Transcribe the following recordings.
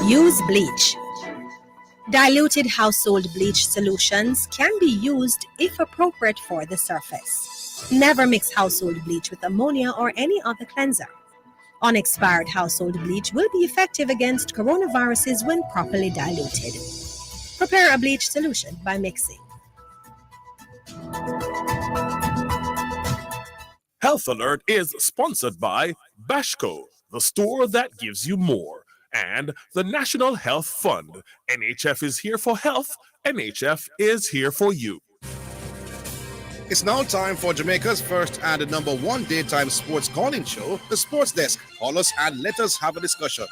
Use bleach. Diluted household bleach solutions can be used if appropriate for the surface. Never mix household bleach with ammonia or any other cleanser. Unexpired household bleach will be effective against coronaviruses when properly diluted. Prepare a bleach solution by mixing. Health Alert is sponsored by Bashco, the store that gives you more, and the National Health Fund. NHF is here for health. NHF is here for you. It's now time for Jamaica's first and number one daytime sports calling show, The Sports Desk. Call us and let us have a discussion.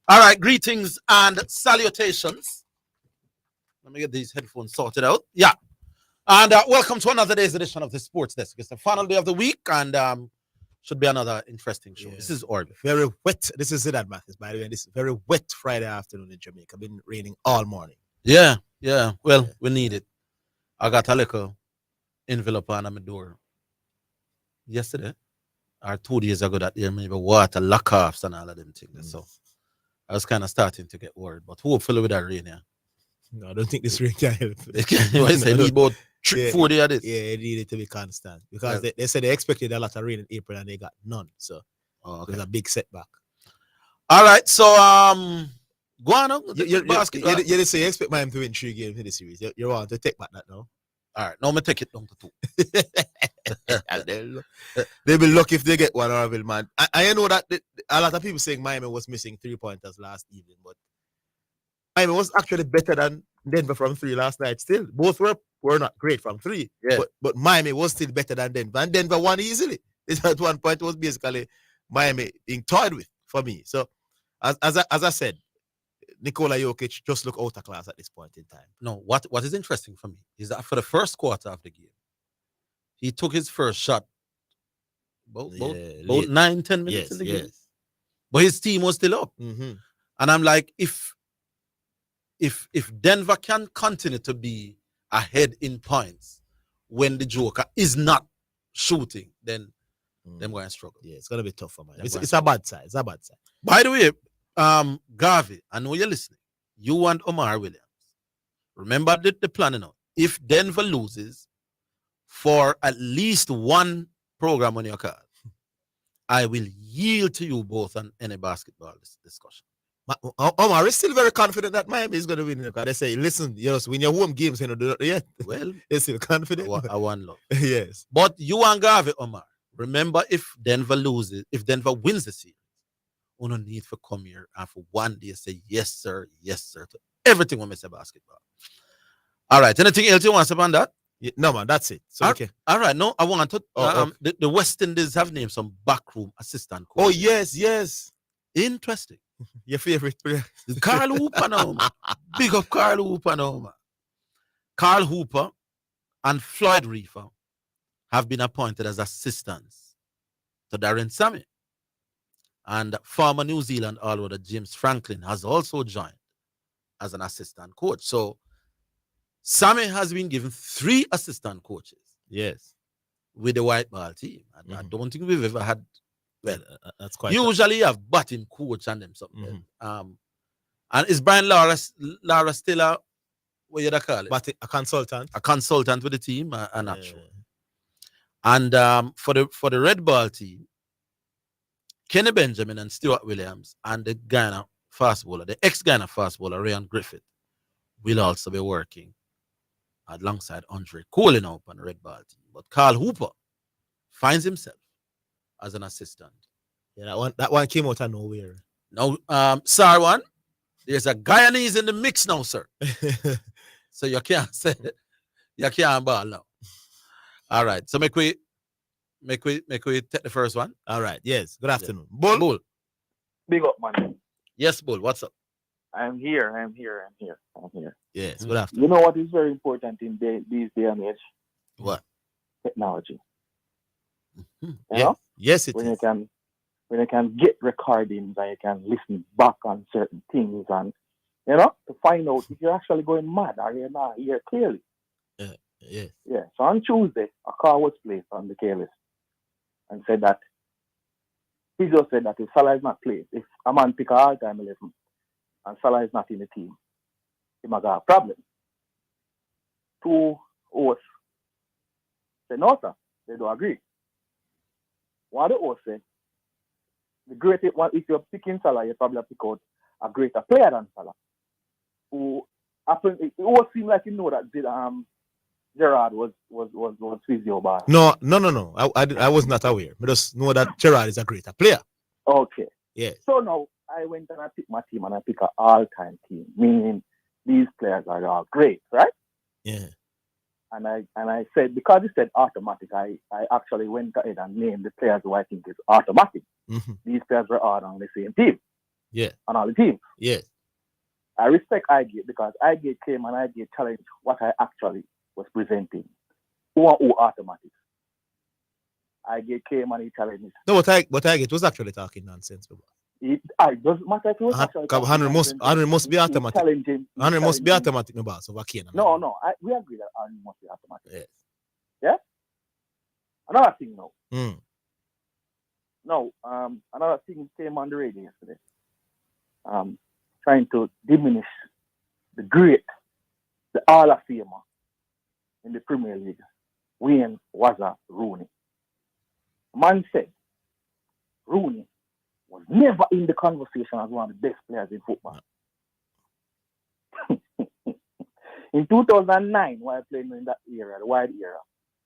All right, greetings and salutations. Let me get these headphones sorted out. Yeah. And welcome to another day's edition of the Sports Desk. It's the final day of the week and should be another interesting show. Yeah. This is Orby. Very wet. This is Zidane Mathis, by the way. This is very wet Friday afternoon in Jamaica. Been raining all morning. Yeah. Well, we need it. I got a little envelope on my door yesterday or 2 days ago that there maybe water lock-offs and all of them things. So I was kind of starting to get worried, but hopefully with that rain, yeah. No, I don't think this rain can help. They need about 4 days of this. Yeah, it needed to be constant because they said they expected a lot of rain in April and they got none. So it was a big setback. All right, so go on. You say you expect Miami to win 3 games in the series. You want to take back that now? All right, now I'm going to take it down to 2. They'll be lucky if they get one, or man. I know that a lot of people saying Miami was missing 3-pointers last evening, but Miami was actually better than Denver from 3 last night. Still, both were not great from 3, but Miami was still better than Denver, and Denver won easily. At one point, it was basically Miami being toyed with for me. So, as I said, Nikola Jokic just look out of class at this point in time. No, what is interesting for me is that for the first quarter of the game, he took his first shot about 9-10 minutes in the game. But his team was still up. Mm-hmm. And I'm like, if Denver can continue to be ahead in points when the Joker is not shooting, then they're going to struggle. Yeah, it's going to be tough for me. It's a bad side. It's a bad side. By the way, Garvey, I know you're listening. You and Omar Williams. Remember the plan now. If Denver loses for at least one program on your card, I will yield to you both on any basketball discussion. Omar is still very confident that Miami is going to win. Because they say, listen, you know, win your home games, you know, do that yet. Well, they're still confident. I want love. Yes. But you and Garvey, Omar, remember if Denver wins the series, we don't need to come here and for one day say yes, sir, to everything we say basketball. All right. Anything else you want to say on that? Yeah, no, man, that's it. So, okay. All right. No, I want to. Okay. The West Indies have named some backroom assistant coach. Oh, yes. Interesting. Your favorite player. Carl Hooper now. Big up Carl Hooper now. Carl Hooper and Floyd Reefer have been appointed as assistants to Darren Sammy. And former New Zealand all-rounder James Franklin has also joined as an assistant coach. So Sammy has been given 3 assistant coaches. Yes. With the white ball team. And I don't think we've ever had. Well, that's quite. Usually you have batting coach and them something. And is Brian Lara still a what you call it? A consultant. A consultant with the team. I'm not sure. And for the red ball team, Kenny Benjamin and Stuart Williams and the Ghana fast bowler, the ex-Ghana fast bowler, Ryan Griffith, will also be working alongside Andre Cole now on the red ball team. But Carl Hooper finds himself as an assistant. Yeah, that one came out of nowhere. Now, Sarwan, there's a Guyanese in the mix now, sir. So you can't say you can't ball now. All right. So make we take the first one. All right. Yes. Good afternoon. Yeah. Bull. Big up, man. Yes, Bull. What's up? I'm here. Yes. Good afternoon. You know what is very important in these day and age? What? Technology. You know? Yes, it when is. You can when you can get recordings and you can listen back on certain things and, to find out if you're actually going mad or you're not here clearly. Yeah. Yeah. So on Tuesday, a call was placed on the K list and said that he just said that if Salah is not played, if a man pick a all-time 11 and Salah is not in the team, he might have a problem. Two hosts say no, sir. They don't agree. One of the hosts say the greatest one, if you're picking Salah, you probably pick out a greater player than Salah. Who happened, it always seemed like that Gerard was physio bar. No. I was not aware. I just know that Gerard is a greater player. Okay. Yeah. So now I went and I picked my team and I pick an all-time team, meaning these players are all great, right? Yeah. And I said, because he said automatic, I actually went ahead and named the players who I think is automatic. Mm-hmm. These players were all on the same team. Yeah. On all the teams. Yeah. I respect Igate because Igate came and Igate challenged what I actually was presenting. Who automatic? Igate came and he challenged me. No, but I get was actually talking nonsense. It doesn't matter if it was actually talking Henry nonsense. must be automatic. Challenging. Henry must be automatic, my boss. Over Kane. No, we agree that Henry must be automatic. Yes. Yeah? Another thing now. Mm. Now, another thing came on the radio yesterday. Trying to diminish the Hall of Famer in the Premier League, Wayne Rooney. Man said Rooney was never in the conversation as one of the best players in football. In 2009, while playing in that era, the wide era,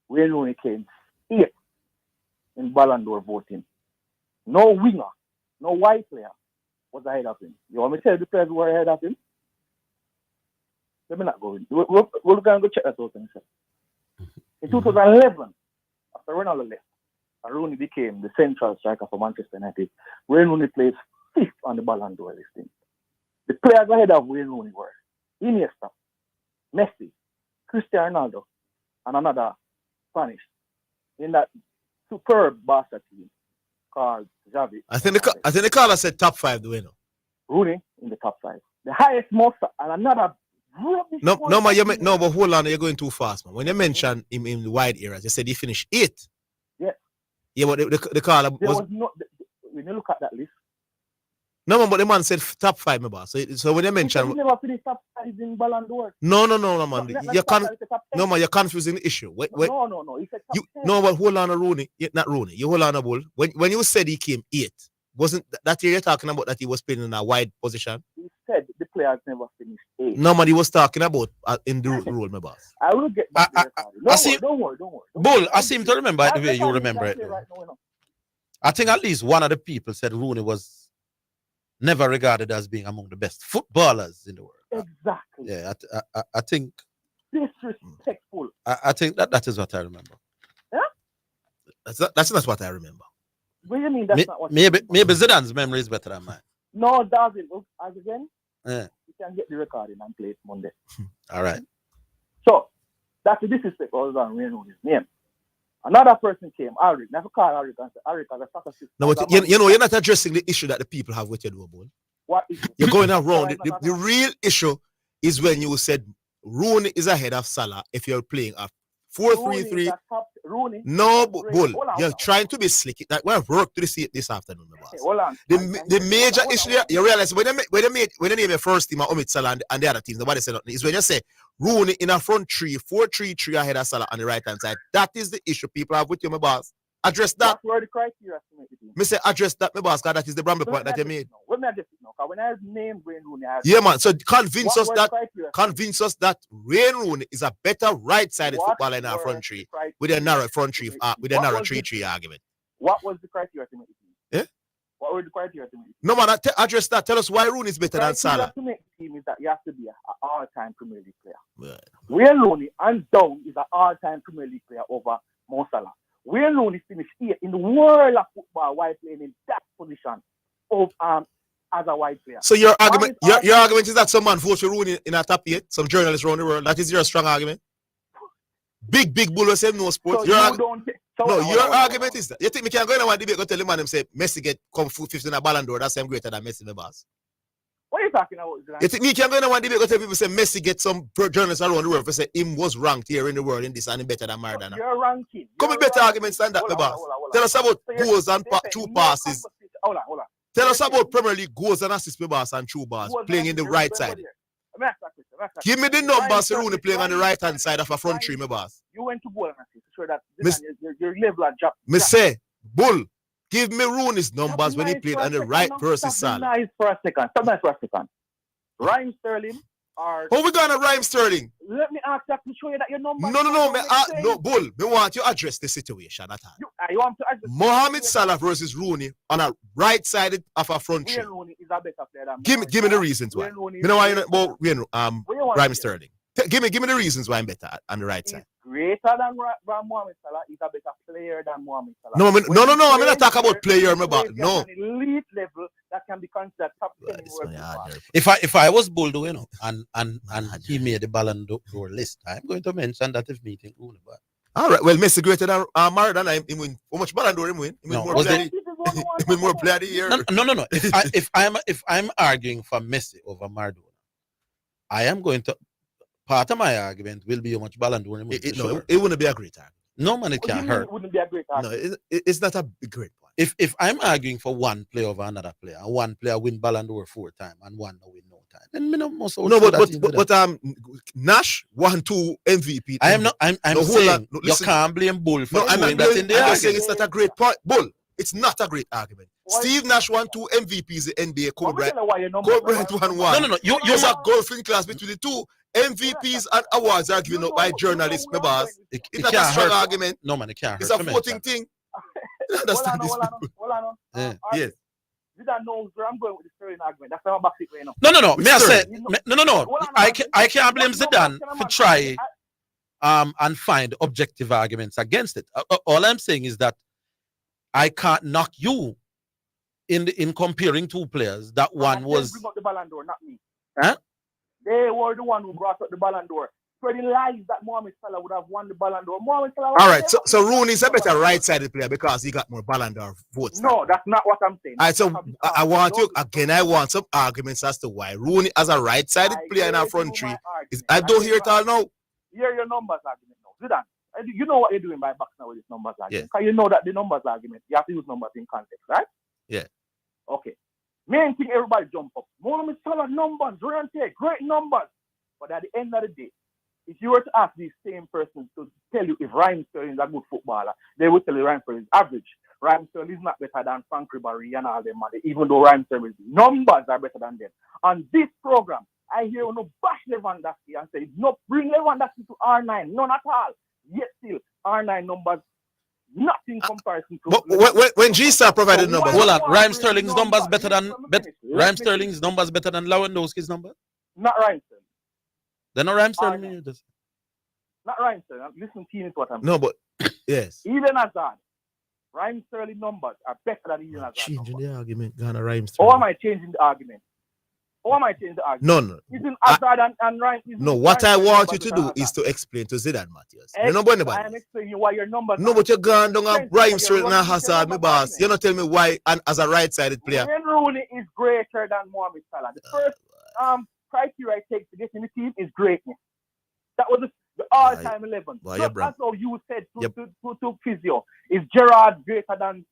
Wayne Rooney came 8th in Ballon d'Or voting. No winger, no white player was ahead of him. You want me to tell you the players who were ahead of him? Let me not go in. We're going to go check that out in a second. In 2011, after Ronaldo left, Rooney became the central striker for Manchester United. Wayne Rooney placed 5th on the Ballon d'Or listing. The players ahead of Wayne Rooney were Iniesta, Messi, Cristiano Ronaldo, and another Spanish in that superb Barca team called Xavi. I think the caller said top 5, do you know? Rooney in the top 5. The highest most and another rubbish. No, but hold on, you're going too fast, man. When you mention him in the wide areas, you said he finished 8th. Yeah. Yeah, but the caller was not. When you look at that list. No, man, but the man said top 5, my boss. So when you mention, he never finished top 5 in Ballon d'Or. No, man. You're confusing the issue. No. He said top 10. No, but hold on, Rooney. Not Rooney. You hold on, a bull. When you said he came 8th, wasn't that year you're talking about that he was playing in a wide position? He said the players never finished 8th. No, man, he was talking about in the rule, my boss. I will get back to that. Don't worry. Bull, I seem to remember it the way you remember it. Right now, I think at least one of the people said Rooney was never regarded as being among the best footballers in the world. Exactly. Yeah, I think disrespectful. I think that is what I remember. Yeah? That's not what I remember. What do you mean that's not what maybe Zidane's memory is better than mine. No, David, look, as again, Yeah. you can get the recording and play it Monday. All right. So, that's the disrespect all around Wayne Rooney's name. Another person came, Arik. Never call Arik and say, Arik as a soccer system. No, but you're not addressing the issue that the people have with your bull. What issue? You're going around. The real issue is when you said Rooney is ahead of Salah if you're playing a 4-3-3. Rooney. No, bull. You're trying to be slick. Like, we'll work to this afternoon, my boss. Hold on. The major issue you realize when you name your first team Omid Salah and the other teams, nobody said nothing. Is when you say Rooney in a front 4-3-3 ahead of Salah on the right hand side. That is the issue people have with you, my boss. Address that. That's where the criteria to make the team. Me say address that, my boss, because that is the bramble point that you made. Let me address it now. Because when I named Wayne Rooney, yeah, man. So convince us that Wayne Rooney is a better right-sided footballer in our front three with a narrow front three, with a narrow 3-3 argument. What was the criteria to make the team? Yeah. What were the criteria to make the team? No, man. Address that. Tell us why Rooney is better than Salah. To make the team is that you have to be an all-time Premier League player. Right. Wayne Rooney, hands down, is an all-time Premier League player over Mo Salah. Wayne Rooney finished 8th in the world of football while playing in that position of as a white player. So your argument is that someone votes for Rooney in a top 8, some journalists around the world. That is your strong argument. Big bull will say no sports. So So No, hold on, your hold on, argument is that you think me can go in one debate, go tell the man them say Messi get come 15 in a Ballon d'Or, that's him greater than Messi, my boss. What are you talking about, Zidane? You think me can go in one debate, go tell people say Messi get some journalists around the world for say him was ranked here in the world in this and him better than Maradona. You're ranking. Come with better arguments than that, my boss. Tell us about goals and true passes. Hold on. Tell us about Premier League goals and assists, my boss, and true bars playing in the right side. Give me the numbers Rooney playing on the right hand side of a front three, my boss. You went to goal and assist to show that Miss- your level at job. Me say, Bull, give me Rooney's numbers when he played on the right versus Stop Salah. nice for a second. Raheem Sterling or How we gonna rhyme Sterling? let me ask that to show you that your numbers. No, Bull. Me want you address the situation at all. You want to address Mohamed Salah versus Rooney on a right side of a front three. Wayne Rooney is a better player than Give me the reasons why. Wayne Rooney You know why is about Raheem Sterling. Sterling? Give me the reasons why I'm better on the right He's side. greater than Mohamed Salah. He's a better player than Mohamed Salah. No, I'm not talking about player, my but no. An elite level that can be considered top 10 in the world. football. If I was Buldo, you know, and he made the Ballon d'Or list, I'm going to mention that if meeting Rooney. But All right, well, Messi greater than Maradona. He win. How much Ballon d'Or him win? He win No, more was player. This is what we want He win to more know. player of the year. no. If I'm arguing for Messi over Maradona, I am going to. Part of my argument will be how much Ballon d'Or he win. It wouldn't be a great argument. No man, it What do you can't mean hurt. it wouldn't be a great No, argument? it's not a great point. If I'm arguing for one player over another player, and one player win Ballon d'Or 4 times and one no win no time, then me no must. No, but Nash won 2 MVP. I am not. I'm No, hold saying on. No, you listen. can't blame Bull for No, I'm doing not that saying, in the I'm not argument. saying it's not a great point. Bull, it's not a great argument. Why- Steve Nash won 2 MVPs in NBA. Kobe But we Bryant. don't know why your numbers Kobe are Bryant not- won 1. No. You There's a golfing class between the two. MVPs and awards are given out by journalists, my boss. It It's not a can't strong hurt. argument. No man, it can't It's hurt. a to voting mention. thing. You understand this? Hold on. Yeah. Yes. You don't know where I'm going with the Sterling argument. That's how I'm back it right now. No. With Me I say Sterling. no. Hold on, I can't blame what Zidane numbers can a for man try say? and find objective arguments against it. All I'm saying is that I can't knock you in comparing two players. That one They was bring up the Ballon d'Or, not me. Huh? They were the one who brought up the Ballon d'Or. Spreading lies that Mohamed Salah would have won the Ballon d'Or. Mohamed Salah. All right, so Rooney's a better right-sided player because he got more Ballon d'Or votes. No, that's not what I'm saying. All right, so I want you Don't- again. I want some arguments as to why Rooney, as a right-sided I player in our gave front you three, my argument. I don't hear it all now. Hear your numbers argument now. Zidane, you know what you're doing by boxing now with this numbers argument. Yes. Because you know that the numbers argument, you have to use numbers in context, right? Yeah. Okay. Main thing, everybody jump up. Mohamed Salah numbers, great numbers. But at the end of the day, if you were to ask these same persons to tell you if Raheem Sterling is a good footballer, they would tell you Raheem Sterling is average. Raheem Sterling is not better than Frank Ribéry and all them, even though Raheem Sterling's numbers are better than them. On this program, I hear you no bash Lewandowski and say, no, bring Lewandowski to R9, none at all. Yet still, R9 numbers, not in comparison to. But when G-Star provided numbers, hold on. Why Raheem bring Sterling's numbers better than Let me Raheem finish. Sterling's numbers better than Lewandowski's number. Not Raheem Sterling. Then no Raheem Sterling. Alright. you just- Not Raheem Sterling. Listen to me what I'm saying. no, but yes. Eden Hazard. Raheem Sterling numbers are better than Eden Hazard Changing numbers. the argument, Ghana rhymes. How am I changing the argument? How am I changing the argument? No. Eden Hazard and Raheem. No, what I want you to do is to explain to Zidane, Matthias. You know about I am anybody. explaining why your numbers. No, but you're gone down and Explain Raheem why Sterling you're and running Hazard, your my boss. numbers You not tell me why, and as a right-sided player. Wayne Rooney is greater than Mohamed Salah. The first criteria I take to get in the team is greatness. That was the all-time 11. Boy, Just you're that's how you said Yep. to Physio. Is Gerrard greater than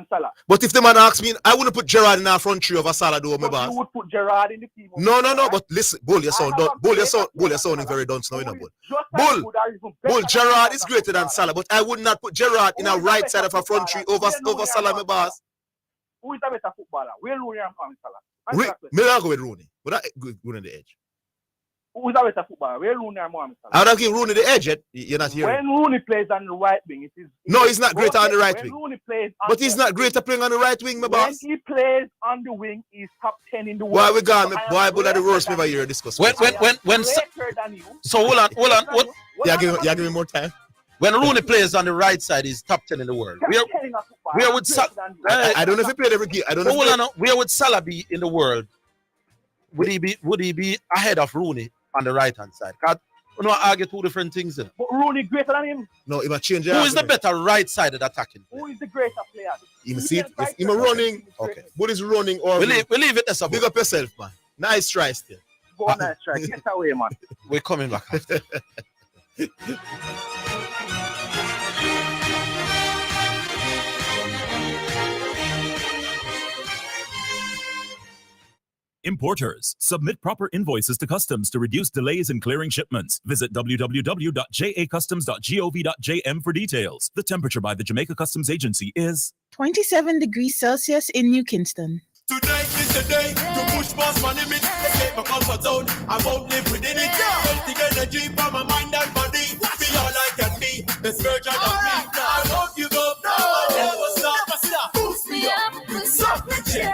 Salah? But if the man asks me, I wouldn't put Gerrard in our front three over Salah, though, my But boss. you would put Gerrard in the team. No. right? But listen, Bull, you sound I have done. a Bull, greater you're sounding player very dunce now, you know, who Bull. is just as Bull, good or even better Bull, than Gerrard is Salah. greater than Salah, but I would not put Gerrard in Who our is a right better side of a front three footballer? over Salah, my boss. Who is a better footballer? Wayne Rooney and Mohamed Salah? Answer Me that question. not go with Rooney, but that good on the edge. Who is a better footballer? Wayne Rooney and Mohamed Salah? I would have given Rooney the edge, yet. You're not hearing. When Rooney plays on the right wing, it is. No, he's not greater on the right when wing. Rooney plays on But he's the- not greater playing on the right wing, my When boss. he plays on the wing, he's top 10 in the world. Why we gone? So I am Why would the greater worst than ever you. year discuss? When Greater than you. So hold on. What, Yeah, give me more time. when Rooney plays on the right side, he's top 10 in the world. Where would I don't know if he played every game. I don't know. Hold on. Where would Salah be in the world? Would he be ahead of Rooney on the right hand side? 'Cause No, I argue two different things. Then. But Rooney greater than him. No, if I change Who is the better right-sided attacking player? Who is the greater player? You see, if him running, Okay. but is running or We leave it as a big up yourself, man. Nice try still. Go on that strike. Get away, man. We're coming back after. Importers, submit proper invoices to customs to reduce delays in clearing shipments. Visit www.jacustoms.gov.jm for details. The temperature by the Jamaica Customs Agency is 27 degrees Celsius in New Kingston. Today is the day to push past my limit. Escape my comfort zone. I won't live within it. Healthy energy from my mind and body. Be all I can be. The virgin of me. I won't give up. No, I never stop. Boost me up. Boost up. Boost me up.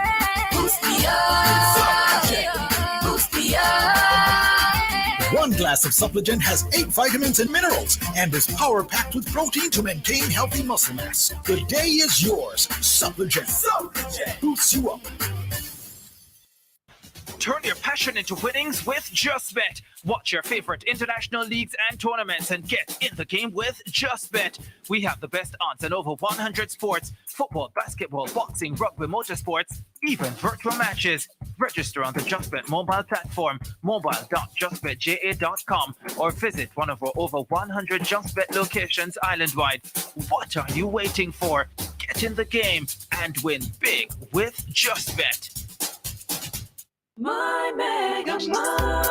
Boost me up. One glass of Suppligent has 8 vitamins and minerals and is power-packed with protein to maintain healthy muscle mass. The day is yours. Suppligent boosts you up. Turn your passion into winnings with JustBet. Watch your favorite international leagues and tournaments and get in the game with JustBet. We have the best odds on over 100 sports: football, basketball, boxing, rugby, motorsports, even virtual matches. Register on the JustBet mobile platform, mobile.justbetja.com, or visit one of our over 100 JustBet locations island-wide. What are you waiting for? Get in the game and win big with JustBet. My Mega Mart,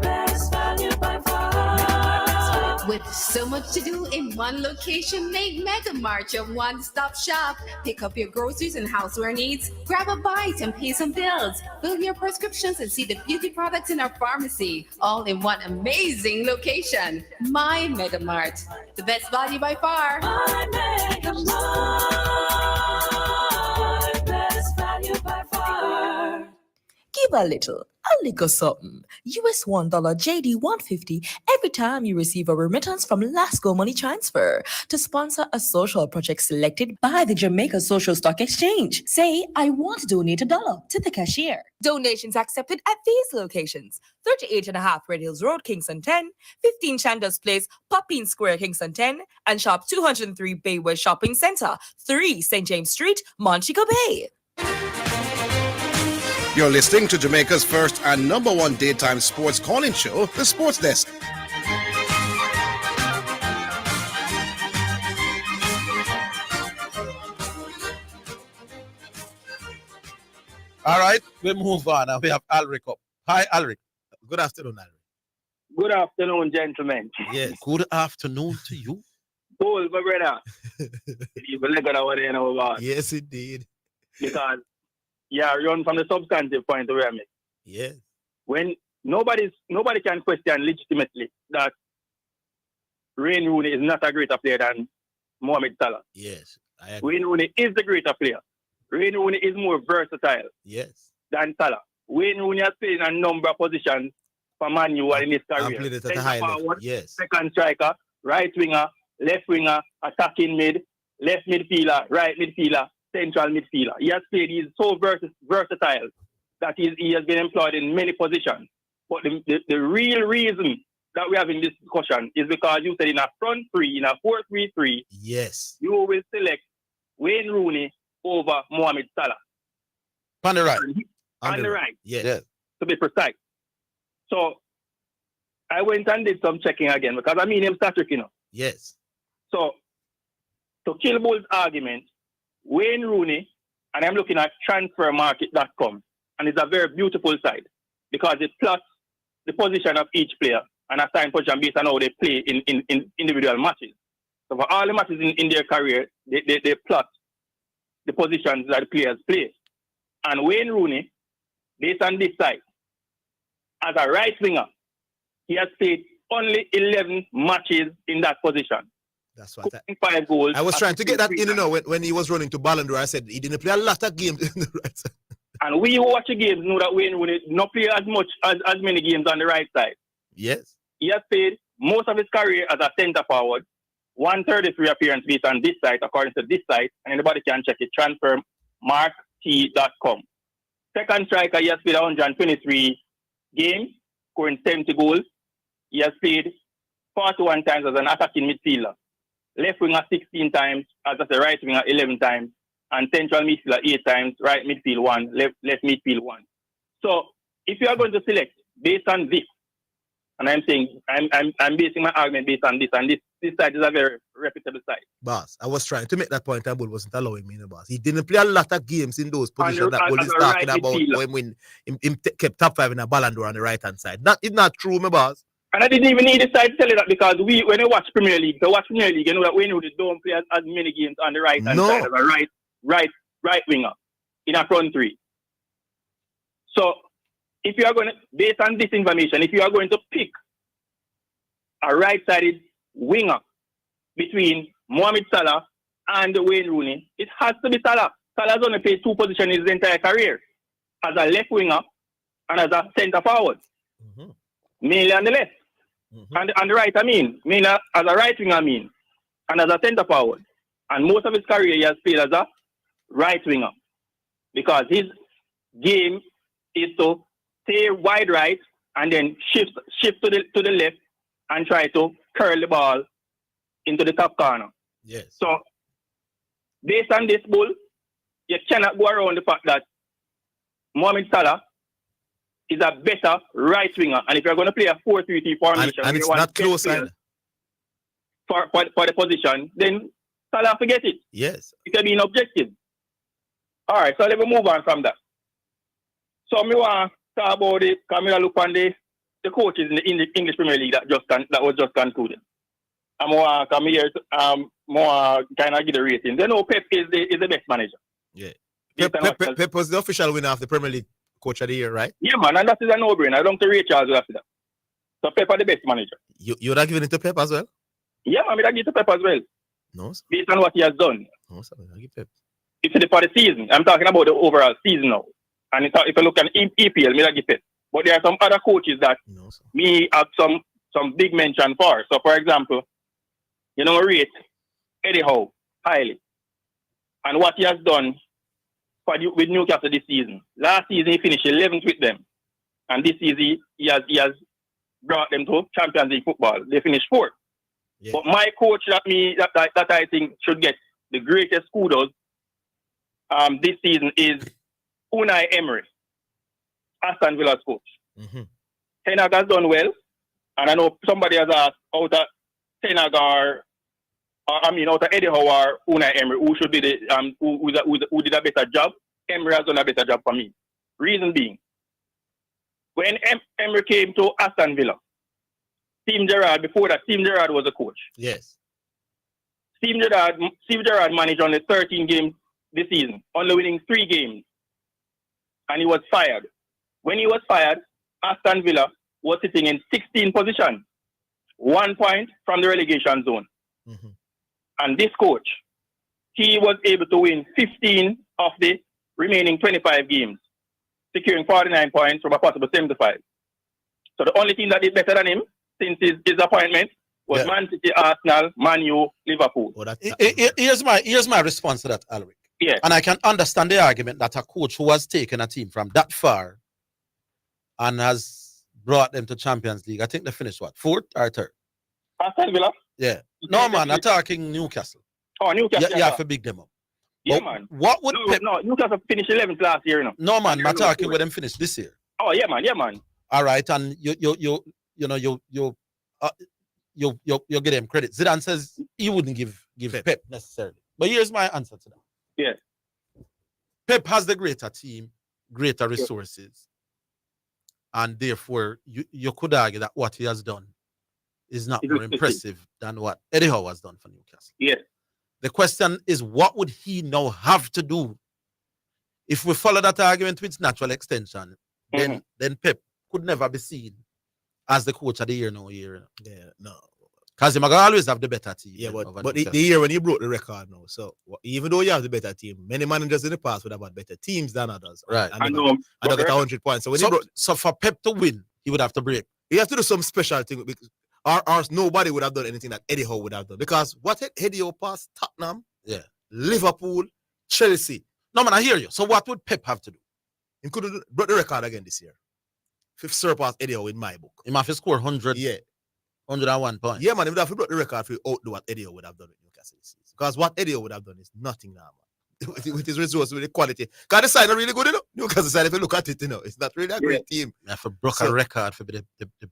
best value by far. With so much to do in one location, make Mega Mart your one-stop shop. Pick up your groceries and houseware needs, grab a bite and pay some bills, fill your prescriptions and see the beauty products in our pharmacy, all in one amazing location. My Mega Mart, the best value by far. My Mega Mart, best value by far. Give a little something. US $1 JD 150 every time you receive a remittance from Lasco Money Transfer to sponsor a social project selected by the Jamaica Social Stock Exchange. Say, I want to donate $1 to the cashier. Donations accepted at these locations: 38.5 Red Hills Road, Kingston 10, 15 Chandos Place, Poppin Square, Kingston 10, and Shop 203 Bayway Shopping Center, 3 St. James Street, Montego Bay. You're listening to Jamaica's first and number one daytime sports calling show, The Sports Desk. All right, we move on. Now we have Alric up. Hi, Alric. Good afternoon, Alric. Good afternoon, gentlemen. Yes. Good afternoon to you. Paul, my brother. You will look at what you know about. Yes, indeed. Because run from the substantive point of view. Yes. When nobody can question legitimately that Wayne Rooney is not a greater player than Mohamed Salah. Yes. Wayne Rooney is the greater player. Wayne Rooney is more versatile than Salah. Wayne Rooney has played in a number of positions for Man U in his career. Played it at a high level. Yes. Second striker, right winger, left winger, attacking mid, left midfielder, right midfielder, central midfielder. He has played, he's so versatile that he has been employed in many positions. But the real reason that we're having this discussion is because you said in a front three, in a 4-3-3, yes, you will select Wayne Rooney over Mohamed Salah. On the right. On the right. Yes. To be precise. So I went and did some checking again because I mean him static, you know. Yes. So to kill Bull's argument, Wayne Rooney, and I'm looking at transfermarket.com, and it's a very beautiful site because it plots the position of each player and assign position based on how they play in individual matches. So for all the matches in their career, they plot the positions that the players play. And Wayne Rooney, based on this site, as a right winger, he has played only 11 matches in that position. That's what 5 goals. I was trying to get that in, when he was running to Ballon d'Or. I said he didn't play a lot of games in the right side. And we who watch the games know that Wayne Rooney not play as many games on the right side. Yes. He has played most of his career as a centre forward, 133 appearance based on this site, according to this site, and anybody can check it, transfermarkt.com. Second striker, he has played 123 games, scoring 70 goals. He has played 41 times as an attacking midfielder. Left winger 16 times, as a right winger 11 times, and central midfielder 8 times, right midfield 1, left midfield 1. So if you are going to select based on this, and I'm saying I'm basing my argument based on this, and this side is a very reputable side. Boss, I was trying to make that point, and Bull wasn't allowing me, boss. He didn't play a lot of games in those positions that Bull is talking about when he kept top 5 in a Ballon d'Or on the right-hand side. It's not true, my boss. And I didn't even need the side to tell you that, because when you watch Premier League, you know that Wayne Rooney don't play as many games on the right-hand side of a right winger in a front three. So if you are going to, based on this information, if you are going to pick a right-sided winger between Mohamed Salah and Wayne Rooney, it has to be Salah. Salah's only played 2 positions in his entire career, as a left winger and as a centre forward. Mainly on the left. And the right, mainly as a right winger, and as a centre forward. And most of his career he has played as a right winger, because his game is to stay wide right and then shift to the left and try to curl the ball into the top corner. Yes. So based on this, Bull, you cannot go around the fact that Mohamed Salah is a better right winger, and if you're going to play a 4-3-3 formation, and it's not close for the position, then Salah forget it. Yes. It can be an objective. All right, so let me move on from that. So me want to talk about it, Camila look on the coaches in the English Premier League that was just concluded. I'm more come here more kind of give the rating. They know Pep is the best manager. Yeah. Pep was the official winner of the Premier League Coach of the Year, right? Yeah, man, and that is a no-brainer. I don't rate Charles after that. So Pep are the best manager. You would have given it to Pep as well? Yeah, man, I give it to Pep as well. No, sir. Based on what he has done. No, sir. I give Pep. It's for the season. I'm talking about the overall season now. And if you look at EPL, I give Pep. But there are some other coaches that me have some big mention for. So, for example, rate Eddie Howe highly. And what he has done with Newcastle this season. Last season he finished 11th with them, and this season he has brought them to Champions League football. They finished 4th. Yeah. But my coach that I think should get the greatest kudos this season is Unai Emery, Aston Villa's coach. Ten Hag has done well, and I know somebody has asked out of Ten Hag out of Eddie Howe or Unai Emery, who should be the who did a better job. Emery has done a better job for me. Reason being, when Emery came to Aston Villa, before that, Steven Gerrard was a coach. Yes. Steven Gerrard managed only 13 games this season, only winning 3 games, and he was fired. When he was fired, Aston Villa was sitting in 16th position, 1 point from the relegation zone. And this coach, he was able to win 15 of the remaining 25 games, securing 49 points from a possible 75. So the only team that did better than him since his appointment was Man City, Arsenal, Man U, Liverpool. Here's my response to that, Alric. Yeah. And I can understand the argument that a coach who has taken a team from that far and has brought them to Champions League, I think they finished what, 4th or 3rd? Aston Villa? Yeah. No, man, I'm talking Newcastle. Oh, Newcastle. You have to big them up. Yeah, but man. What would Newcastle finished 11th last year, No, man, I'm talking with them finish this year. Oh, yeah, man. All right, and you give them credit. Zidane says he wouldn't give Pep necessarily. But here's my answer to that. Yeah. Pep has the greater team, greater resources, and therefore you could argue that what he has done is not more impressive than what Eddie Howe has done for Newcastle. Yeah. The question is, what would he now have to do? If we follow that argument to its natural extension, then Pep could never be seen as the coach of the year year. Yeah, no. Because he might always have the better team. Yeah, but the year when you broke the record now, so even though you have the better team, many managers in the past would have had better teams than others. Right. And they got 100 points. So when so for Pep to win, he would have to break. He has to do some special thing, because or nobody would have done anything that Eddie Howe would have done. Because what Eddie Howe passed Tottenham, Liverpool, Chelsea. No, man, I hear you. So what would Pep have to do? He could have broke the record again this year. Fifth surpass Eddie Howe in my book. He must have scored 100, Yeah. 101 points. Yeah, man, he would have broke the record for outdo what Eddie Howe would have done with Newcastle this season. Because what Eddie Howe would have done is nothing now, man. with his resource, with the quality. Because the side not really good, you know. Newcastle side, if you look at it, you know, it's not really a great team. I have to broke a record for the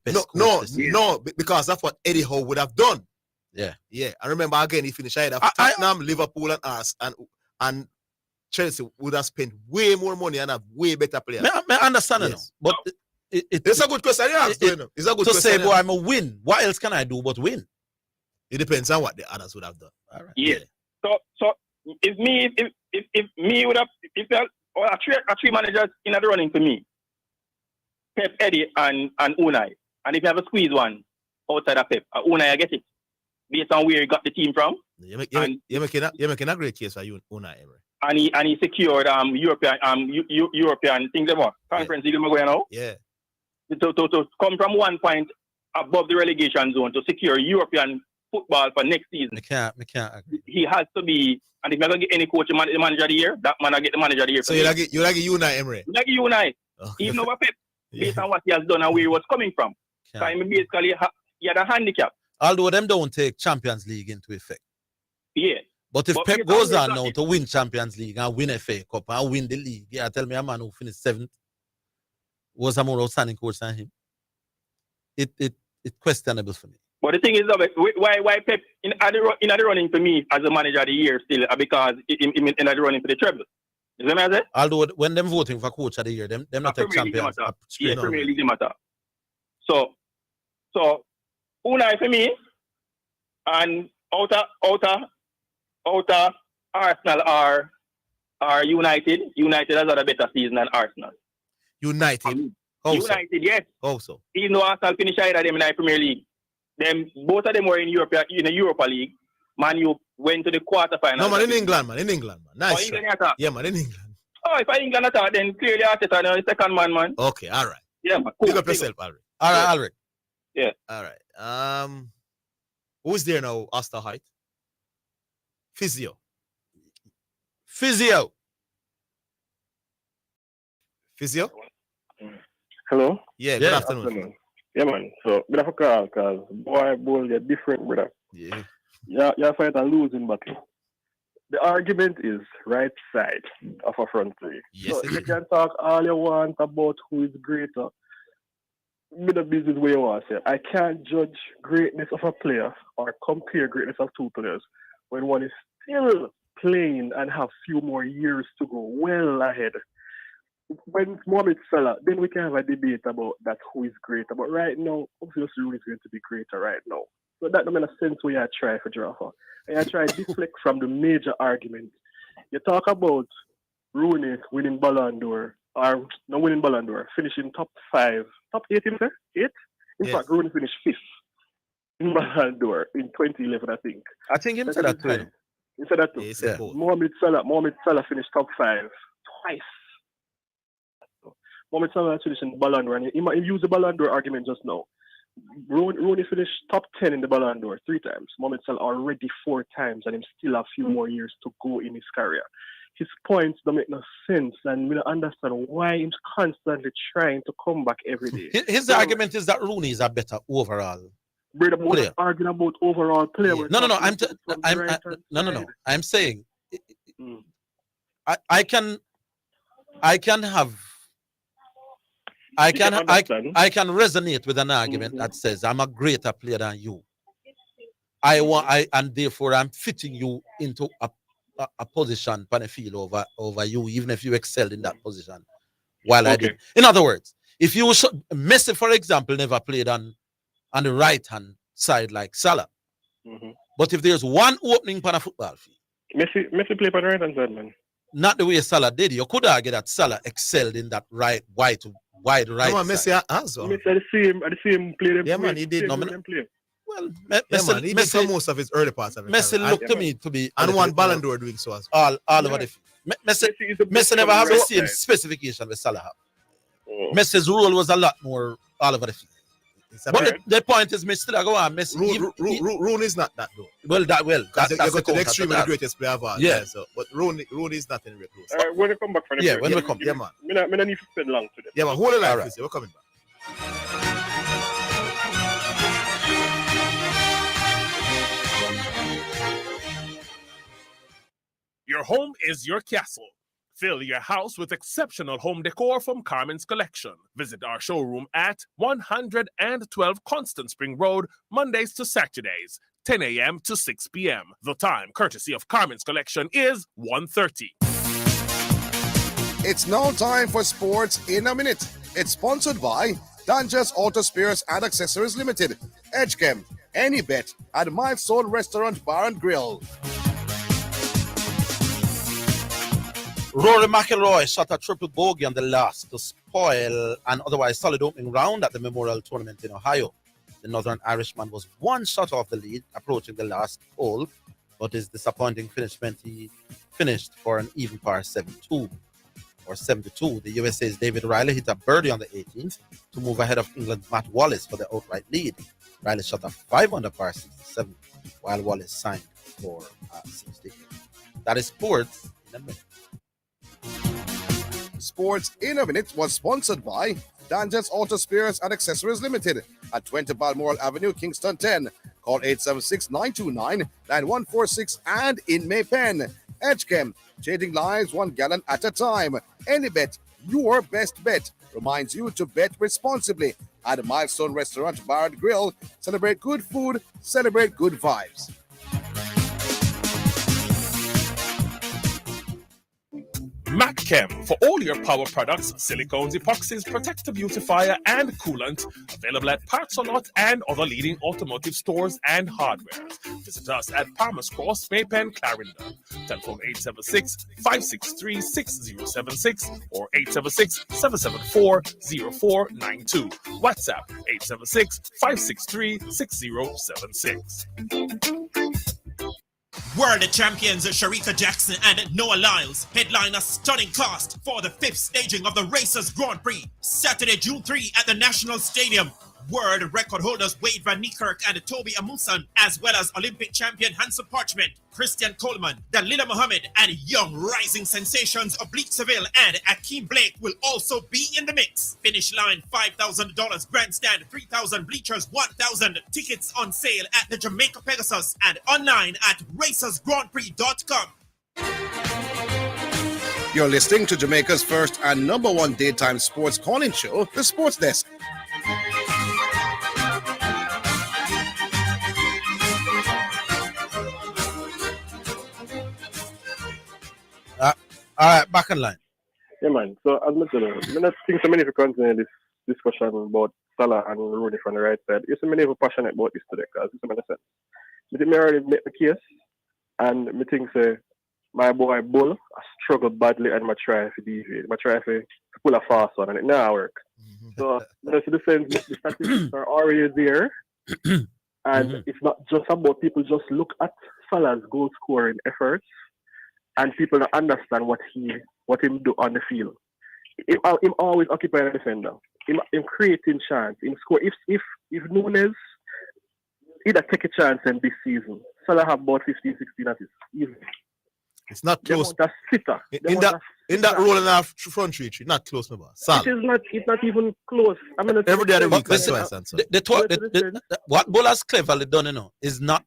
best. No, coach no, this season. no, because that's what Eddie Howe would have done. Yeah. Yeah. I remember again, he finished ahead of Tottenham, Liverpool, and us, and Chelsea would have spent way more money and have way better players. I understand it, Yes. but It's a good question. Yeah, it's a good to question. say, boy, I'm a win. What else can I do but win? It depends on what the others would have done. All right. Yeah. So if me would have three managers in the running for me, Pep, Eddie, and Unai, and if you have a squeeze one outside of Pep, Unai, I get it based on where he got the team from. You're making a great case for you, Unai Emery. And he secured European things about conference league now. Yeah. To come from 1 point above the relegation zone to secure European football for next season. I can't agree. He has to be, and if you're gonna get any coach the manager of the year, that man will get the manager of the year. So you like Unai Emery? You like Unai, Okay. even over Pep, based on what he has done and where he was coming from. So I mean, basically he had a handicap. Although them don't take Champions League into effect. Yeah. But if But Pep based goes on on now to win Champions League and win FA Cup and win the league, yeah, tell me a man who finished 7th was a more outstanding coach than him. It's questionable for me. But the thing is, why Pep in the running for me as a manager of the year still because in the running for the treble. You see what I say? Although when them voting for coach of the year, them not take champions. Yeah, Premier League matter. So Unai for me and outer Arsenal are United. United has had a better season than Arsenal. United. United, yes. Also. Even though Arsenal finished ahead of them in the Premier League, both of them were in the Europa League. Man, you went to the quarterfinals. No, man, in England, man. Nice. England attack. Yeah, man, in England. Oh, if I England attack, then clearly Arteta is the second man. Okay, all right. Yeah, man. Cool. Pick up yourself, Alric. All right, Alric. Yeah. All right. Who's there now? Asta Height. Physio. Hello? Yeah, good afternoon. Yeah, man. So, bit of a call because boy, bull get different, brother. Yeah. You're fighting a losing battle. The argument is right side of a front three. Yes, so it you is. can talk all you want about who is greater. Bit of business way you want to say. I can't judge greatness of a player or compare greatness of two players when one is still playing and have few more years to go well ahead. When Mohamed Salah, then we can have a debate about that who is greater. But right now, obviously Rooney is going to be greater right now. So that doesn't make sense where you try for Jaffa. And I try to deflect from the major argument. You talk about Rooney winning Ballon d'Or, or not winning Ballon d'Or, finishing top 5, top 8 in there? 8? In fact, Rooney finished 5th in Ballon d'Or in 2011, I think. I think him said that too. He said that too. Yeah, he said both. Mohamed Salah finished top 5 twice. Mohamed Salah finished in Ballon d'Or, and he used the Ballon d'Or argument just now. Rooney finished top 10 in the Ballon d'Or 3 times. Mohamed Salah already 4 times, and him still have a few more years to go in his career. His points don't make no sense, and we don't understand why he's constantly trying to come back every day. His argument is that Rooney is a better overall. Brother, we're not arguing about overall player. Yeah. No. I'm saying I can resonate with an argument that says I'm a greater player than you. And therefore I'm fitting you into a position on the field over you, even if you excelled in that position while I did. In other words, if you Messi, for example, never played on the right hand side like Salah. But if there's one opening on a football field, Messi played on the right hand side, man. Not the way Salah did. You could argue that Salah excelled in that wide right Messi has. Messi at the same play. Yeah, man, he did. Well, Messi, he did for most of his early parts of it. Messi looked to me to be and one Ballon d'Or doing so as well. All over the field. Messi never have the same specification with Salah. Messi's role was a lot more all over the field. But the point is, Messi still go on. Messi. Rooney is not that though. Well, you go to the extreme of the greatest player of all. Yeah. So, but Rooney is not anywhere close. When we come back from the break. When we come. Yeah, man. I need to spend long today. Yeah, man. Hold the line, we're coming back. Your home is your castle. Fill your house with exceptional home decor from Carmen's Collection. Visit our showroom at 112 Constant Spring Road, Mondays to Saturdays, 10 a.m. to 6 p.m. The time, courtesy of Carmen's Collection, is 1:30. It's now time for Sports in a Minute. It's sponsored by Dangerous Auto Spares and Accessories Limited, Edgechem, Any Bet, and Milestone Restaurant Bar and Grill. Rory McIlroy shot a triple bogey on the last to spoil an otherwise solid opening round at the Memorial Tournament in Ohio. The Northern Irishman was one shot off the lead approaching the last hole, but his disappointing finish meant he finished for an even par 72. The USA's David Riley hit a birdie on the 18th to move ahead of England's Matt Wallace for the outright lead. Riley shot a 5-under par 67, while Wallace signed for 68. That is Sports in a Minute. Sports in a Minute was sponsored by Dangerous Auto Spares and Accessories Limited at 20 Balmoral Avenue, Kingston 10. Call 876-929-9146 and in Maypen. Edgechem, changing lives 1 gallon at a time. Any Bet, your best bet, reminds you to bet responsibly at Milestone Restaurant Bar and Grill. Celebrate good food, celebrate good vibes. MacChem for all your power products, silicones, epoxies, protector beautifier, and coolant. Available at Parts or Lot and other leading automotive stores and hardware. Visit us at Palmer's Cross, Maypen, Clarendon. Telephone 876-563-6076 or 876-774-0492. WhatsApp 876-563-6076. World champions Sharika Jackson and Noah Lyles headline a stunning cast for the 5th staging of the Racers Grand Prix, Saturday, June 3 at the National Stadium. World record holders Wade Van Niekerk and Toby Amusan, as well as Olympic champion Hanson Parchment, Christian Coleman, Dalila Mohammed, and young rising sensations Oblique Seville and Akeem Blake will also be in the mix. Finish line $5,000, grandstand $3,000, bleachers $1,000. Tickets on sale at the Jamaica Pegasus and online at racersgrandprix.com. You're listening to Jamaica's first and number one daytime sports calling show, The Sports Desk. All right, back in line. Yeah, man. So, as I don't think so many people continue this discussion about Salah and Rooney from the right side. You see many people passionate about this today because it's makes sense. I think I already make the case, and I think say my boy Bull I struggled badly and I try to deviate. I try to pull a fast one and it never work. So, that's the sense the statistics are already there, and it's not just about people just look at Salah's goal scoring efforts. And people don't understand what him do on the field. Him always occupy the defender. Him creating chance. Him score. If Nunes either take a chance in this season, Salah have about 15, 16 assists. It's not close. That's sitter. In that role in our front three, not close, no. It is not. It's not even close. I mean, every day of the week, listen, what Bull has cleverly done, is not.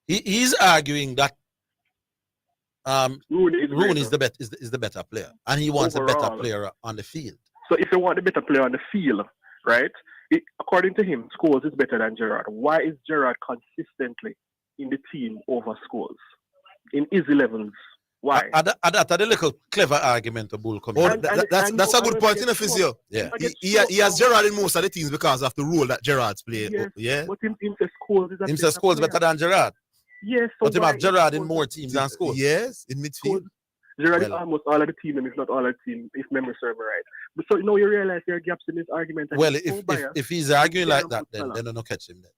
He's arguing that Rooney is the better player, and he wants overall, a better player on the field. So if you want the better player on the field, right? According to him, Scholes is better than Gerrard. Why is Gerrard consistently in the team over Scholes in easy levels? Why? That's a little clever argument to Bull coming. That's a good point in the physio. Yeah, he has Gerrard in most of the teams because of the role that Gerrard's played. Yes, but him says Scholes is Scholes better than Gerrard. Yes, but him have Gerrard in more teams than Scholes. Yes, in midfield. Gerrard is almost all of the team, and if not all of the team, if memory serves me right. But so you realize there are gaps in his argument. Well, if he's arguing like that, then I don't catch him then.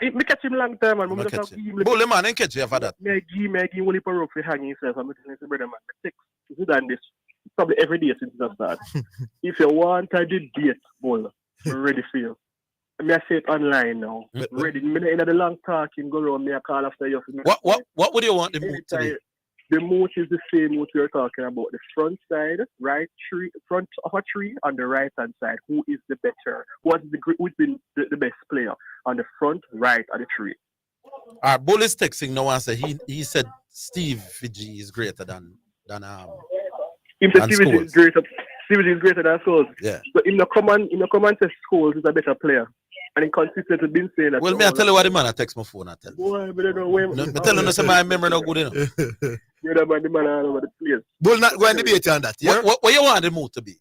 If me catch him long time, man. Bully man, ain't catch you for that. Me give only for rope for hanging himself. I'm telling you, brother man. Take done this probably every day since the start. If you want a debate, Bull, we're ready for you. I say it online now. Ready. Me in the long talking go around me a call after you. What would you want the mood to be? The mood is the same what we are talking about. The front side, front of a tree on the right hand side. Who is the better? Who's been the best player on the front right of the tree? Our Bull is texting now and say he said Steve G is greater than Him say than Stevie G Scholes. is greater. Stevie G is greater than Scholes. Yeah. So him no come and say Scholes is a better player, and he consistently been saying that. Well, me I tell you what the man I text my phone. I tell. Boy, but I don't know where. No, me tell you, no, say my memory no good enough. Brother, man, the man all over the place. Bull not going to debate on that. Yeah. What you want the mood to be?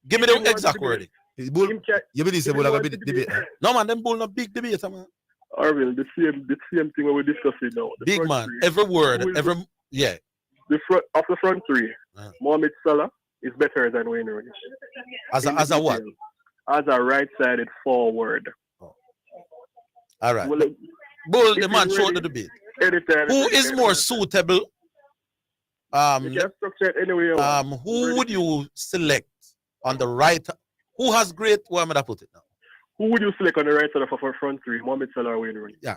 Give me the exact wording. Bull, you believe say Bull going to be debate? No man, them Bull not big debate, man. Arville, the same thing we're discussing now. The Big front man, three. every word, Who is every yeah. the front three. Mohamed Salah is better than Wayne Rooney. As a what? As a right-sided forward. All right. Well, Bull, if the man he's showed ready, the debate. anytime, Who is anytime. more suitable? You can structure it anyway you want. Who would you select on the right? Who has great? Where am I put it now? Who would you select on the right side of our front three? Mohamed Salah or Wayne Rooney? Yeah.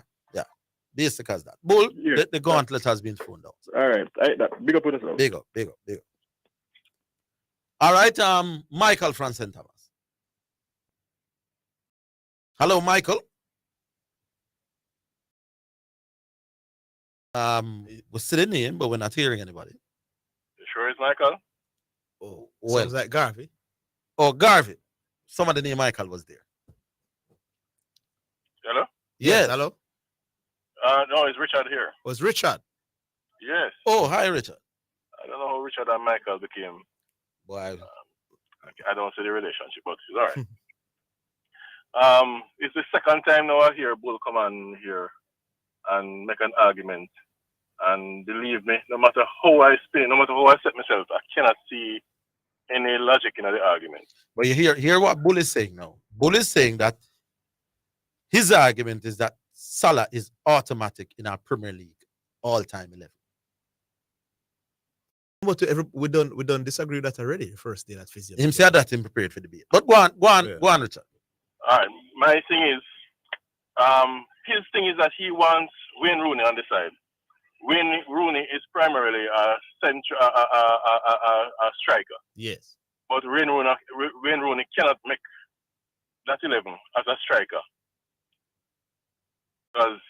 Basic as that. Bull, Yeah. the gauntlet has been thrown out. All right. Big up on yourself. Big up. All right, Michael from St. Thomas. Hello, Michael. We're still in name, but we're not hearing anybody. You sure it's Michael? Oh, well. Sounds like Garvey. Oh, Garvey. Some of the name Michael was there. Hello? Yes. Hello. No, it's Richard here. Was Richard? Yes. Oh, hi, Richard. I don't know how Richard and Michael became. Boy. I don't see the relationship, but it's all right. It's the second time now I hear Bull come on here and make an argument. And believe me, no matter how I spin, no matter how I set myself, I cannot see any logic in the argument. But you hear what Bull is saying now. Bull is saying that his argument is that Salah is automatic in our Premier League all-time 11. But we don't disagree with that already. The first day that physio. Him said that him prepared for the debate. But go on, Richard. All right. My thing is, his thing is that he wants Wayne Rooney on the side. Wayne Rooney is primarily a striker. Yes. But Wayne Rooney cannot make that 11 as a striker. Because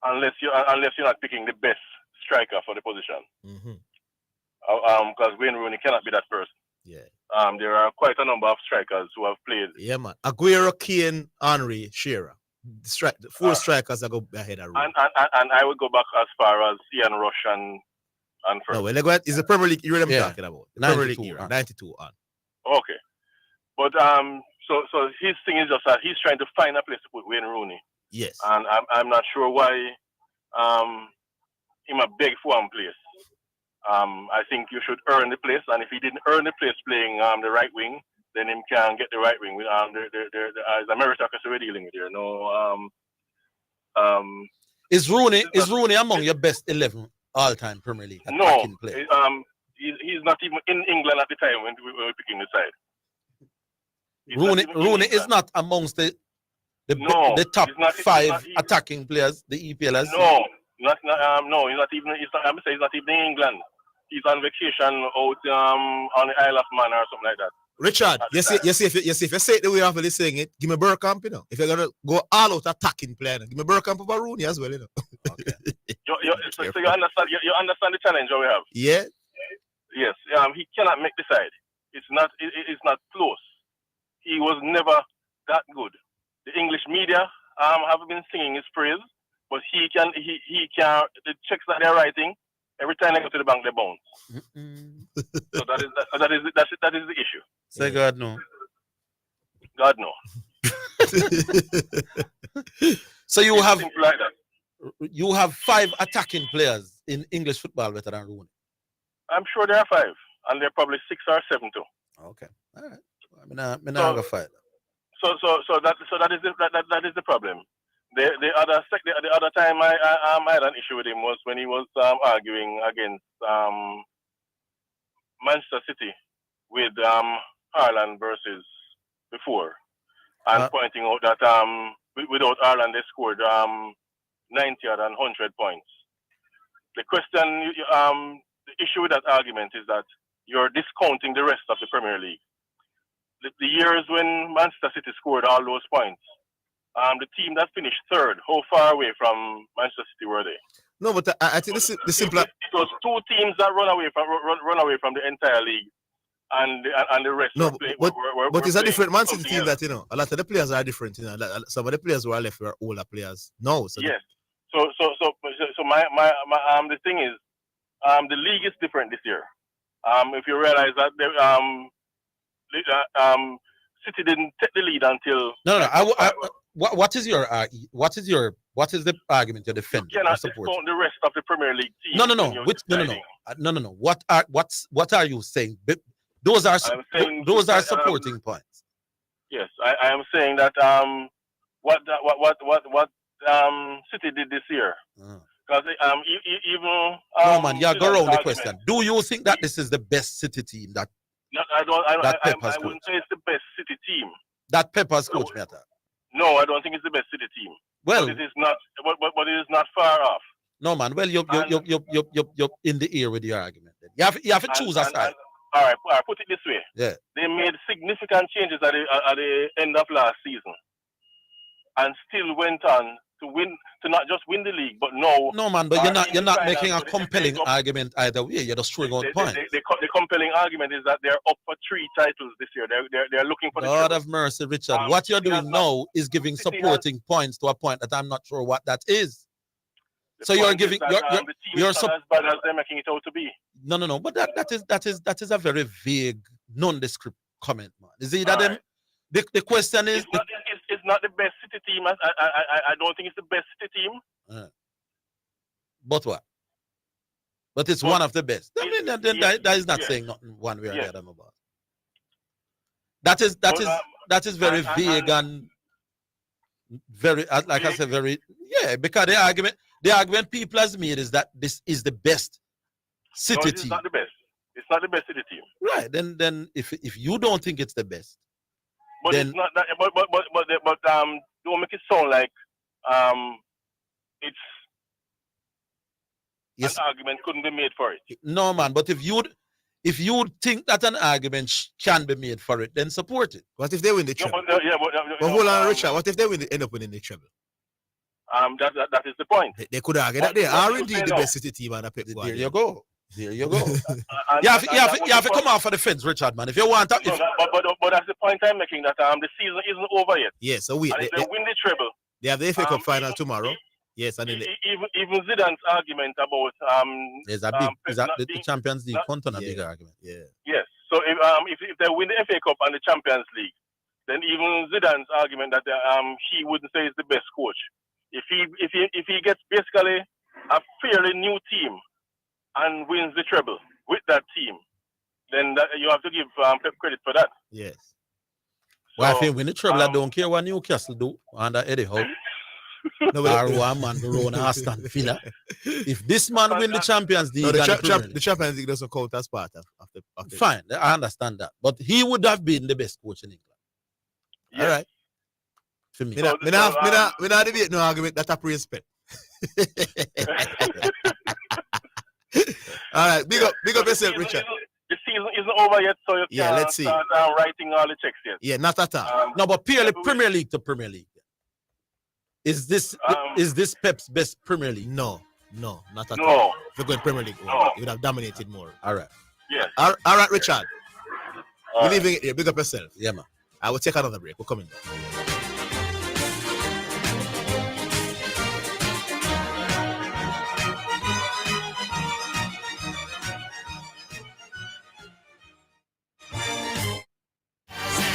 unless you're not picking the best striker for the position. Because Wayne Rooney cannot be that person. Yeah. There are quite a number of strikers who have played. Yeah, man. Aguero, Kane, Henry, Shearer. The four strikers that go ahead of Rooney. And I would go back as far as Ian Rush and No, well, is the Premier League era I'm talking about? The Premier League 92 era, on. 92 on. Okay. But so his thing is just that he's trying to find a place to put Wayne Rooney. Yes. And I'm not sure why he might beg for one place. I think you should earn the place, and if he didn't earn the place playing the right wing, then him can get the right wing. It's a meritocracy we're dealing with here. No, Is Rooney among your best 11 all-time Premier League no. attacking players? He's not even in England at the time when we were picking the side. Rooney is not amongst the top five attacking players, the EPLs. No, no, he's not even. I'm saying he's not even in England. He's on vacation out on the Isle of Man or something like that. Richard, you see, if you say it the way I'm saying it, give me Bergkamp, you know. If you're gonna go all out attacking player, give me Bergkamp over Rooney as well, you know. So you understand? You understand the challenge that we have? Yeah. Yes. He cannot make the side. It's not close. He was never that good. The English media have been singing his praise, but he can the checks that they're writing, every time they go to the bank they bounce. So that is the issue. Say God no. God no. So you have Simple like that. you have 5 attacking players in English football better than Rooney. I'm sure there are 5, and there are probably 6 or 7 too. Okay. All right. I'm not gonna fight. So that is the problem. The other time I had an issue with him was when he was arguing against Manchester City with Haaland versus before, and pointing out that without Haaland they scored 90 and 100 points. The question, the issue with that argument is that you're discounting the rest of the Premier League. The years when Manchester City scored all those points, the team that finished third, how far away from Manchester City were they? No, but I think the simpler. It was two teams that run away from the entire league, and the rest. No, were playing, but were it's a playing different Man City something team else. that, a lot of the players are different. Some of the players who are left were older players. No, so Yes. So my the thing is, the league is different this year. If you realize that City didn't take the lead until what is the argument you defend? you cannot discount the rest of the Premier League teams. No. What are you saying? Those are supporting points. Yes, I am saying that what City did this year. Because even No man, you go around the question. Do you think that this is the best City team that I Pepper's wouldn't say it's the best City team. that Pepper's coach better? No, I don't think it's the best City team. Well, but it is not. But it is not far off. No man, well you're in the ear with the argument. Then. You have to choose a side. All right, put it this way. Yeah. They made significant changes at the end of last season, and still went on to win, to not just win the league, but No man, but you're not making a compelling argument either way. You're just throwing out points. The compelling argument is that they're up for 3 titles this year. They're looking for the God treble. have mercy, Richard. What you're doing now is giving supporting points to a point that I'm not sure what that is. So you're giving the team is not as bad as they're making it out to be. No. But that is a very vague, nondescript comment, man. Is it that them? The question is. It's not the best City team. I don't think it's the best City team. But what? But it's one of the best. I mean, that is not saying nothing one way or the other about. That is very vague and very, like I said, very because the argument people has made is that this is the best City It's team. not the best. It's not the best City team. Right. Then if you don't think it's the best, But then it's not that. But don't make it sound like it's an argument couldn't be made for it. no man. But if you think that an argument can be made for it, then support it. What if they win the treble? But hold on, Richard. What if they end up winning the treble? That is the point. They could argue that they are indeed the best City team and a Pep There you go. You have to come out for the fence, Richard, man. If you want to, but that's the point I'm making, that the season isn't over yet. Yeah, so wait. And if they win the treble, They have the FA Cup final tomorrow. Yes, and then even Zidane's argument about the Champions League content a big argument. Yeah. Yes. So if they win the FA Cup and the Champions League, then even Zidane's argument that he wouldn't say he's the best coach. If he gets basically a fairly new team and wins the treble with that team, then you have to give Pep credit for that. Yes. Well, if he win the treble, I don't care what Newcastle do under Eddie Howe. Or one man go on Aston Villa. If this man win the Champions League, the Champions League doesn't count as part of the fine, I understand that. But he would have been the best coach in England. Yes. All right. For me. We not debate no argument that I praise Pep. All right, big up yourself, Richard. The season isn't over yet, so you can't let's see. start writing all the checks yet. Yeah, not at all. No, but purely Premier League to Premier League. Is this Pep's best Premier League? No, not at No. all. If you're going Premier League, No. you would have dominated more. All right. Yes. All right, Richard. We're right. leaving it here. Big up yourself. Yeah, man. I will take another break. We're coming back.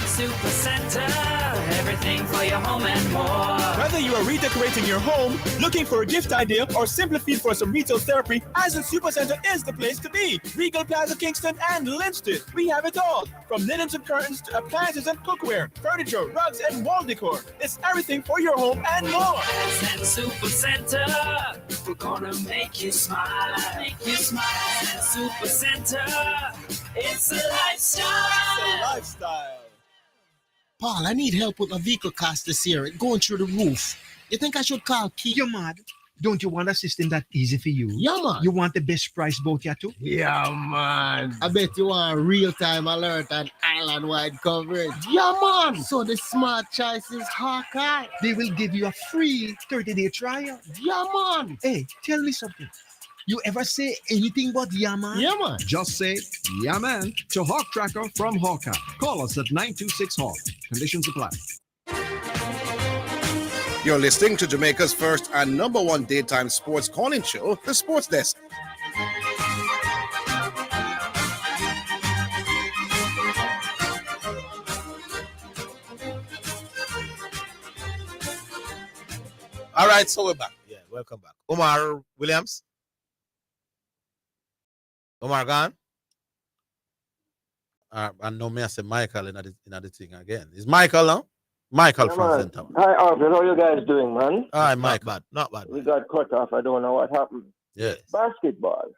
Super Center, everything for your home and more. Whether you are redecorating your home, looking for a gift idea, or simply feel for some retail therapy, Asden Supercenter is the place to be. Regal Plaza Kingston and Linstead. We have it all. From linens and curtains to appliances and cookware, furniture, rugs, and wall decor. It's everything for your home and more. Asden Supercenter, we're gonna make you smile. Make you smile. Asden Supercenter, it's a lifestyle. Paul, I need help with my vehicle cost this year. It's going through the roof. You think I should call Keith? You're mad. Don't you want a system that easy for you? Yeah, man. You want the best price boat here too? Yeah, man. I bet you want real-time alert and island-wide coverage. Yeah, man. So the smart choice is Hawkeye. They will give you a free 30-day trial. Yeah, man. Hey, tell me something. You ever say anything but yeah, man? Yeah, man. Just say yeah, man to Hawk Tracker from Hawkeye. Call us at 926 Hawk. Conditions apply. You're listening to Jamaica's first and number one daytime sports calling show, The Sports Desk. All right, so we're back. Yeah, welcome back. Omar Williams. Omar gone. And no me I say Michael in the thing again. Is Michael now? Michael from Center. Hi, Alfred. How you guys doing, man? Hi, Michael. Not bad. We got cut off. I don't know what happened. Yes. Basketball.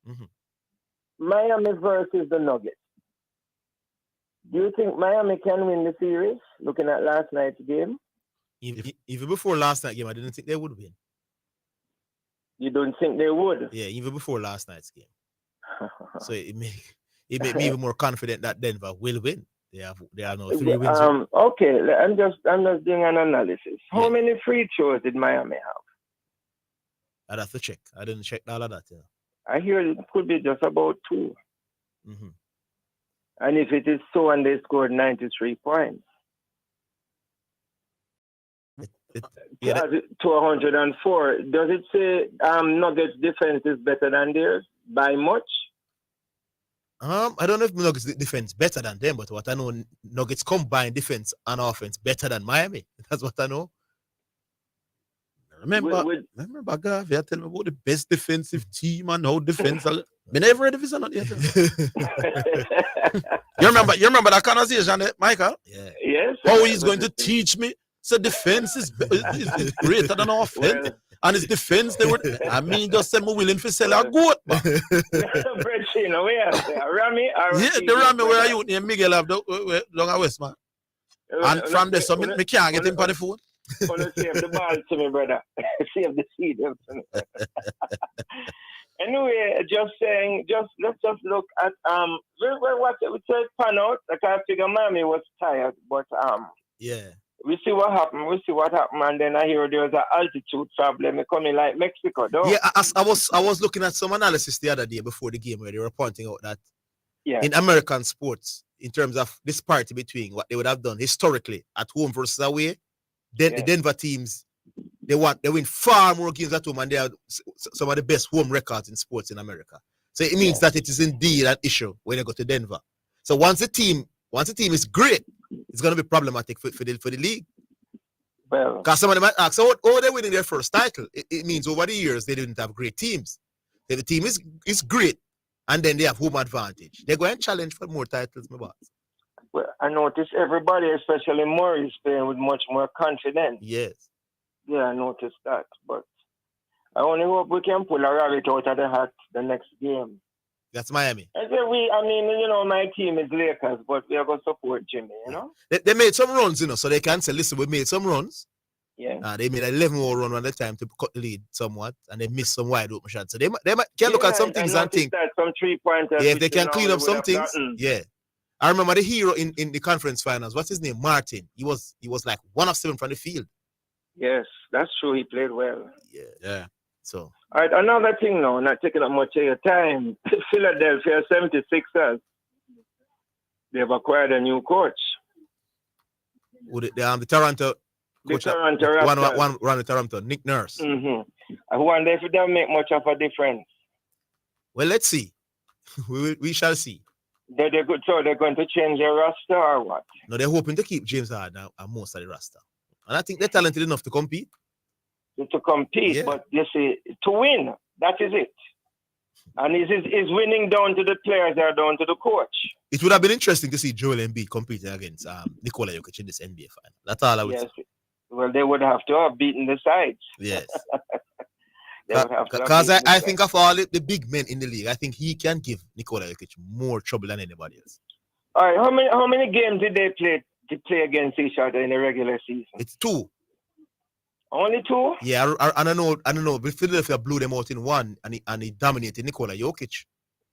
Mhm. Miami versus the Nuggets. Do you think Miami can win the series? Looking at last night's game. Even before last night's game, I didn't think they would win. You don't think they would? Yeah, even before last night's game. So it made me even more confident that Denver will win. They have no 3 wins. Okay, I'm just doing an analysis. How many free throws did Miami have? I'd have to check. I didn't check all of that. Yeah. I hear it could be just about 2. Mm-hmm. And if it is so and they scored 93 points, to 104, does it say Nuggets defense is better than theirs by much? I don't know if Nuggets defense better than them, but what I know, Nuggets combine defense and offense better than Miami. That's what I know. Remember, Gav, tell me about the best defensive team and how defense. I never heard of this or not yet. You remember that conversation, Michael? Yeah. Yes. How he's going to teach me? So defense is greater than offense. And his defense, just said me willing to sell a goat. Rami, the Rami where you near Miguel have long a West, man. And from there, so me can't get him for the phone. Want to save the ball to me, brother. Save the seed to me. Anyway, just saying, let's just look at what we said pan out. Like I figure Miami was tired, but yeah. We see what happened, and then I hear there was an altitude problem coming like Mexico, though. Yeah, I was looking at some analysis the other day before the game where they were pointing out that in American sports, in terms of disparity between what they would have done historically at home versus away, then the Denver teams, they win far more games at home, and they have some of the best home records in sports in America. So it means that it is indeed an issue when they go to Denver. So once the team is great, it's going to be problematic for the league. Well, because somebody might ask, so oh, they're winning their first title. It means over the years they didn't have great teams. If the team is great, and then they have home advantage, they're going to challenge for more titles, my boss. Well, I notice everybody, especially Murray, is playing with much more confidence. Yes. Yeah, I noticed that. But I only hope we can pull a rabbit out of the hat the next game. That's Miami. My team is Lakers, but we are going to support Jimmy, you know? They made some runs, so they can say, listen, we made some runs. Yeah. They made 11 more run at the time to cut the lead somewhat, and they missed some wide open shots. So they can look at some things and think. Some 3-pointers. Yeah, if they can clean up some things. Yeah. I remember the hero in the conference finals. What's his name? Martin. He was like 1 of 7 from the field. Yes, that's true. He played well. Yeah. So. All right, another thing now, not taking up much of your time. Philadelphia 76ers. They've acquired a new coach. The Toronto coach. One run the Toronto, Nick Nurse. Mm-hmm. I wonder if it doesn't make much of a difference. Well, let's see. we shall see. They're going to change their roster or what? No, they're hoping to keep James Harden and most of the roster. And I think they're talented enough to compete. But you see, to win, that is it. And is winning down to the players or down to the coach? It would have been interesting to see Joel Embiid competing against Nikola Jokic in this NBA final. That's all I would say. Well, they would have to have beaten the sides. Yes. Because I think of all the big men in the league, I think he can give Nikola Jokic more trouble than anybody else. All right, how many games did they play against each other in the regular season? It's 2. Only 2? Yeah, I don't know. But Philadelphia blew them out in 1, and he dominated Nikola Jokic.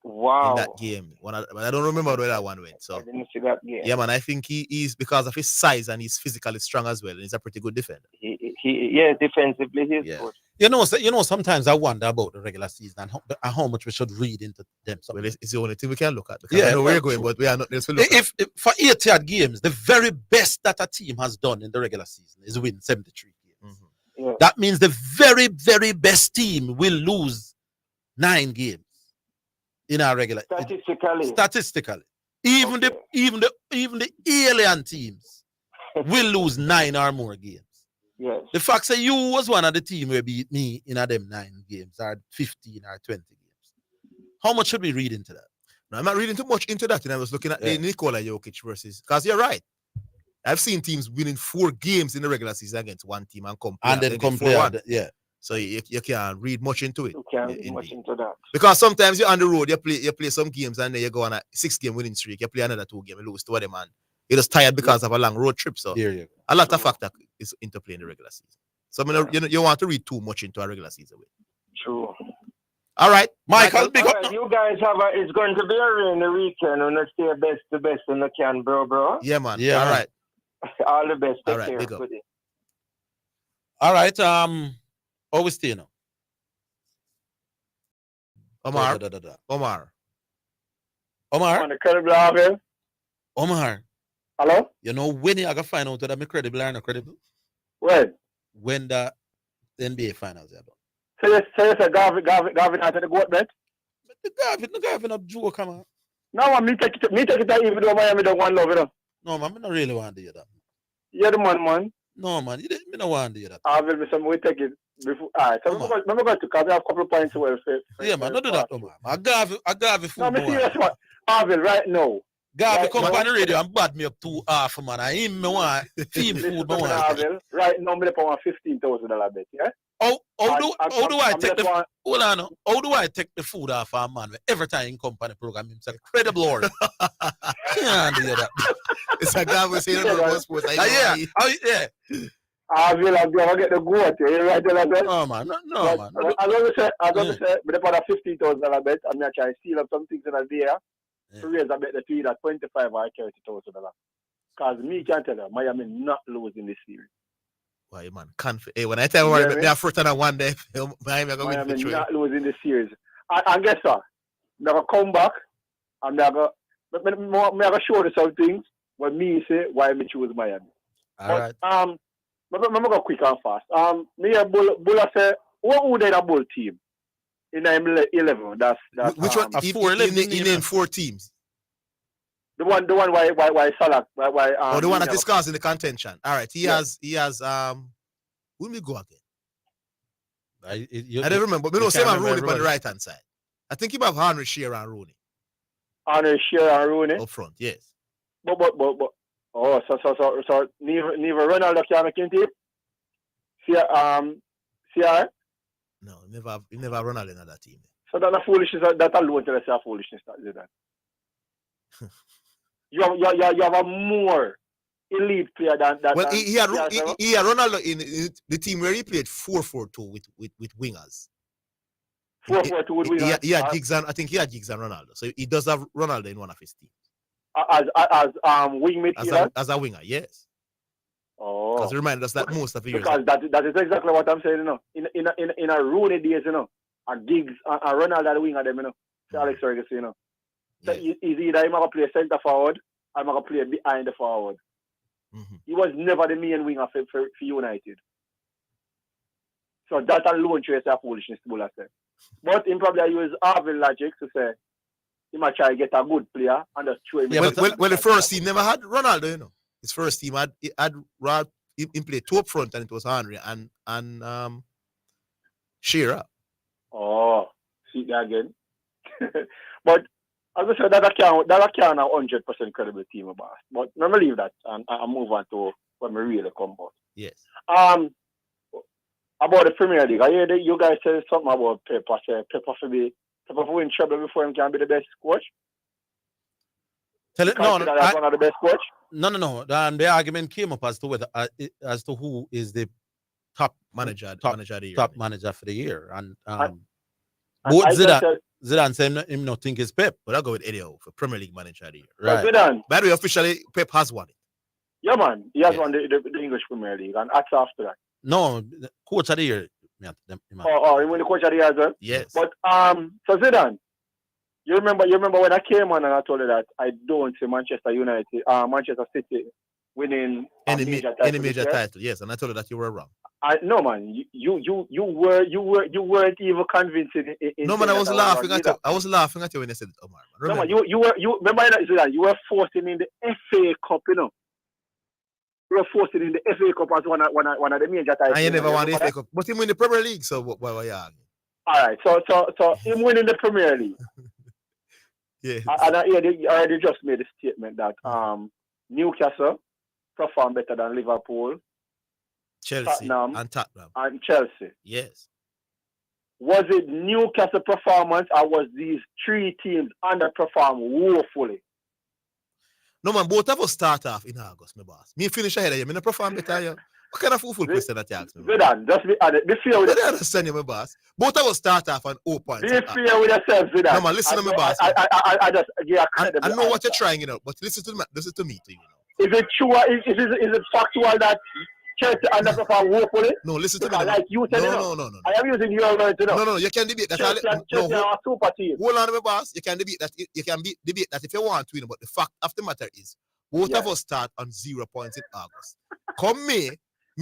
Wow. In that game. But I don't remember where that one went. So I didn't see that game. yeah, man, I think he's because of his size and he's physically strong as well. And he's a pretty good defender. Yeah, defensively he's good. You know, sometimes I wonder about the regular season and how much we should read into them. Well, it's the only thing we can look at. Because I know where you're going, but we are not else to look at. If for 80 odd games, the very best that a team has done in the regular season is win 73 games. Yeah. That means the very, very best team will lose 9 games in our regular statistically. Even the alien teams will lose 9 or more games. Yes. The fact that you was one of the team who beat me in them 9 games or 15 or 20 games. How much should we read into that? No, I'm not reading too much into that. And I was looking at the Nikola Jokic versus, because you're right. I've seen teams winning 4 games in the regular season against one team and come play. Yeah. So you can't read much into it. You can't read much into that. Because sometimes you're on the road, you play some games and then you go on a 6-game winning streak. You play another 2 games, you lose to them, and you're just tired because of a long road trip. So a lot of factor is interplay in the regular season. So you want to read too much into a regular season. True. All right, Michael. You guys it's going to be a rainy weekend. And let's stay the best in the can, bro. Yeah, man. Yeah, all right. All the best. All right, big up. All right. Augustino. Omar. On the credible level. Omar. Hello? You know when you gonna find out whether I'm credible or not credible? When the NBA finals are done. So you say Gavin after the goat bet? The Gavin up Joe, come on. No, man, me take it even though Miami don't want love, you know. No, man, I don't really want to do that. You're the man. No, man, me don't want to do that. I will be some way take it before. Alright, so I'm going to have a couple of points to well. Yeah, man, don't do that, man. I got it. No, me serious one. I will right now. Gavi come on the radio and bad me up 2 half, man. I him me want team food, me want. Right now, me pay $15,000 bet, yeah? How do I take the hold on? How do I take the food off a man every time he come on the program himself? Credible or can't do that. It's a guy who saying no sports. Yeah. I will get the goat. You right there, like that? No, man. No, man. I'm going to say, but if I have $15,000 bet, I'm going to try to steal up some things in a day. To raise a bet the fee at $25 or $30,000. Because me can't tell you, Miami not losing this series. Why, man? Hey, when I tell you, they are first on one day, Miami not losing this series. And guess what? I'm going to come back and I'm going to show you some things when me say why I choose Miami. All right. I'm going to go quick and fast. Me and Bulla say, what would they a Bull team? In 11, that's which one? He named 4 teams. The one why Salah why the one that is causing the contention. All right, he has who we go again? I don't remember. But no, same as Rooney on the right hand side. I think he have Henry, Shearer, and Rooney. Henry, Shearer, and Rooney up front, yes. But so neither Ronaldo can make him team. CR. No, never Ronaldo in that team. So that's a foolishness. That alone tells us a foolishness. That you have a more elite player than that. Well, he had Ronaldo in the team where he played 4-4-2 with wingers. 4-4-2 with wingers. He had Giggs and I think he had Giggs and Ronaldo. So he does have Ronaldo in one of his teams. As wing midfielder? As a winger, yes. Oh, because remind us that most of the years. Because that is exactly what I'm saying, you know. In a Rooney days, you know, a Giggs, a Ronaldo the winger them, you know. So Alex Ferguson, you know. So is either I'm gonna play centre forward, or I'm gonna play behind the forward. He was never the main winger for United. So that alone shows a foolishness to Bulla say. But he probably use Harvey logic to say he might try to get a good player and just show him. Well, the first team never had Ronaldo, you know. His first team had he played 2 up front, and it was Henry and Shearer. Oh, see that again. But as I said, that can't a 100% credible team about. But let me leave that and move on to when we really come out. Yes. About the Premier League, I hear you guys say something about Pepper. Say Pepper for win trouble before him can be the best coach. One of the best coach. No. The argument came up as to whether as to who is the top manager of the year. Top manager for the year. And I both just said- Zidane said him not think it's Pep. But I'll go with Eddie Howe for Premier League manager of the year. But Zidane, By the way, officially, Pep has won it. yeah, man, he has won the English Premier League, and that's after that. No, the coach of the year. He won the coach of the year as well. Yes. But so Zidane, you remember when I came on and I told you that I don't see Manchester City winning Any major title, yes. And I told you that you were wrong. No, man, you weren't even convincing. No, man, I was laughing at you. I was laughing at you when I said it, Omar. No, man, you remember that you were forcing in the FA Cup, you know. You were forcing in the FA Cup as one of the major titles. And you never won the FA Cup, but he win the Premier League. So what were you arguing? All right, so him winning the Premier League. Yeah. And I already just made a statement that Newcastle performed better than Liverpool, Chelsea, Tottenham, and Chelsea. Yes. Was it Newcastle performance or was these three teams underperform woefully? No, man, both of us start off in August, my boss. Me finish ahead of you. Me not perform better. You. What kind of fool question that you ask me? Zidane, just be honest. Be fair with yourself. I understand you, my boss. Both of us start off on 0 points. Be fair with yourself, Zidane. No, man, listen to me, boss. I just give I know what you're trying, you know, but listen to me, you know. Is it true? Is it factual that Chelsea underperform woefully? No, listen to me. Like you said, no. I am using your words, you know. No, you can debate that. Chelsea are a super team. Hold on, my boss. You can debate that. You can debate that if you want to, you know, but the fact of the matter is, both of us start on 0 points in August. Come me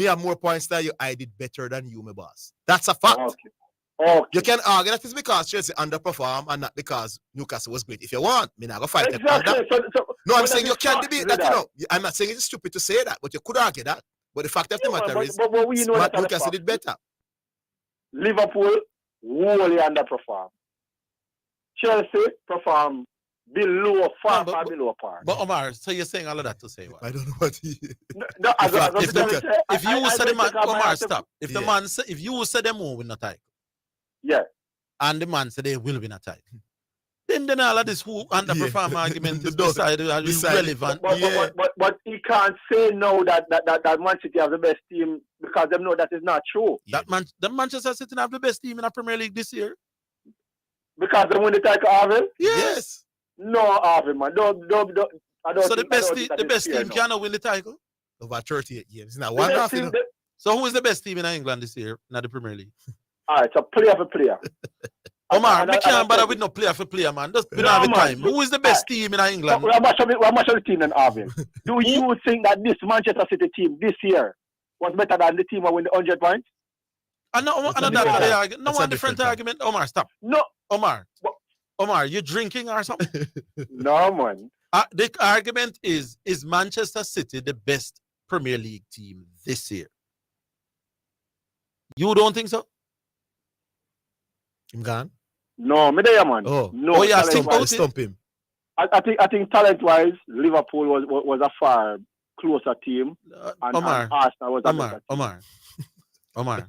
have more points than you. I did better than you, my boss. That's a fact. Okay. You can argue that it's because Chelsea underperformed and not because Newcastle was great. If you want, me not go fight it. No, I'm saying you can debate that, you know. I'm not saying it's stupid to say that, but you could argue that. But the fact of the matter is, we know that Newcastle did better. Liverpool wholly underperformed. Chelsea performed far below par. But Omar, so you're saying all of that to say what? I don't know what he... No, if you said the man, Omar, stop. If the man say, if you said them won't win a title, yeah, and the man said they will win a title, then all of this who underperform argument is beside relevant. But he can't say no that Man City have the best team because they know that is not true. The Manchester City have the best team in the Premier League this year. Because they win the title, Arvin? Yes. No, Arvin, man. Don't. So the best team cannot win the title? Over 38 games. Now, one half. So who is the best team in England this year in the Premier League? All right, so player for player. Omar, we can't bother with no player for player, man. Just we don't have time. Who is the best team in England? We're much of the team than Arvin. Do you think that this Manchester City team this year was better than the team that win the 100 points? No one different argument. Omar, stop. No. Omar, you drinking or something? No, man. The argument is Manchester City the best Premier League team this year? You don't think so? I'm gone. No, me there, man. Oh, no. Yeah, stump him. I think talent-wise, Liverpool was a far closer team, and Arsenal was a better team. Omar.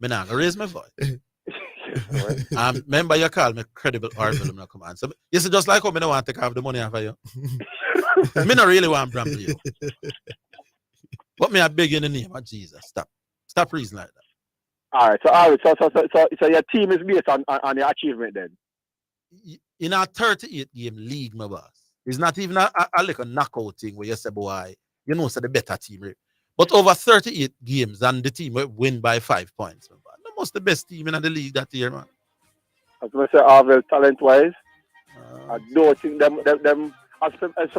Me now raise my voice. Remember you call me credible Orville, no come on. So you see, just like how me don't want to take off the money off of you. Me not really want to bramble you. But me I beg you in the name of Jesus. Stop reasoning like that. All right. So your team is based on your achievement then. In our 38 game league, my boss, it's not even a like a knockout thing where you say, boy, you know, so the better team, right? But over 38 games and the team will win by 5 points. Man. Almost the best team in the league that year, man. As I say, Arville, talent-wise, I don't think them as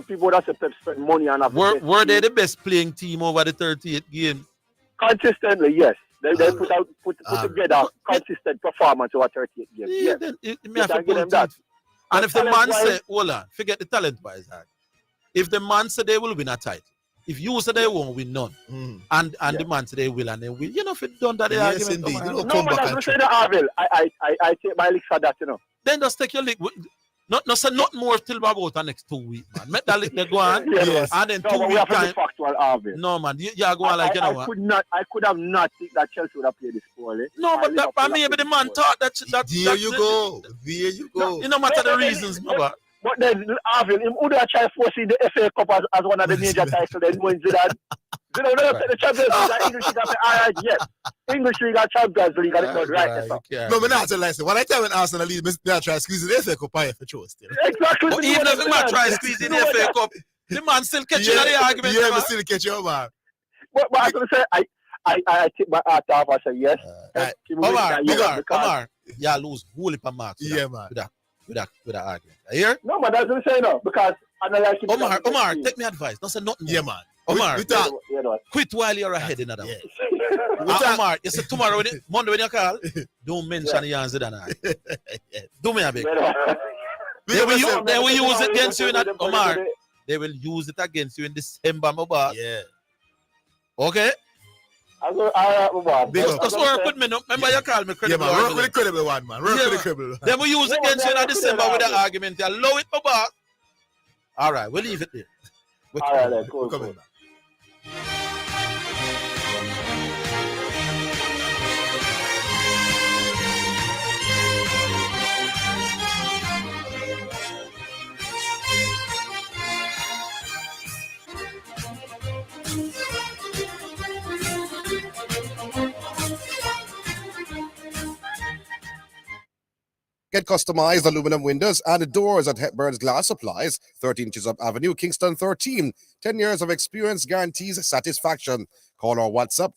people that spend money on were they the best playing team over the 38 games? Consistently, yes. They put together consistent performance over 38 games. Yeah, then me have to give them that. And if the man say, hold on, forget the talent-wise, if the man say they will win a title, if you say they won't win none, and the man say they will and they win, you know if it done that yes, argument. Indeed. No, but as I say the Arville, I take my lick for that, you know. Then just take your lick. No, say not more till about the next 2 weeks, man. Make that lick they go on, yes. and then 2 we weeks have to time. be factual, Arville. No, man, you go on like you know what. I could have not think that Chelsea would have played this poorly. No, but maybe the man thought that. There you go. No matter the reasons, brother. But then, Arvin, him would have tried to force in the FA Cup as one of the major titles. Then when Zidane, Zidane never take the Champions League. The English League have all right, yes. English League and Champions League are not right. No, but not to listen. When I tell when Arsenal lead, I try to squeeze the FA Cup for sure still. Exactly. But even if the man try to squeeze in the FA Cup, the man still catching the argument. Yeah, but still catch you, man. But I was going to say, I take my heart off. I say yes. Omar, yeah, lose whole heap of marks. Yeah, man. With that argument. You hear? No, but that's what I'm saying now, because I don't like it. Omar, take me advice. Don't say nothing. Yeah, man. Omar, we talk. Quit while you're ahead in other way. Omar, you say tomorrow, Monday when you call, don't mention the answer than I. Do me a big. They will use it against you in Omar. They will use it against you in December, my boss. Yeah. Okay? That's why I put me up. Remember you call me credible. Yeah, man. Work with the credible one, man. Work with the credible. They will use it against you in December with the argument. You allow it, my boss. All right, we'll leave it there. All right, then. Cool. Get customized aluminum windows and doors at Hepburn's Glass Supplies, 13 Chisholm Avenue, Kingston 13. 10 years of experience guarantees satisfaction. Call or WhatsApp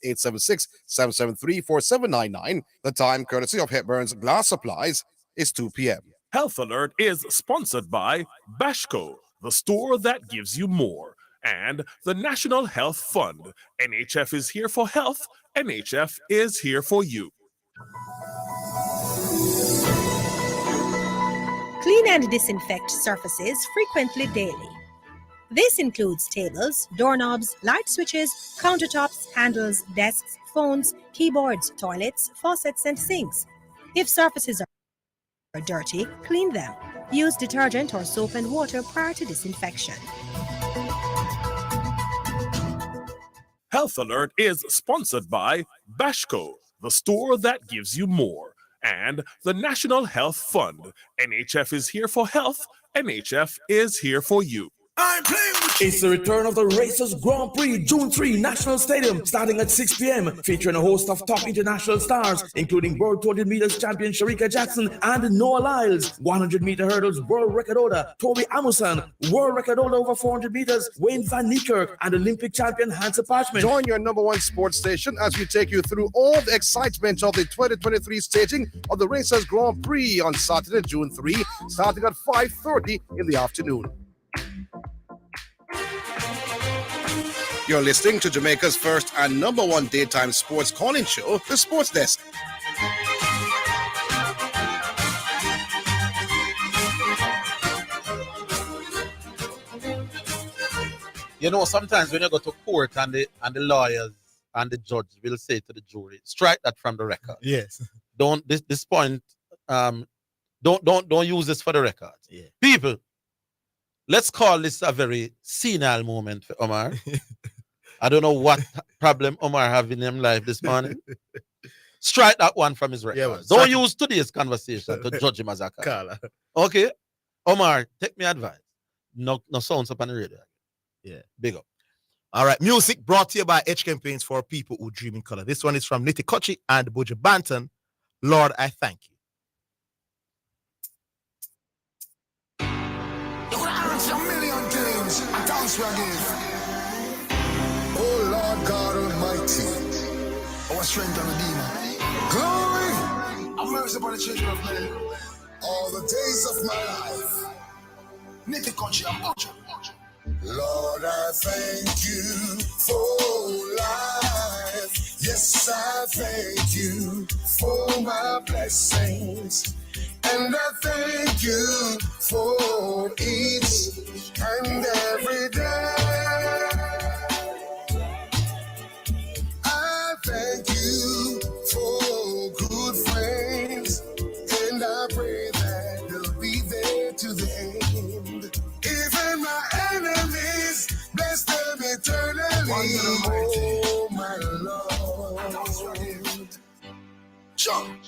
876-773-4799. The time, courtesy of Hepburn's Glass Supplies, is 2 p.m. Health Alert is sponsored by Bashco, the store that gives you more, and the National Health Fund. NHF is here for health. NHF is here for you. Clean and disinfect surfaces frequently daily. This includes tables, doorknobs, light switches, countertops, handles, desks, phones, keyboards, toilets, faucets, and sinks. If surfaces are dirty, clean them. Use detergent or soap and water prior to disinfection. Health Alert is sponsored by Bashco, the store that gives you more, and the National Health Fund. NHF is here for health. NHF is here for you. It's the return of the Racers Grand Prix, June 3, National Stadium, starting at 6 p.m., featuring a host of top international stars, including World 200 meters champion Sharika Jackson and Noah Lyles, 100-meter hurdles world record holder Toby Amusan, world record holder over 400 meters Wayne Van Niekerk, and Olympic champion Hansa Parchment. Join your number one sports station as we take you through all the excitement of the 2023 staging of the Racers Grand Prix on Saturday, June 3, starting at 5:30 in the afternoon. You're listening to Jamaica's first and number one daytime sports calling show, The Sports Desk. You know, sometimes when you go to court and the lawyers and the judge will say to the jury, strike that from the record. Yes. Don't this point. Don't use this for the record. Yeah. People, let's call this a very senile moment for Omar. I don't know what problem Omar have in his life this morning. Strike that one from his record. Yeah, well, don't use today's conversation to judge him as a car. Okay? Omar, take me advice. No sounds up on the radio. Yeah. Big up. All right. Music brought to you by Edge Campaigns for people who dream in color. This one is from Nitty Kochi and Buju Banton. Lord, I thank you. You could answer a million things and thanks for give. Oh Lord God Almighty, our strength and redeemer. Glory, have mercy upon the children of men. All the days of my life. Nitty Kochi and Buju. Lord, I thank you for life. Yes, I thank you for my blessings. And I thank you for each and every day. I thank you for good friends. And I pray that they'll be there to the end. Even my enemies, bless them eternally. Oh, my Lord. John.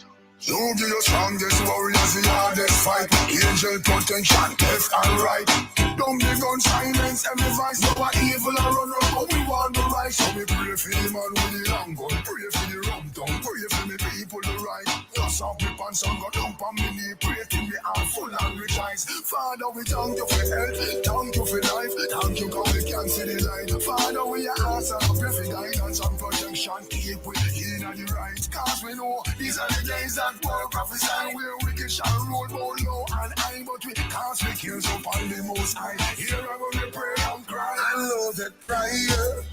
You be your strongest warriors, the hardest fight. Angel protection, left and right. Don't be gun silence, every voice. No one evil and run around, but we want the right. So we pray for the man with the long gun, pray for the rum tongue, pray for the people the right. Just up me pants and go dump on me knee, pray till me heart full and rejoice. Father, we thank you for health, thank you for life, thank you God we can see the light. Father, we ask and pray for guidance and protection, keep we in the right. Cause we know these are the days that war prophesy where wicked shall roll more low and high, but we cast we kills upon the most high. Here I go to pray and cry. I know that prayer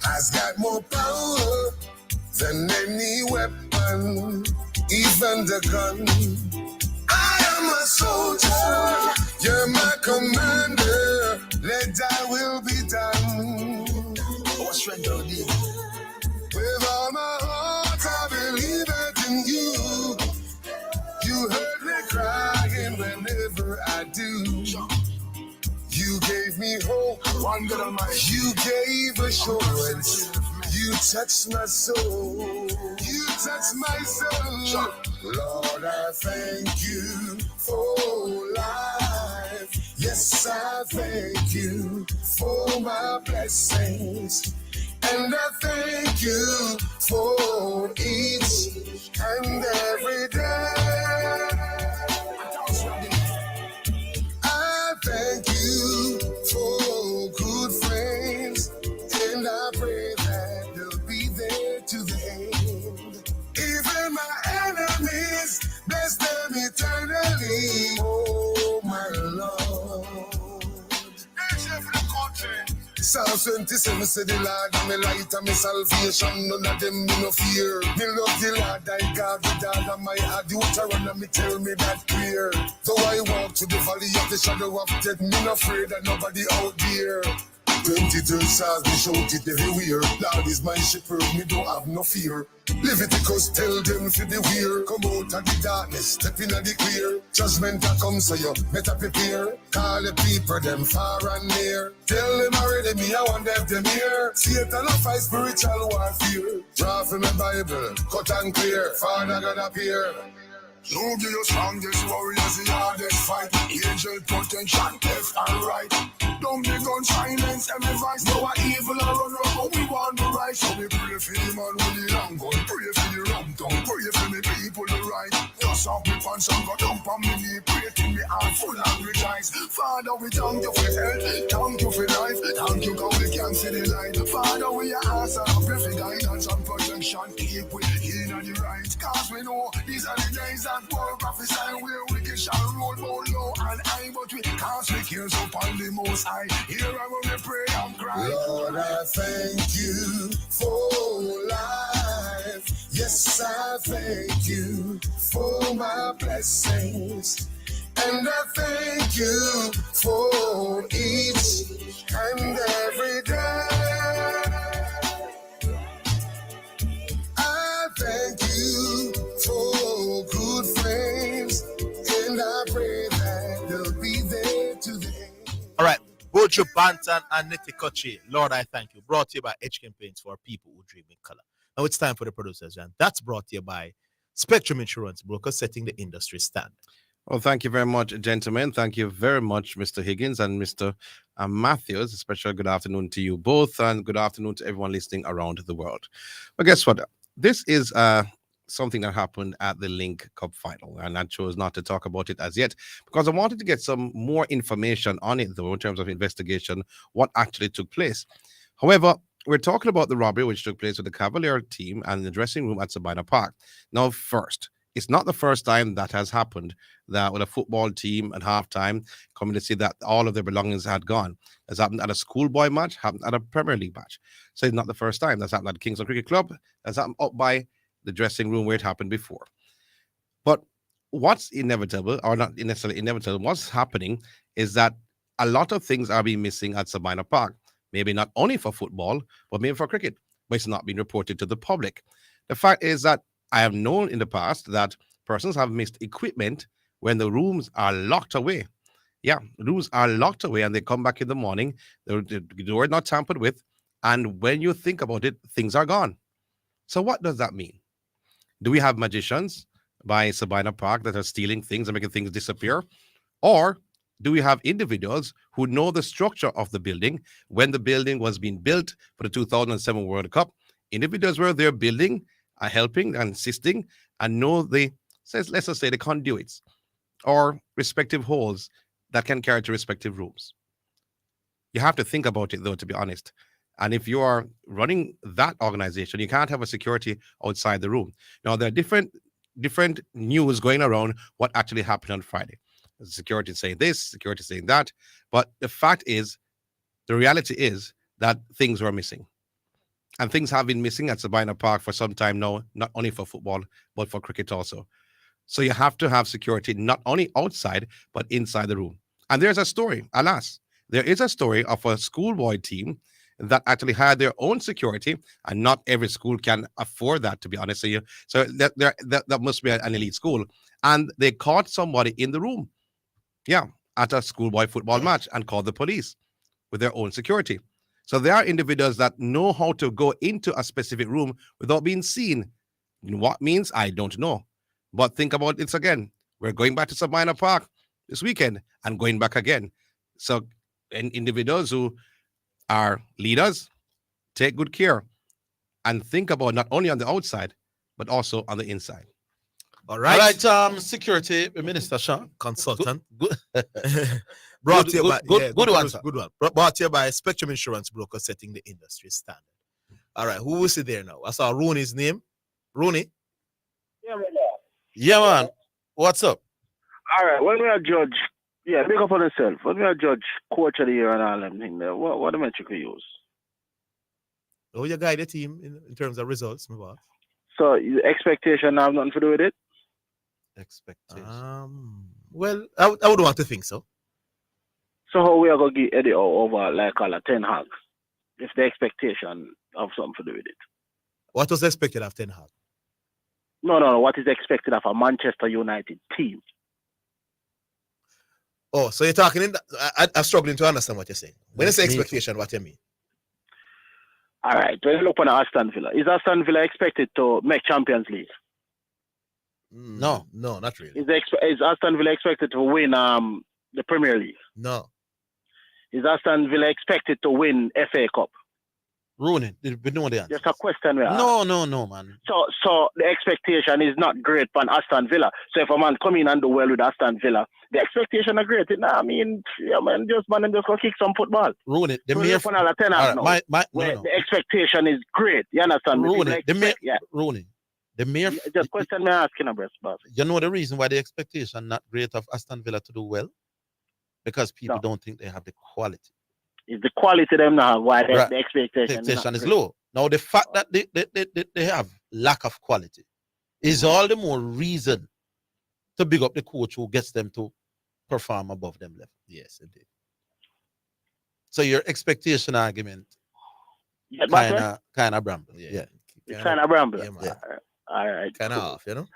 has got more power than any weapon, even the gun. I am a soldier, you're my commander, let thy will be done. What's right down there? With all my heart I believe it in you. You heard me crying whenever I do. You gave me hope, one good on my. You gave assurance. You touched my soul. You touched my soul. Lord, I thank you for life. Yes, I thank you for my blessings. And I thank you for each and every day. I thank you for good friends, and I pray that they'll be there to the end. Even my enemies, bless them eternally. Oh, my Lord. Psalm 27 say the Lord is my light and my salvation. None of them me no fear. Me love the Lord thy God with all of my heart. Deuteronomy tell me that clear. Though I walk through the valley of the shadow of death, me no afraid of nobody out there. 22 stars, me shout it everywhere. Lord is my shepherd, me don't have no fear. Leviticus tell them for the weir. Come out of the darkness, step in the clear. Judgment a come, so you better prepare. Call the people, them far and near. Tell them already, me I want them here. Satan a fight spiritual warfare. Draw from the Bible, cut and clear. Father God appear. You be your strongest warriors, the hardest fight. Angel protection, left and right. Don't be gun silence, every voice. No one evil and run around, but we want the right. So we pray for the man with the long gun, pray for the rum tongue, pray for the people the right. Just up me pants and go dump on me knee, pray till me heart full and rejoice. Father, we thank you for health, thank you for life, thank you God we can see the light. Father, we ask and pray for guidance and protection, keep we in the right. Cause we know these are the days that war prophesy where wicked shall roll more low and high, but we cast we kills upon the most high. Here I will pray and cry. Lord, I thank you for life. Yes, I thank you for my blessings. And I thank you for each and every day. I thank you for good friends, and I pray that they'll be there to the end. All right, Bojo Bantan and Netikochi, Lord, I thank you. Brought to you by Edge Campaigns for people who dream in color. Now it's time for the producers, and that's brought to you by Spectrum Insurance Broker, setting the industry standard. Well, thank you very much, gentlemen. Thank you very much, Mr. Higgins and Mr. Matthews. A special good afternoon to you both, and good afternoon to everyone listening around the world. Well, guess what? This is something that happened at the Link Cup final, and I chose not to talk about it as yet because I wanted to get some more information on it, though, in terms of investigation, what actually took place. However, we're talking about the robbery which took place with the Cavalier team and the dressing room at Sabina Park. Now, first, it's not the first time that has happened, that with a football team at halftime coming to see that all of their belongings had gone. It's happened at a schoolboy match, happened at a Premier League match. So it's not the first time. That's happened at Kingston Cricket Club. That's happened up by the dressing room where it happened before. But what's inevitable, or not necessarily inevitable, what's happening is that a lot of things are being missing at Sabina Park. Maybe not only for football, but maybe for cricket, but it's not being reported to the public. The fact is that I have known in the past that persons have missed equipment when the rooms are locked away. Yeah, rooms are locked away and they come back in the morning, the door is not tampered with, and when you think about it, things are gone. So what does that mean? Do we have magicians? by Sabina Park that are stealing things and making things disappear? Or do we have individuals who know the structure of the building when the building was being built for the 2007 World Cup? Individuals were there building, helping, and assisting, and know the, let's just say, the conduits or respective holes that can carry to respective rooms. You have to think about it, though, to be honest. And if you are running that organization, you can't have a security outside the room. Now, there are different news going around what actually happened on Friday. Security saying this, security saying that. But the fact is, the reality is that things were missing. And things have been missing at Sabina Park for some time now, not only for football, but for cricket also. So you have to have security not only outside, but inside the room. And there's a story, alas. There is a story of a schoolboy team that actually had their own security, and not every school can afford that, to be honest with you. So that must be an elite school. And they caught somebody in the room, at a schoolboy football match, and called the police with their own security. So there are individuals that know how to go into a specific room without being seen. What means, I don't know. But think about this again. We're going back to Sabina Park this weekend and going back again. So individuals who are leaders, take good care and think about not only on the outside, but also on the inside. All right. Security Minister Sean. Consultant. Good. Brought to you by good answer. Good one. Brought to you by Spectrum Insurance Broker, setting the industry standard. All right, who is it there now? I saw Rooney's name. Rooney? Yeah, man. What's up? All right, when we are judge, make up on yourself. When we are judge coach of the year and all them things there, what the metric we use? Oh, you guide the team in terms of results, my boss. So expectation have nothing to do with it? Expectation. Well, I would want to think so. So how we are going to give Eddie over like all a 10 Hag if the expectation have something to do with it? What was expected of 10 Hag? No. What is expected of a Manchester United team? Oh, so you're talking in I'm struggling to understand what you're saying. When you say expectation, what you mean? All right. When you look on Aston Villa, is Aston Villa expected to make Champions League? No, not really. Is Aston Villa expected to win the Premier League? No. Is Aston Villa expected to win FA Cup? Rooney, we know the answer. Just a question. No, man. So the expectation is not great for Aston Villa. So if a man come in and do well with Aston Villa, the expectation are great. I mean, just go kick some football. Rooney, the expectation is great. You understand? Rooney, Rooney, the mere just question me asking, boss. You know the reason why the expectation not great of Aston Villa to do well? Because people don't think they have the quality. It's the quality them now why the expectation is low. Now the fact that they have lack of quality is all the more reason to big up the coach who gets them to perform above them level. Yes, indeed. So your expectation argument kind of bramble. Yeah. It's kind of bramble. Yeah. All right. Kind of off, you know?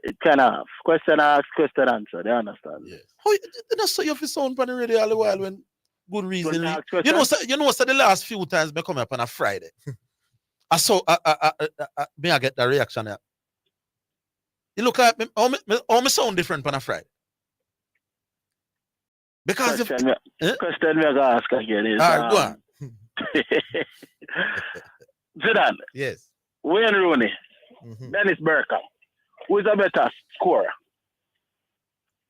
It's kind of off. Question asked, question answered. They understand. Yes. Oh, you know, so you have to sound on the radio all the while when good reason. You know, so the last few times me come up on a Friday. I saw me I get the reaction there. You look at me, how me sound different on a Friday. Because question me I ask again is go on. Zidane. Yes. Wayne Rooney. Dennis Bergkamp. Who is a better scorer?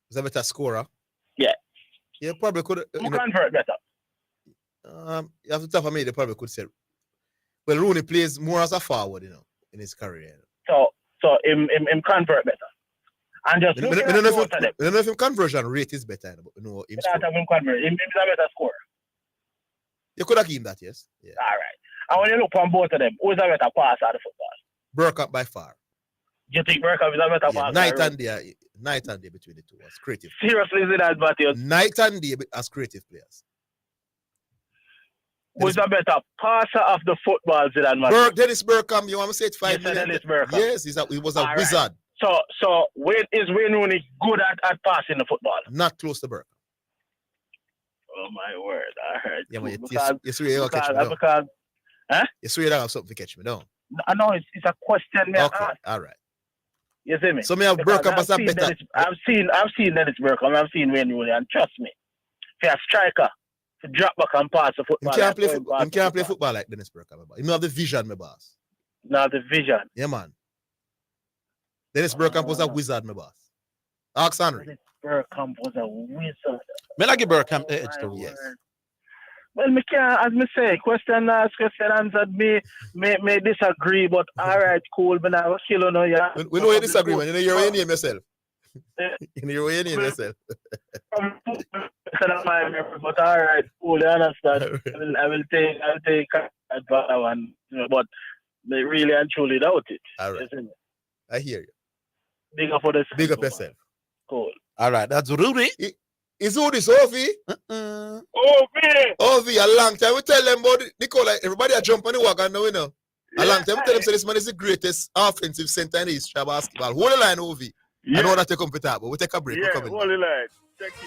Who's a better scorer? Yeah. Yeah, probably could. Who convert better? You have to tell me. They probably could say. Well, Rooney plays more as a forward, you know, in his career. So him convert better. And just I don't know if him conversion rate is better, but you know, him convert. Him is a better scorer. You could have given that, yes. Yeah. All right. And when you look on both of them, who is a better passer at the football? Bergkamp by far. Do you think Bergkamp is a better passer? Night and day between the two as creative. Seriously, is it that Matthews? Night and day as creative players. Who is a better passer of the football, Zidane Matthews? Dennis Bergkamp, you want to say it's 5 million? Dennis Bergkamp. Yes, he was a wizard. Right. So is Wayne Rooney good at passing the football? Not close to Bergkamp. Oh my word! I heard. Yeah, but you swear you'll catch me down. Huh? You swear you don't have something to catch me down. I know it's a question. Okay, all right. You see me? So me have Because Burkamp as a better. I've seen Dennis Burkamp, I've seen Wayne Rooney, and trust me, for a striker to drop back and pass the Him football. can't play football. Him can't play football like Dennis Burkamp. He don't have the vision, my boss. Now the vision. Yeah, man. Dennis Burkamp was a wizard, my boss. Ask Henry. Dennis Burkamp was a wizard. May I give Burkamp the edge to Yes. Well, me can't, as me say, question asked, question answered, may disagree, but all right, cool, but I was kill on you. We know you disagree, man. You know your name yourself. You know your name yourself. But all right, cool, I understand. I will take that one, but they really and truly doubt it. All right. Isn't it? I hear you. Big up for this. Big up yourself. Cool. All right, that's Rudy. Is who this, Ovi? Ovi, a long time we tell them about Nicola. Everybody are jumping the wagon now, you know. A long time we tell them say this man is the greatest offensive center in the history of basketball. Hold the line, Ovi. I don't want to take up with that, but we'll take a break. We're coming. Hold the line. Check it.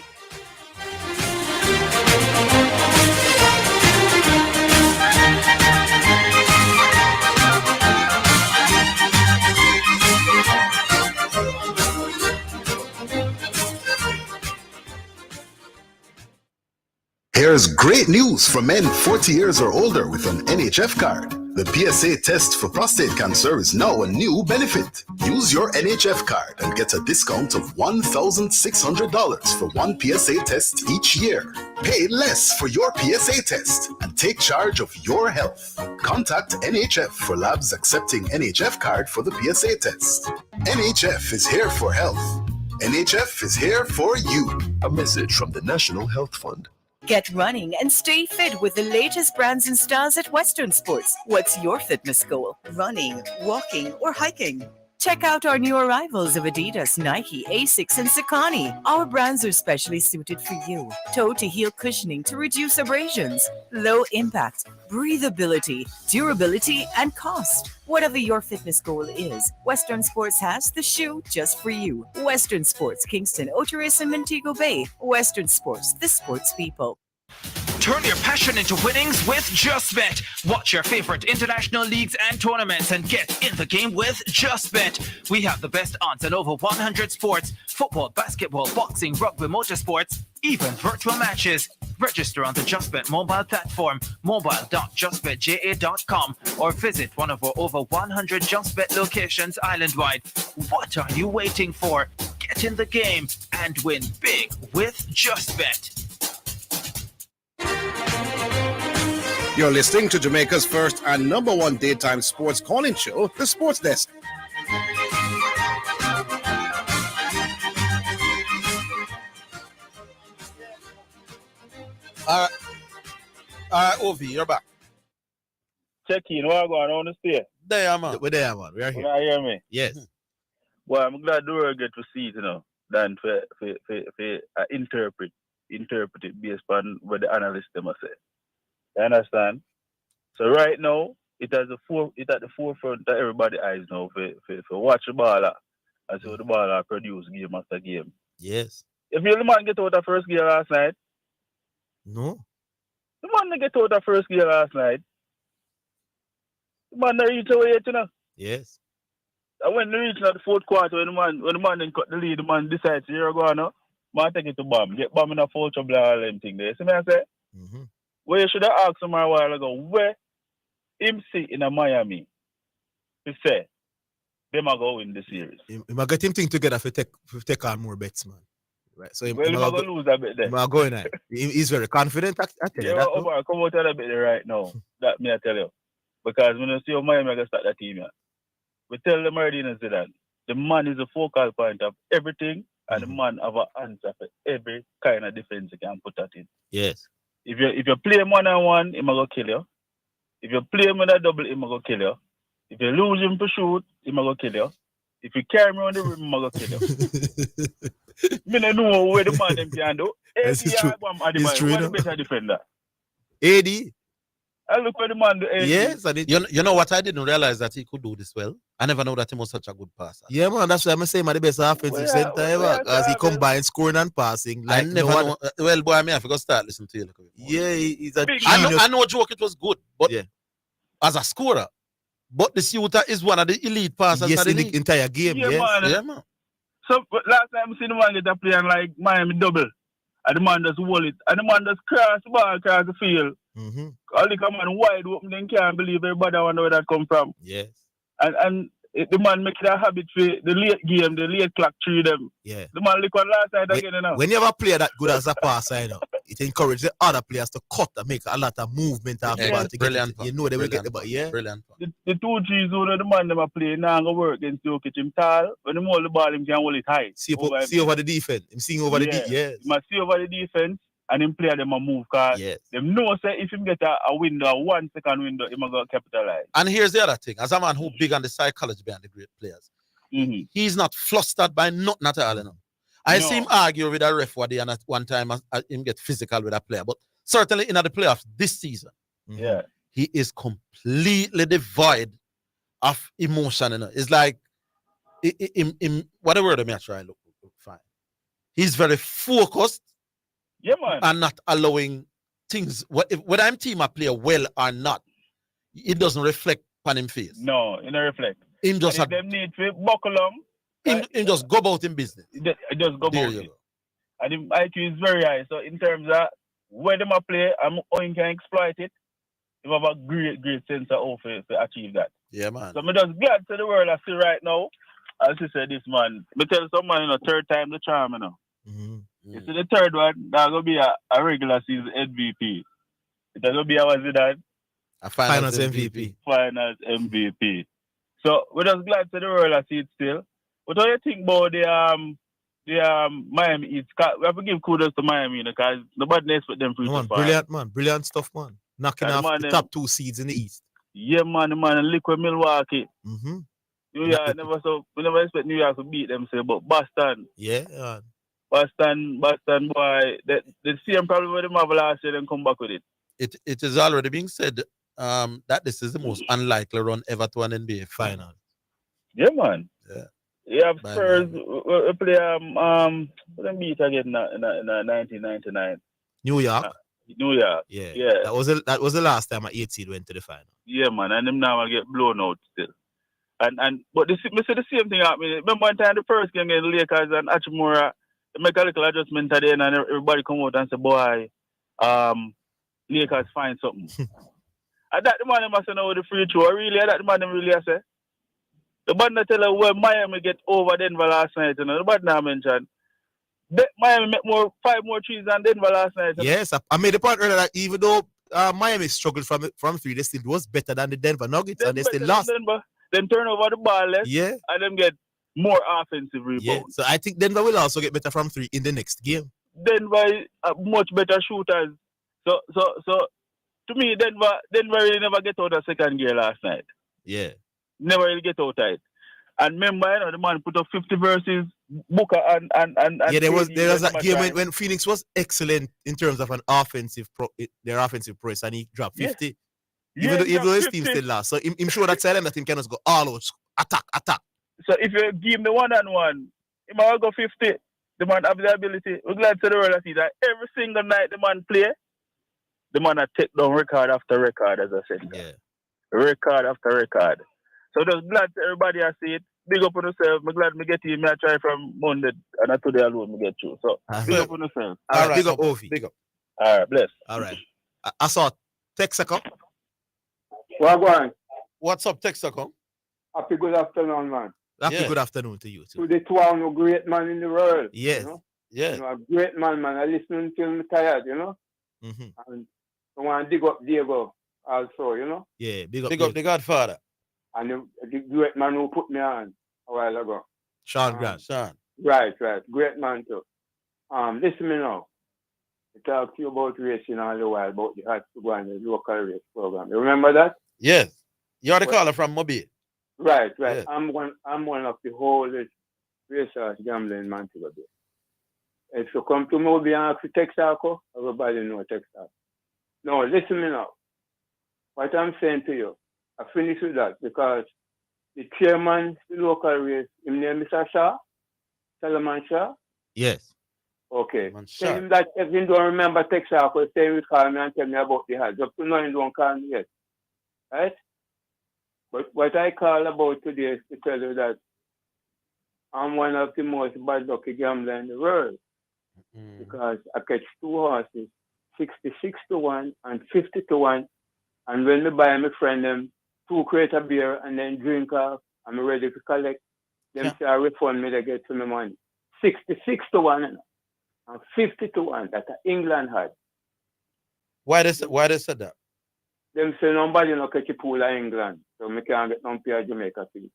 Here's great news for men 40 years or older with an NHF card. The PSA test for prostate cancer is now a new benefit. Use your NHF card and get a discount of $1,600 for one PSA test each year. Pay less for your PSA test and take charge of your health. Contact NHF for labs accepting NHF card for the PSA test. NHF is here for health. NHF is here for you. A message from the National Health Fund. Get running and stay fit with the latest brands and styles at Western Sports. What's your fitness goal? Running, walking, or hiking? Check out our new arrivals of Adidas, Nike, Asics, and Saucony. Our brands are specially suited for you. Toe-to-heel cushioning to reduce abrasions, low impact, breathability, durability, and cost. Whatever your fitness goal is, Western Sports has the shoe just for you. Western Sports, Kingston, Oteris, and Montego Bay. Western Sports, the sports people. Turn your passion into winnings with JustBet. Watch your favorite international leagues and tournaments and get in the game with JustBet. We have the best odds on over 100 sports: football, basketball, boxing, rugby, motorsports, even virtual matches. Register on the JustBet mobile platform, mobile.justbetja.com, or visit one of our over 100 JustBet locations island-wide. What are you waiting for? Get in the game and win big with JustBet. You're listening to Jamaica's first and number one daytime sports calling show, The Sports Desk. All right, Ovi, you're back. Check in. What going on the stay? There, man. We're there, man. We are here. You hear me? Yes. Well, I'm glad the world get to see it, than for interpret it based on what the analysts them say. You understand? So right now, it at the forefront of everybody's eyes now for watch the ball and see how the ball produce game after game. Yes. If you the man get out the first game last night, no. The man get out the first game last night. The man not reach away yet, Yes. And when they reach the fourth quarter, when the man then cut the lead, the man decides, here you go now, man take it to bomb. Get bomb in a foul trouble and all them thing there. See me I say? Mm-hmm. Well, you should have asked him a while ago, where him see in a Miami to say, them are going to win the series. You might get him thing together to take on more bets, man. Right. So he might lose a bit there. He might go in there. He's very confident. I tell you that. Omar, come out a bit there right now. That me I tell you. Because when you see how Miami are going to start that team, we tell them already in Zidane, the man is a focal point of everything, and the man have an answer for every kind of defense you can put that in. Yes. If you play him one-on-one, he might go kill you. If you play him with a double, he might go kill you. If you lose him to shoot, he might go kill you. If you carry him on the rim, he might go kill you. I don't know where the man them can do. This is true. It's true. What's the better defender? AD. I look for the man do AD. Yes, you know what? I didn't realize that he could do this well. I never know that he was such a good passer. Yeah, man, that's why I'm saying the best offensive center ever. Because he combines scoring and passing. Like I never know. Well, boy, I have to start listening to you. Yeah, he's a I know joke it was good, but as a scorer, But the Ceuta is one of the elite passers Yes, of the in the league. entire game. Yeah, Yes. man. Yeah, man. So but last time I see the man get a play and like Miami double. And the man just hold it. And the man just cross the ball across the field. Mm-hmm. All the man wide open, then can't believe everybody wonder where that come from. Yes. And the man make it a habit for the late game, the late clock through them. Yeah. The man look on last night again, you know. When you have a player that good as a passer, you know, it encourages the other players to cut and make a lot of movement after the ball to get it. You know they will get the ball. Yeah. Brilliant. The 2-3 zone of the man them a play now go work against Jokic. Him tall. When him hold the ball, him can hold it high. See over the defense. I'm seeing over the defense. Yes. He must see over the defense and him play them a move cause them know say if him get a window, a 1 second window, him a go capitalize. And here's the other thing. As a man who big on the psychology behind the great players, he's not flustered by nothing at all. You know? I see him argue with a ref and at one time him get physical with a player. But certainly in the playoffs this season, he is completely devoid of emotion. You know? It's like, whatever the match I look fine. He's very focused. Yeah, man. And not allowing things, whether I'm team a player well or not, it doesn't reflect on him face. No, it don't reflect. Him just and if them need to buckle on. Him just go about in business. It just go about it. And him IQ is very high. So in terms of where them a play and how he can exploit it, he have a great sense of how to achieve that. Yeah, man. So I'm just glad to the world I see right now. As you said, this man, me tell someone, you know, third time the charm, you know. You see the third one, that's going to be a regular season MVP. It's going to be a finals MVP. Finals MVP. So we're just glad to the world I see it still. But what do you think about the Miami Heat? We have to give kudos to Miami because nobody expect them to man, brilliant, man. Brilliant stuff, man. Knocking off the top 2 seeds in the East. Yeah, man. The man liquid Milwaukee. Mm-hmm. New York, we never expect New York to beat them, say, but Boston. Yeah. Boston, boy, the same problem with them have last year, then come back with it. It is already being said that this is the most unlikely run ever to an NBA final. Yeah, man. Yeah. You have Spurs, we play them beat again in 1999. New York. New York. Yeah. That was the last time an 8 seed went to the final. Yeah, man, and them now get blown out still. But me see the same thing happening. Remember one time the first game against the Lakers and Hachimura, they make a little adjustment at the end and everybody come out and say, boy, Lakers find something. And that the man must know the free throw. Really, that the man really say. The man that tell her where Miami get over Denver last night, you know, the man now mentioned. Miami make 5 more threes than Denver last night. You know? Yes, I made the point earlier that even though Miami struggled from 3, they still was better than the Denver Nuggets and they still lost. Then turn over the ball less, and them get more offensive rebounds. Yeah, so I think Denver will also get better from 3 in the next game. Denver are much better shooters. So to me, Denver really never get out of second gear last night. Yeah. Never really get out of it. And remember, you know, the man put up 50 versus Booker and yeah, there was a game when Phoenix was excellent in terms of their offensive press, and he dropped 50. Even though his team still lost. So I'm sure that side that team can just go all out, attack. So if you give him the 1-on-1, he might go 50. The man have the ability. We're glad to the world to see that every single night the man play, the man a take down record after record, as I said. Yeah. Record after record. So just glad to everybody I see it. Big up on yourself. I'm glad me get you. I try from Monday and not today alone me get you. So big up on yourself. All right, big up Ovi. Big up. All right, bless. All right. I saw Texaco. What's up, Texaco? Happy good afternoon, man. Happy good afternoon to you too. To the 2 great man in the world. Yes. You know? Yeah. You know, a great man. I listen till I'm tired, you know. Mm-hmm. And I want to dig up Diego also, you know. Yeah, big up the Godfather. And the great man who put me on a while ago. Sean Grant. Right. Great man too. Listen me now. I talked to you about racing all the while, about the hot to go on the local race program. You remember that? Yes. You're the caller from Mobile. Right. Yeah. I'm one of the oldest racers gambling man to go there. If you come to Mobile and ask for Texaco, everybody know Texaco. No, listen me now. What I'm saying to you, I finish with that because the chairman, the local race, his name is Shaw, Solomon Shaw. Yes. Okay. Tell him that if he don't remember Texaco, say he call me and tell me about the house. Just to know he don't call me yet. Right? But what I call about today is to tell you that I'm one of the most bad lucky gamblers in the world because I catch 2 horses, 66 to 1 and 50 to 1. And when I buy my friend them 2 crates of beer and then drink off, I'm ready to collect. Them say I refund me, they get to my money. 66 to 1 and 50 to 1 that England had. Why they said that? Them say nobody no catch a pool in England, so me can't get no pay Jamaica fee.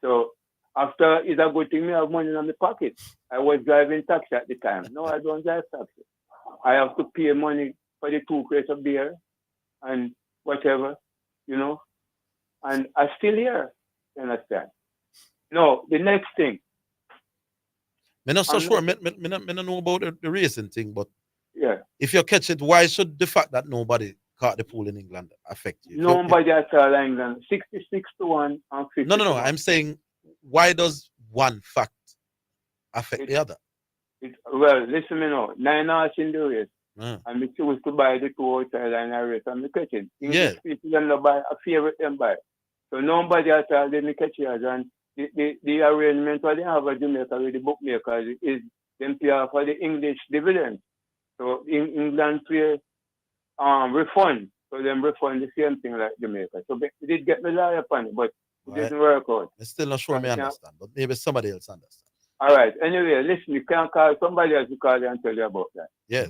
So after it's a good thing me have money in my pocket. I was driving taxi at the time. No, I don't drive taxi. I have to pay money for the 2 crates of beer and whatever, you know. And I'm still here. You understand? No, the next thing. I'm not so sure. I don't know about the racing thing, but yeah, if you catch it, why should the fact that nobody caught the pool in England affect you? Nobody at all in England. 66 to 1 and 50 No. to 1. I'm saying, why does one fact affect the other? Well, listen me now. 9 hours in the race. And me choose to buy the 2 outside and I race and me catch it. English people them no buy, a favorite them buy. So nobody at all didn't catch it. And the arrangement what they have at Jamaica with the bookmakers is them pay for the English dividend. So in England pay refund. So them refund the same thing like Jamaica. So we did get the lawyer upon it, but it didn't work out. I'm still not sure I understand, but maybe somebody else understands. All right. Anyway, listen, you can call somebody else to call you and tell you about that. Yeah.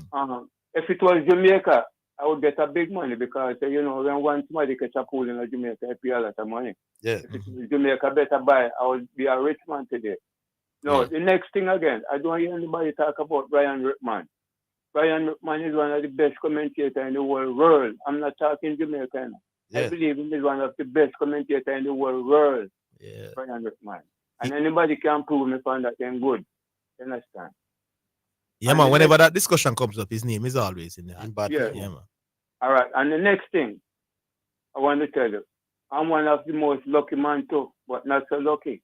If it was Jamaica, I would get a big money because, you know, when somebody catch a pool in Jamaica, I pay a lot of money. Yeah. If it was Jamaica better buy, I would be a rich man today. No, the next thing again, I don't hear anybody talk about Brian Rickman. Brian Rickman is one of the best commentators in the whole world. I'm not talking Jamaica. I believe he is one of the best commentators in the whole world. Yeah. Brian Rickman. And anybody can prove me from that thing good. You understand? Yeah, man. Whenever that discussion comes up, his name is always in there. Yeah, man. All right. And the next thing I want to tell you, I'm one of the most lucky man too, but not so lucky.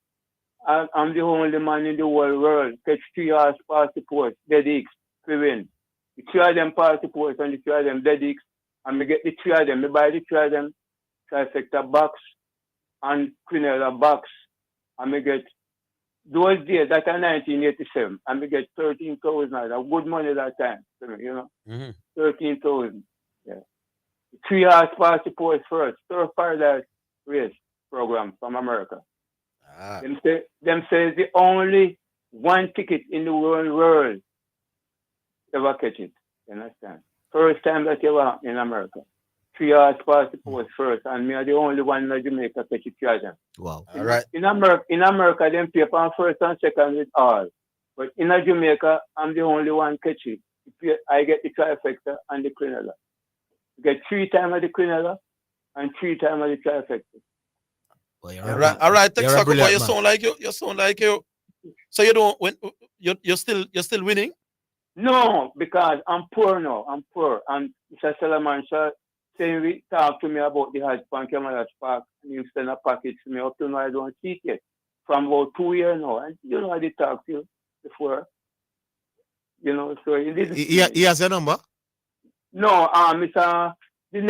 I'm the only man in the whole world catch 3 hours past the post, dead X, to win. The 3 of them past the post and the 3 of them dead X, and me get the 3 of them. Me buy the 3 of them, trifecta box and Quinella box, and me get those days, that are 1987, and we get 13,000. Good money that time, you know. 13,000. Yeah. 3 hours past the post first. Surf Paradise race program from America. Them say the only one ticket in the whole world ever catch it. You understand? First time that ever happened in America. 3 hours past the post first, and me are the only one in Jamaica catch it 3 of them. Wow. All right. In America, them pay for first and second with all. But in Jamaica, I'm the only one catch it. I get the trifecta and the Quinella. You get 3 times of the Quinella and 3 times of the trifecta. Well, all right. Texaco, you sound like you. You sound like you. So you don't when you're still winning? No, because I'm poor now. I'm poor. And Mr. Salaman saying we talk to me about the Hajj Pan Camelot Park and you send a package to me up to now I don't see it yet. From about 2 years now. And you know I did talk to you before. You know, so he has your number? No, Mr. The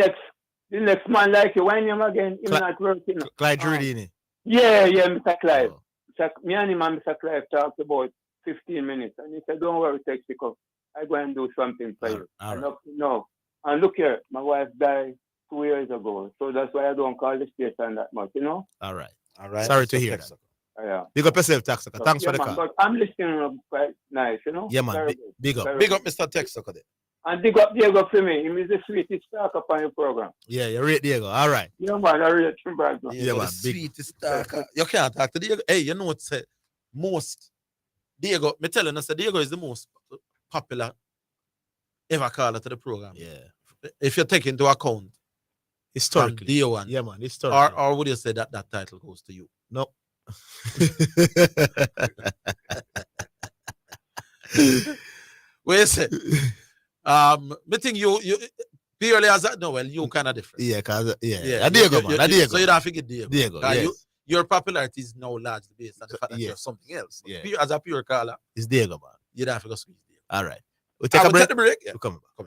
next man like you, when him again, he's not working. Clyde Giordini. Yeah, Mr. Clive. Me and him and Mr. Clive talked about 15 minutes. And he said, don't worry, Texaco. I go and do something for you. No. And look here, my wife died 2 years ago. So that's why I don't call the station that much, you know? All right. Sorry to hear that. Yeah. Big up yourself, Texaco. Thanks for the call. But I'm listening quite nice, you know? Yeah, man. Big up. Big up, Mr. Texaco. And big up Diego for me. He is the sweetest talker on your program. Yeah, you're right, Diego. All right. Yeah, man. I rate him, bro. Yeah, man. Sweetest talker. You can't talk to Diego. Hey, you know what's most Diego, me telling us that Diego is the most popular ever caller to the program. Yeah. If you take into account historically, Dio1, yeah, man, historically. Or would you say that title goes to you? No. Wait a sec. Me think you purely as that. No, well, you kind of different. Yeah, cause Diego, man. Diego. So you don't forget Diego. Diego. Yes. Your popularity is now largely based on the fact that you have something else. Yeah. As a pure caller, it's Diego, man. You don't have to go squeeze Diego. All right. We'll take a break. Take the break. Yeah. We'll come back.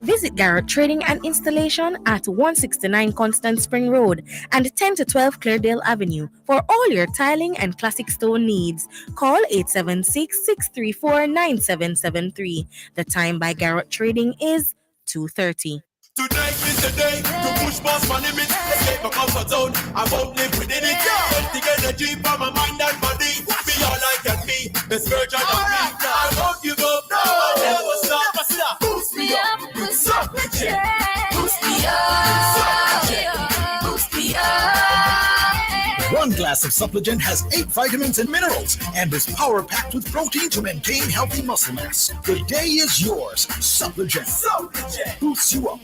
Visit Garrett Trading and Installation at 169 Constant Spring Road and 10 to 12 Cleardale Avenue for all your tiling and classic stone needs. Call 876-634-9773. The time by Garrett Trading is 2:30. Tonight is the day to push past my limit. Escape my comfort zone, I won't live within it. Take energy from my mind and body. Be all I can be, the version of me. I won't give up, no, I'll never stop. Boost me up, boost up, boost me up, boost me up. One glass of Suppligent has 8 vitamins and minerals and is power-packed with protein to maintain healthy muscle mass. The day is yours. Suppligent. Boosts you up.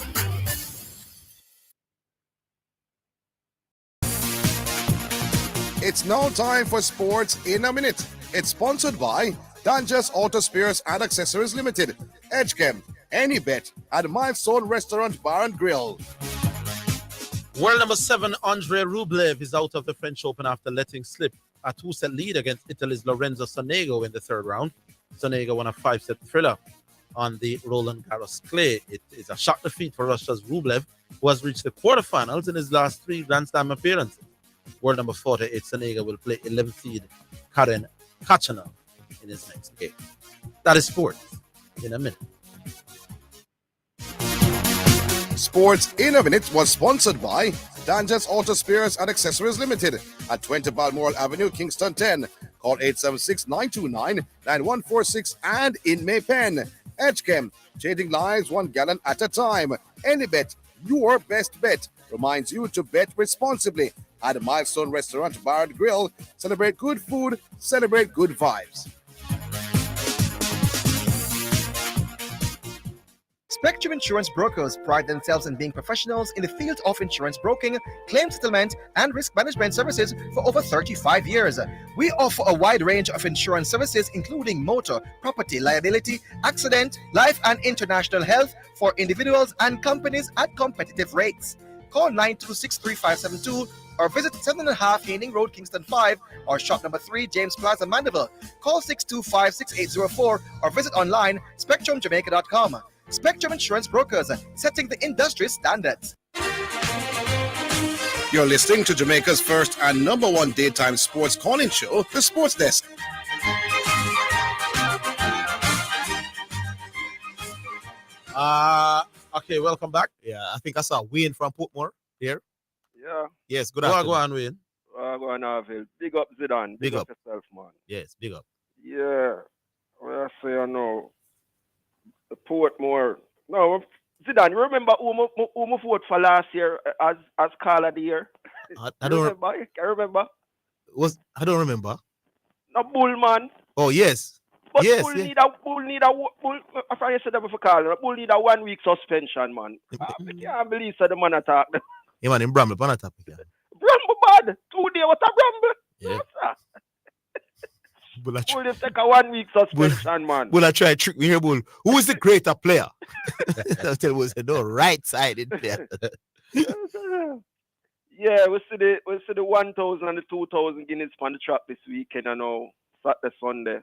It's now time for Sports in a Minute. It's sponsored by Dangerous Auto Spares and Accessories Limited, Edgechem, Any Bet, and Milestone Restaurant Bar and Grill. World number 7, Andre Rublev, is out of the French Open after letting slip a 2-set lead against Italy's Lorenzo Sonego in the third round. Sonego won a 5-set thriller on the Roland Garros clay. It is a shock defeat for Russia's Rublev, who has reached the quarterfinals in his last 3 Grand Slam appearances. World number 48, Sonego, will play 11th seed Karen Khachanov in his next game. That is sports in a minute. Sports in a Minute was sponsored by Dangerous Auto Spares and Accessories Limited at 20 Balmoral Avenue, Kingston 10. Call 876-929-9146 and in Maypen. Edgechem, changing lives 1 gallon at a time. Any Bet, your best bet, reminds you to bet responsibly at Milestone Restaurant Bar and Grill. Celebrate good food, celebrate good vibes. Spectrum Insurance Brokers pride themselves in being professionals in the field of insurance broking, claim settlement, and risk management services for over 35 years. We offer a wide range of insurance services, including motor, property, liability, accident, life, and international health for individuals and companies at competitive rates. Call 926-3572 or visit 7.5 Haining Road, Kingston 5, or shop number 3, James Plaza, Mandeville. Call 625-6804 or visit online spectrumjamaica.com. Spectrum Insurance Brokers, setting the industry standards. You're listening to Jamaica's first and #1 daytime sports calling show, The Sports Desk. Okay, welcome back. Yeah, I think I saw Wayne from Portmore here. Yeah. Yes, good Go afternoon. on, Wayne. Go on, Arville. Big up, Zidane. Big up. yourself, man. Yes, big up. Yeah. Well, I say, I know. The Portmore. No, Zidane, you remember who I voted for last year as Caller of the Year? I don't remember. You can remember? I don't remember. No, Bull, man. Oh, yes. But yes, Bull yes. need a Bull. I thought you said that before, Caller. Bull need a 1 week suspension, man. I can't believe that the man attack. Yeah, man, in Bramble, on a topic. Yeah. Bramble bad. 2 days, what a Bramble? Yeah. What's that? Bull, Bull, they take a 1 week suspension, man. Bull, I try to trick me here, Bull. Who is the greater player? I'll tell you, no, right-sided player. Yeah, we see the 1,000 and the 2,000 guineas on the track this weekend, you know, Saturday, Sunday.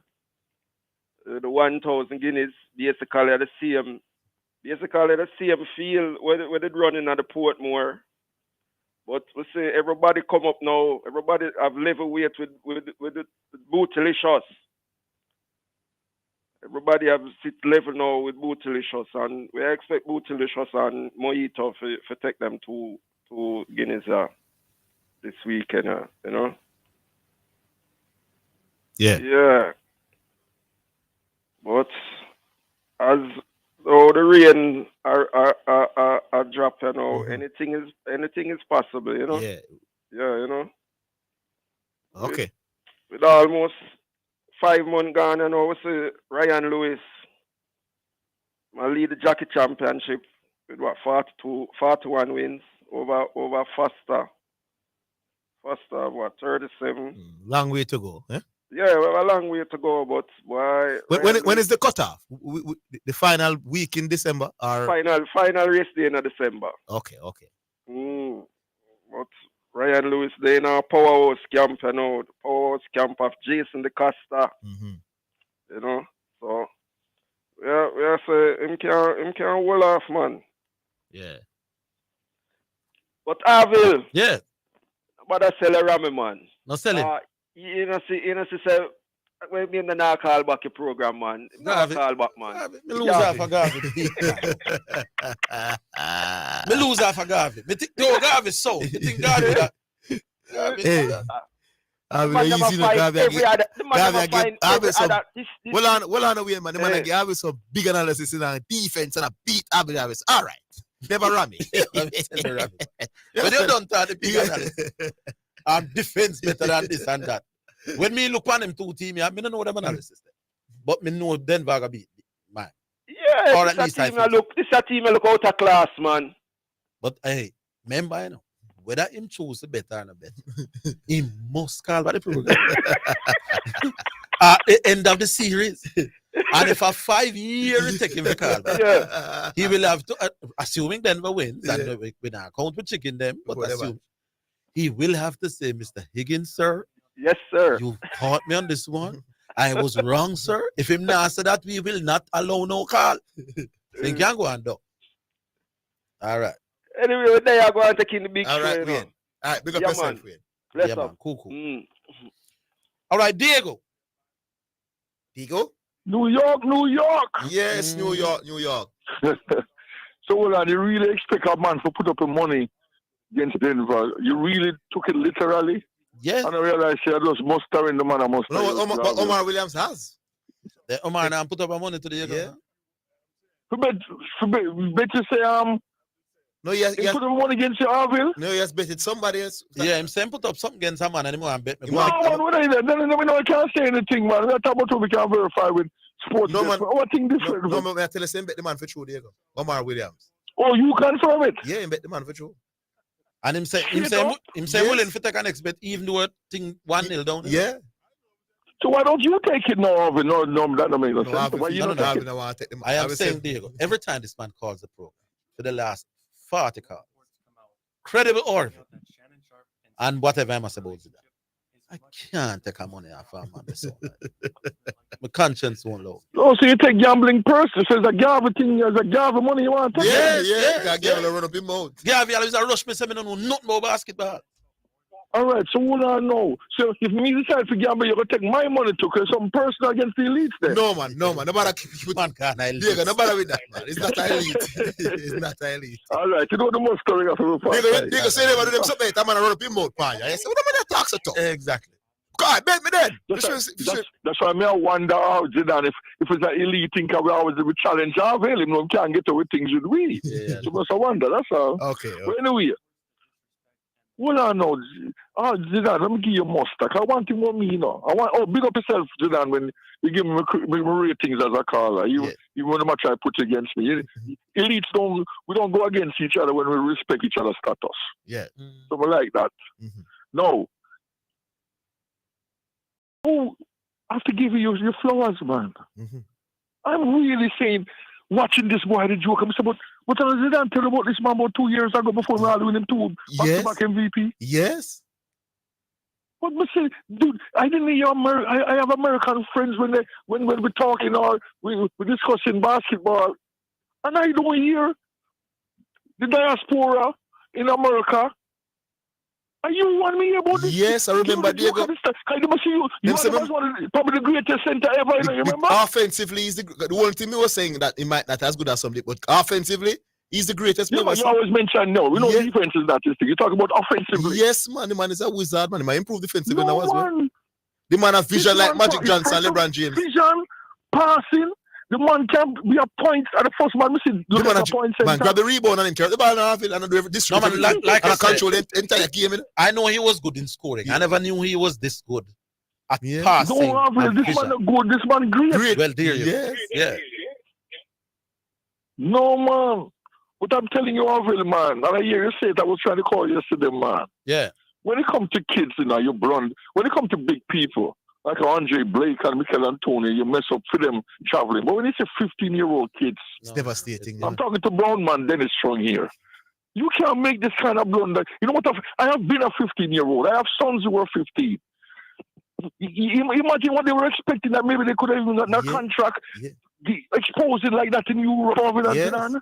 The 1,000 guineas, basically the same field where they running at the Portmore. But we see everybody come up now. Everybody have level weight with the Bootylicious. Everybody have sit level now with Bootylicious, and we expect Bootylicious and Mojito for take them to Guinness this weekend, you know. Yeah. Yeah. But as though the rain are drop, you know, anything is possible, you know. Yeah. Yeah, you know. Okay. With almost 5 months gone, you know, we see Ryan Lewis lead the jockey championship with 41 wins over Foster. Foster, 37. Long way to go. Eh? Yeah, we have a long way to go, but why? When is the cutoff? The final week in December or final race day in December? Okay. But Ryan Lewis, they in our powerhouse camp, you know, the powerhouse camp of Jason DeCosta. Mm-hmm. You know, so Yeah, say him can well off, man. Yeah. But Avil, Yeah. but I sell a Rami, man. No selling. You know, say, when me not call back your program, man. Not call back, man. Me lose half a Garvey. Me lose half a Garvey. Me think, yo, Garvey so. Me think Garvey that. Hey. I will easy no Garvey again. Well on away, man. The man again have some big analysis in our defense and a beat Abu Dhabi. All right. Never Rami. When you don't tell the big analysis, I'm defense better than this and that. When me look on them two teams, I don't know them analysis. But me know Denver gonna beat, man. Yeah, or at least this a team look out of class, man. But hey, remember, you know, whether him choose the better or not better, he must call by the program. At the end of the series. And if a 5 year take him to call back, he will have to, assuming Denver wins, and we not count with chicken them, but assume, he will have to say, Mr. Higgins, sir. Yes, sir. You caught me on this one. I was wrong, sir. If him not say that, we will not allow no call. Then can go on, though. All right. Anyway, they are going to take in the big all right, show. All right, big up yourself, Wayne. Bless Yeah, up. man. Cool. All right, Diego. Diego? New York. Yes, New York. So, well, you really expect a man to put up the money against Denver? You really took it literally? Yes. And I realized I just mustering the man. No, but Omar Williams has. The Omar now put up a money to the yeah. Bet you say no, yes, he put up money against your Arville? No, yes, bet it's somebody else. Yeah, him saying put up something against a man anymore and bet me. No, man, what is that? No, I can't say anything, man. We're talking about what we can verify with sports. No, man. What thing different? No, man, I tell you, bet the man for true, Diego. Omar Williams. Oh, you confirm it? Yeah, bet the man for true. And him say willing to take an next bet even though thing 1-0 down. Yeah. So why don't you take it now, Arvin? No, that don't make no sense. Why you don't take it? I am saying, Diego, every time this man calls the program, for the last 40 calls, credible or and whatever I must about that. I can't take a money off a man. So, my conscience won't low. Oh, so you take gambling person. So it's a Garvey thing, there's a Garvey money you want to take? Yeah. Garvey will run up in mouth. Garvey always a rush me, say me don't know nothing about basketball. All right, so what I know? So if me decide to gamble, you're going to take my money to because some person against the elites then? No, man. Nobody keep man can't elite. Diego, nobody with that, man. It's not elite. It's not elite. All right, you know the most story of the Diego say they want to do them something. I'm going to run up in mouth, man. I say, what am I talks to? Exactly. God, bet me then. That's why I wonder how Zidane, if it's an elite thing, we always would challenge our veil. Him, we can't get away things with we. Yeah. So I wonder, that's all. Okay. But anyway, well, I know, Zidane, let me give you a mustard. I want him with me, you know. Big up yourself, Zidane, when you give me my ratings as a caller. Even when the match I put against me. Elites we don't go against each other when we respect each other's status. Yeah. So I like that. No. Oh, I have to give you your flowers, man. I'm really saying, watching this boy, the joke, I'm saying, but what did Zidane tell about this man about 2 years ago before we all win him two back-to-back MVP? Yes. But I say, dude, I didn't hear I have American friends when we're talking or we're discussing basketball, and I don't hear the diaspora in America. Are you want me about this? Yes, I remember Diego. I never see you. You was probably the greatest center ever. You remember? Offensively, he's the one thing we were saying that he might not as good as somebody, but offensively, he's the greatest. Yeah, you always mention we know defense is that thing. You talk about offensively. Yes, man. The man is a wizard, man. He might improve defensively now as well. Man. The man has vision like Magic Johnson, LeBron James. Vision, passing. The man can be a point at the first man. Look at the point man, grab the rebound and carry the ball and do this. No, man, like I control the entire game. I know he was good in scoring. Yeah. I never knew he was this good at passing. No, this man is good. This man great. Well, dear you. Yeah. No, man. But I'm telling you, Arville, man, and I hear you say it, I was trying to call you yesterday, man. Yeah. When it comes to kids, you blonde. When it comes to big people, like Andre Blake and Michael Antonio, you mess up for them traveling. But when it's a 15-year-old kids, it's devastating. I'm talking to Brown Man Dennis Strong here. You can't make this kind of blunder. You know what? I have been a 15-year-old. I have sons who were 15. Imagine what they were expecting, that maybe they could have even gotten a contract expose it like that in Europe over that, Yes. Zidane.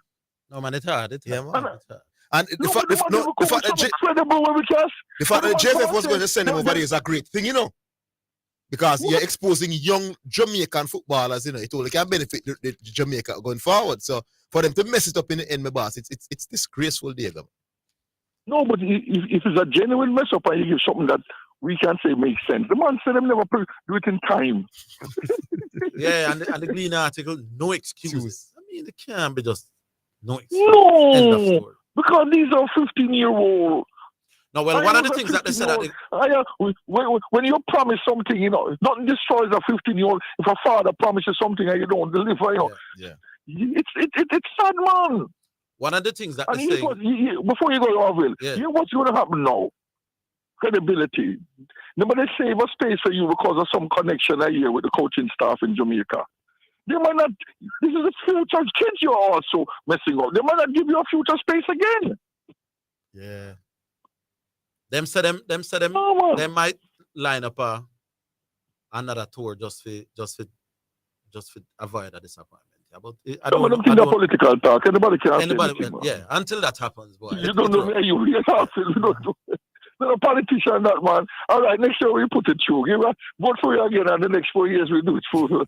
No, man, it's hard. It's Yeah, hard. man. It's hard. And the fact that incredible when we just the fact that JFF was going to send him over there is a great thing, you know. Because you're exposing young Jamaican footballers, you know, it only can benefit the Jamaica going forward. So for them to mess it up in the end, my boss, it's disgraceful, Diego. No, but if it's a genuine mess up and you give something that we can say makes sense, the man said them never do it in time. Yeah, and the Glean article, no excuses. I mean, it can't be just no excuses. End of No, story. because these are 15-year-old. No, well, one of the things that they said that when you promise something, you know, nothing destroys a 15-year-old. If a father promises something and you don't deliver, you know, it's sad, man. one of the things that And they here's say, what, before you go, Orville, here's what's going to happen now. Credibility. Nobody save a space for you because of some connection I hear with the coaching staff in Jamaica. They might not. This is a future kids you're also messing up. They might not give you a future space again. yeah, them they might line up another tour just for avoid a disappointment. But I Some of them think they're political talk. Anybody can until that happens, boy. You don't know where you're not a politician, that man. All right, next year we put it through. Vote for you again, and the next 4 years we do it through.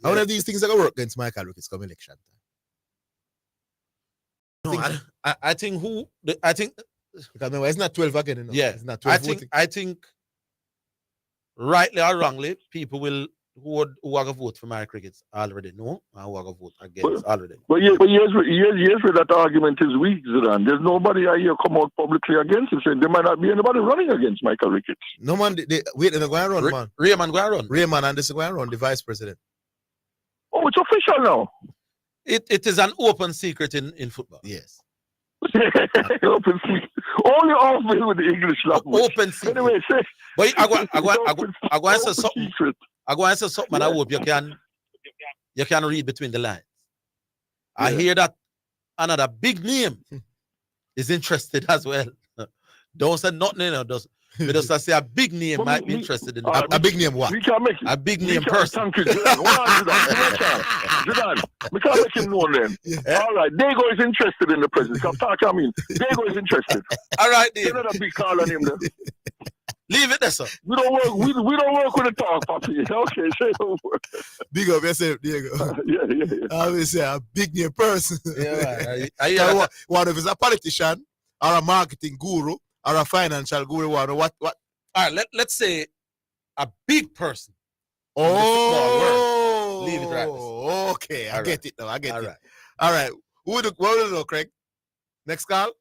How many of these things are going to work against Michael Ricketts come election? No, I think because remember, it's not 12 again. You know? Yeah, it's not 12 voting. I think rightly or wrongly, people will who are going to vote for Mike Ricketts already know, and who are going to vote against already. But years with that argument is weak, Zidane. There's nobody I hear come out publicly against it, saying there might not be anybody running against Michael Ricketts. No, man, they're going to run, man. Raymond going to run. Raymond and this is going to run, the vice president. Oh, it's official now. It is an open secret in football. Yes. Open secret. Only Orville with the English language. Open secret. Anyway, say. But I go and say something. I go and say something, and I hope you can read between the lines. I hear that another big name is interested as well. Don't say nothing, you know. Just say a big name might be interested in a big name what? We can make a big name person. Thank you, Zidane. We can't make him know then. All right, Dago is interested in the president. Dago is interested. All right, Dave. Another big call on him then. Leave it there, sir. We don't work with the talk, Papi. Okay, say no more. Big up yourself, Diego. Yeah. I always say a big name person. Yeah, what if it's a politician or a marketing guru or a financial guru? What? All right, let's say a big person. Oh, leave it right. Okay, I get it now. I get it. Right. All right. What would you know, Craig? Next call.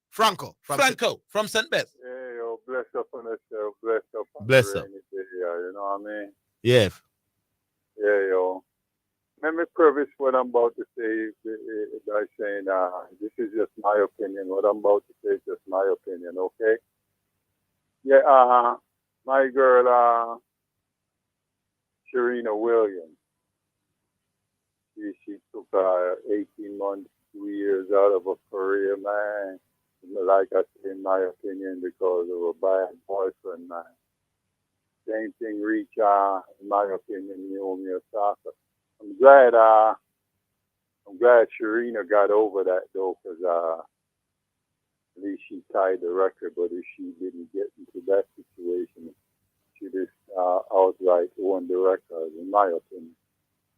Franco from St. Beth. Yeah, yo, bless up on the show. Bless up on Bless the up. rainy day, you know what I mean? Yeah. Yeah, yo. Let me preface what I'm about to say by saying this is just my opinion. What I'm about to say is just my opinion, okay? Yeah, my girl, Serena Williams, she took 18 months, 2 years out of her career, man. Like I say, in my opinion, because of a bad boyfriend, man. Same thing reach, in my opinion, Naomi Osaka. I'm glad Serena got over that though, because at least she tied the record. But if she didn't get into that situation, she just outright won the record, in my opinion.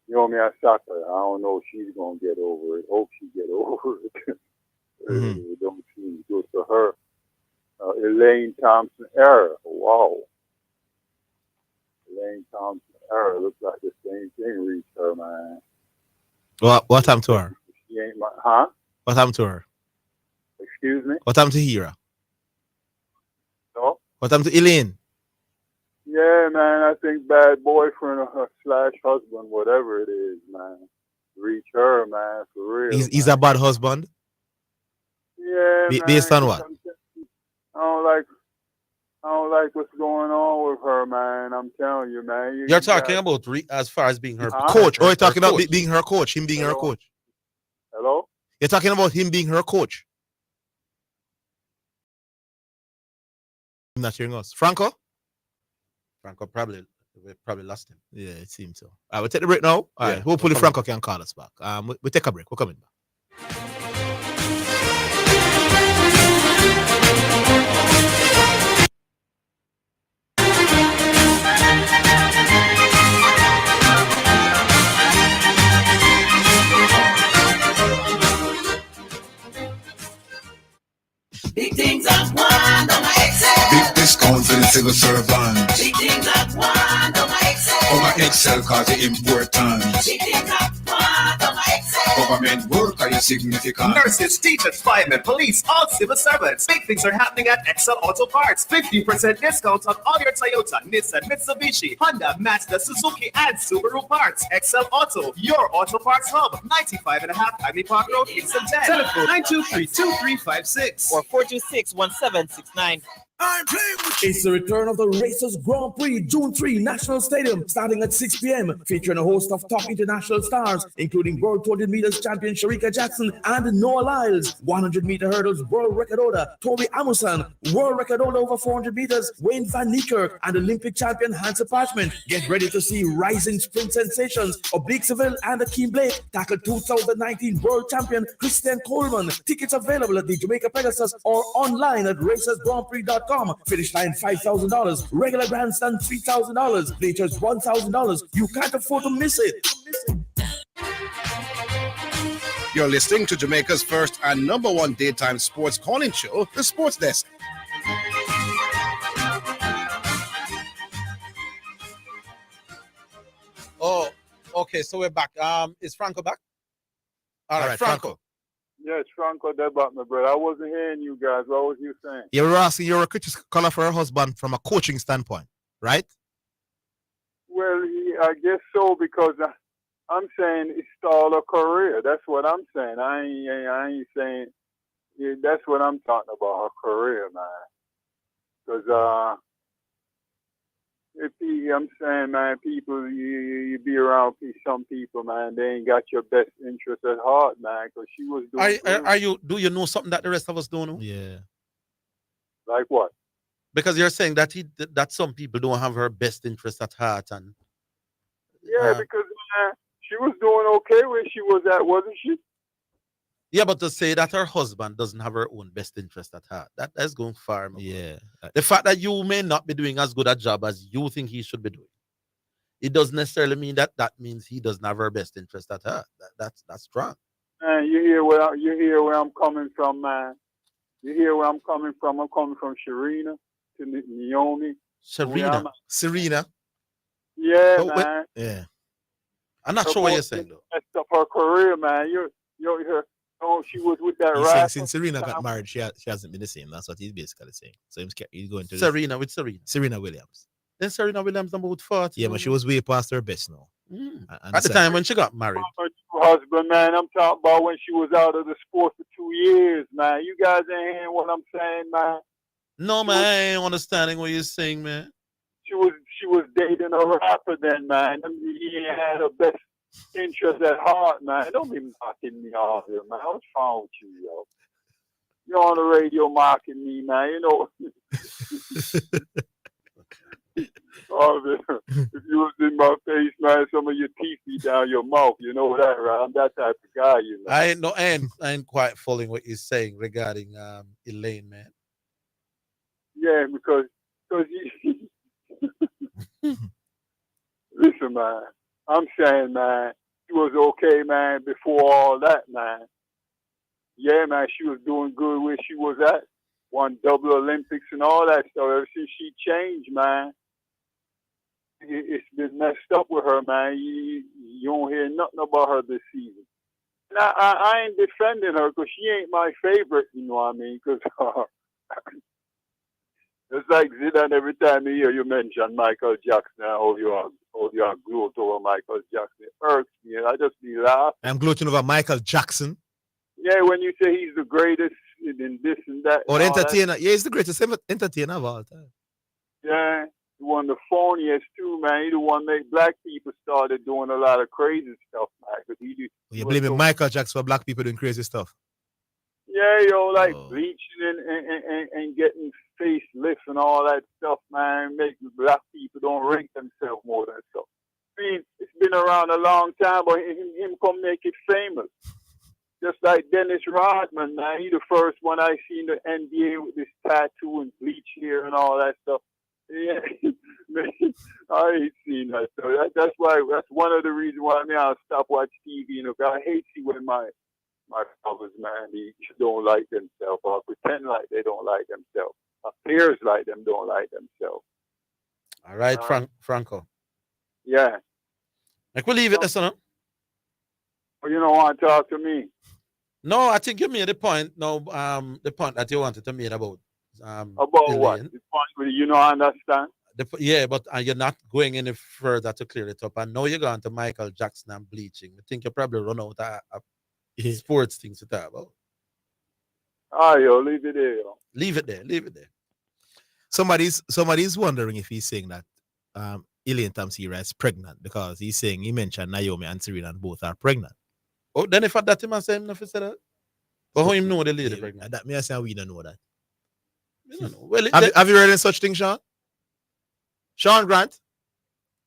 Naomi Osaka, I don't know if she's gonna get over it. Hope she get over it. It don't seem good for her. Elaine Thompson-Herah, wow. Elaine Thompson-Herah looks like the same thing reached her, man. What happened to her? She ain't my, huh? What happened to her? Excuse me? What happened to Hira? No? What happened to Elaine? Yeah, man, I think bad boyfriend or / husband, whatever it is, man. Reach her, man, for real. He's a bad husband? Yeah, man. Based on what? I don't like what's going on with her, man. I'm telling you, man. You're talking about as far as being her coach, or you're talking about being her coach, him being her coach? Hello? You're talking about him being her coach? I'm not hearing us. Franco probably We probably lost him. Yeah, it seems so. All right, we'll take the break now. All right, hopefully Franco can call us back. We take a break. We're coming back. Big things at one on my Excel. Big discount for the civil servant. Big things at one on my Excel. On my Excel cause it's important. Big things at one on my Excel. Government work are significant. Nurses, teachers, firemen, police, all civil servants. Big things are happening at Excel Auto Parts. 50% discounts on all your Toyota, Nissan, Mitsubishi, Honda, Mazda, Suzuki, and Subaru parts. Excel Auto, your auto parts hub. 95.5 Ivy Park Road, Kingston 10. Telephone 923-2356 or 426-1769. I'm playing with It's the return of the Racers Grand Prix, June 3, National Stadium, starting at 6 p.m., featuring a host of top international stars, including World 200 meters champion Sharika Jackson and Noah Lyles, 100-meter hurdles world record holder Toby Amusan, world record holder over 400 meters Wayne Van Niekerk, and Olympic champion Hansa Parchment. Get ready to see rising sprint sensations Oblique Seville and Akeem Blake tackle 2019 world champion Christian Coleman. Tickets available at the Jamaica Pegasus or online at racersgrandprix.com. Finish line $5,000. Regular grandstand $3,000. Bleachers $1,000. You can't afford to miss it. You're listening to Jamaica's first and #1 daytime sports calling show, The Sports Desk. Oh, okay. So we're back. Is Franco back? All right, Franco. Yes, Franco, that about my brother. I wasn't hearing you guys. What was you saying? You were asking your critical color for her husband from a coaching standpoint, right? Well, I guess so, because I'm saying it stalled her career. That's what I'm saying. I ain't saying. Yeah, that's what I'm talking about, her career, man. Because I'm saying, man, people, you be around some people, man, they ain't got your best interest at heart, man, because she was doing Do you know something that the rest of us don't know? Yeah. Like what? Because you're saying that that some people don't have her best interest at heart, and yeah, because she was doing okay where she was at, wasn't she? yeah, but to say that her husband doesn't have her own best interest at heart, that's going far. Yeah. The fact that you may not be doing as good a job as you think he should be doing, it doesn't necessarily mean that means he doesn't have her best interest at heart. That's strong. Man, you hear where I'm coming from, man. You hear where I'm coming from. I'm coming from Sharina to Naomi. Serena. Yeah, man. Yeah. I'm not sure what you're saying though. Messed up her career, man. She was with that He's since Serena got married, she hasn't been the same. That's what he's basically saying. So he's going to Serena Williams. Then Serena Williams number 40. Yeah, but she was way past her best now. At the time when she got married. Her husband, man. I'm talking about when she was out of the sport for 2 years, man. You guys ain't hearing what I'm saying, man. No, man, I ain't understanding what you're saying, man. She was dating a rapper then, man. He had her best interest at heart, man. Don't be mocking me all here, man. What's wrong with you, yo? You're on the radio mocking me, man. You know. If you was in my face, man, some of your teeth be down your mouth. You know that, right? I'm that type of guy, you know. I ain't quite following what you're saying regarding Elaine, man. Yeah, because listen, man. I'm saying, man, she was okay, man, before all that, man. Yeah, man, she was doing good where she was at. Won double Olympics and all that stuff. Ever since she changed, man, it's been messed up with her, man. You don't hear nothing about her this season. And I ain't defending her because she ain't my favorite, you know what I mean? Because it's like Zidane, every time you hear you mention Michael Jackson, you are glued over Michael Jackson. It irks me. I just be laughing. I'm gloating over Michael Jackson. Yeah, when you say he's the greatest in this and that. Or entertainer. Yeah, he's the greatest entertainer of all time. Yeah, he won the phoniest too, man. He the one that black people started doing a lot of crazy stuff, man. You're blaming Michael Jackson for black people doing crazy stuff. Yeah, yo, like bleaching and getting facelifts and all that stuff, man, making black people don't rank themselves more than stuff. I mean, it's been around a long time, but him come make it famous. Just like Dennis Rodman, man, he the first one I seen the NBA with this tattoo and bleach hair and all that stuff. Yeah, man, I ain't seen that. So that's one of the reasons why I stop watch TV. You know, 'cause I hate see when my brothers, man, they don't like themselves or pretend like they don't like themselves. Appears like them don't like themselves. All right, Franco. Yeah. Like we'll leave it there, son. Well, you don't want to talk to me. No, I think you made the point. No, the point that you wanted to make about About what? The point where you don't understand. Yeah, but you're not going any further to clear it up. I know you're going to Michael Jackson and bleaching. I think you probably run out of sports things to talk about. Yo, leave it there, yo. Leave it there. Somebody's wondering if he's saying that Elaine Tamsira is pregnant because he's saying he mentioned Naomi and Serena and both are pregnant. Oh, then if that him and say him if he said that. But how him know the lady pregnant? That me I say we don't know that. We don't know. Well, have you read any such thing, Sean? Sean Grant?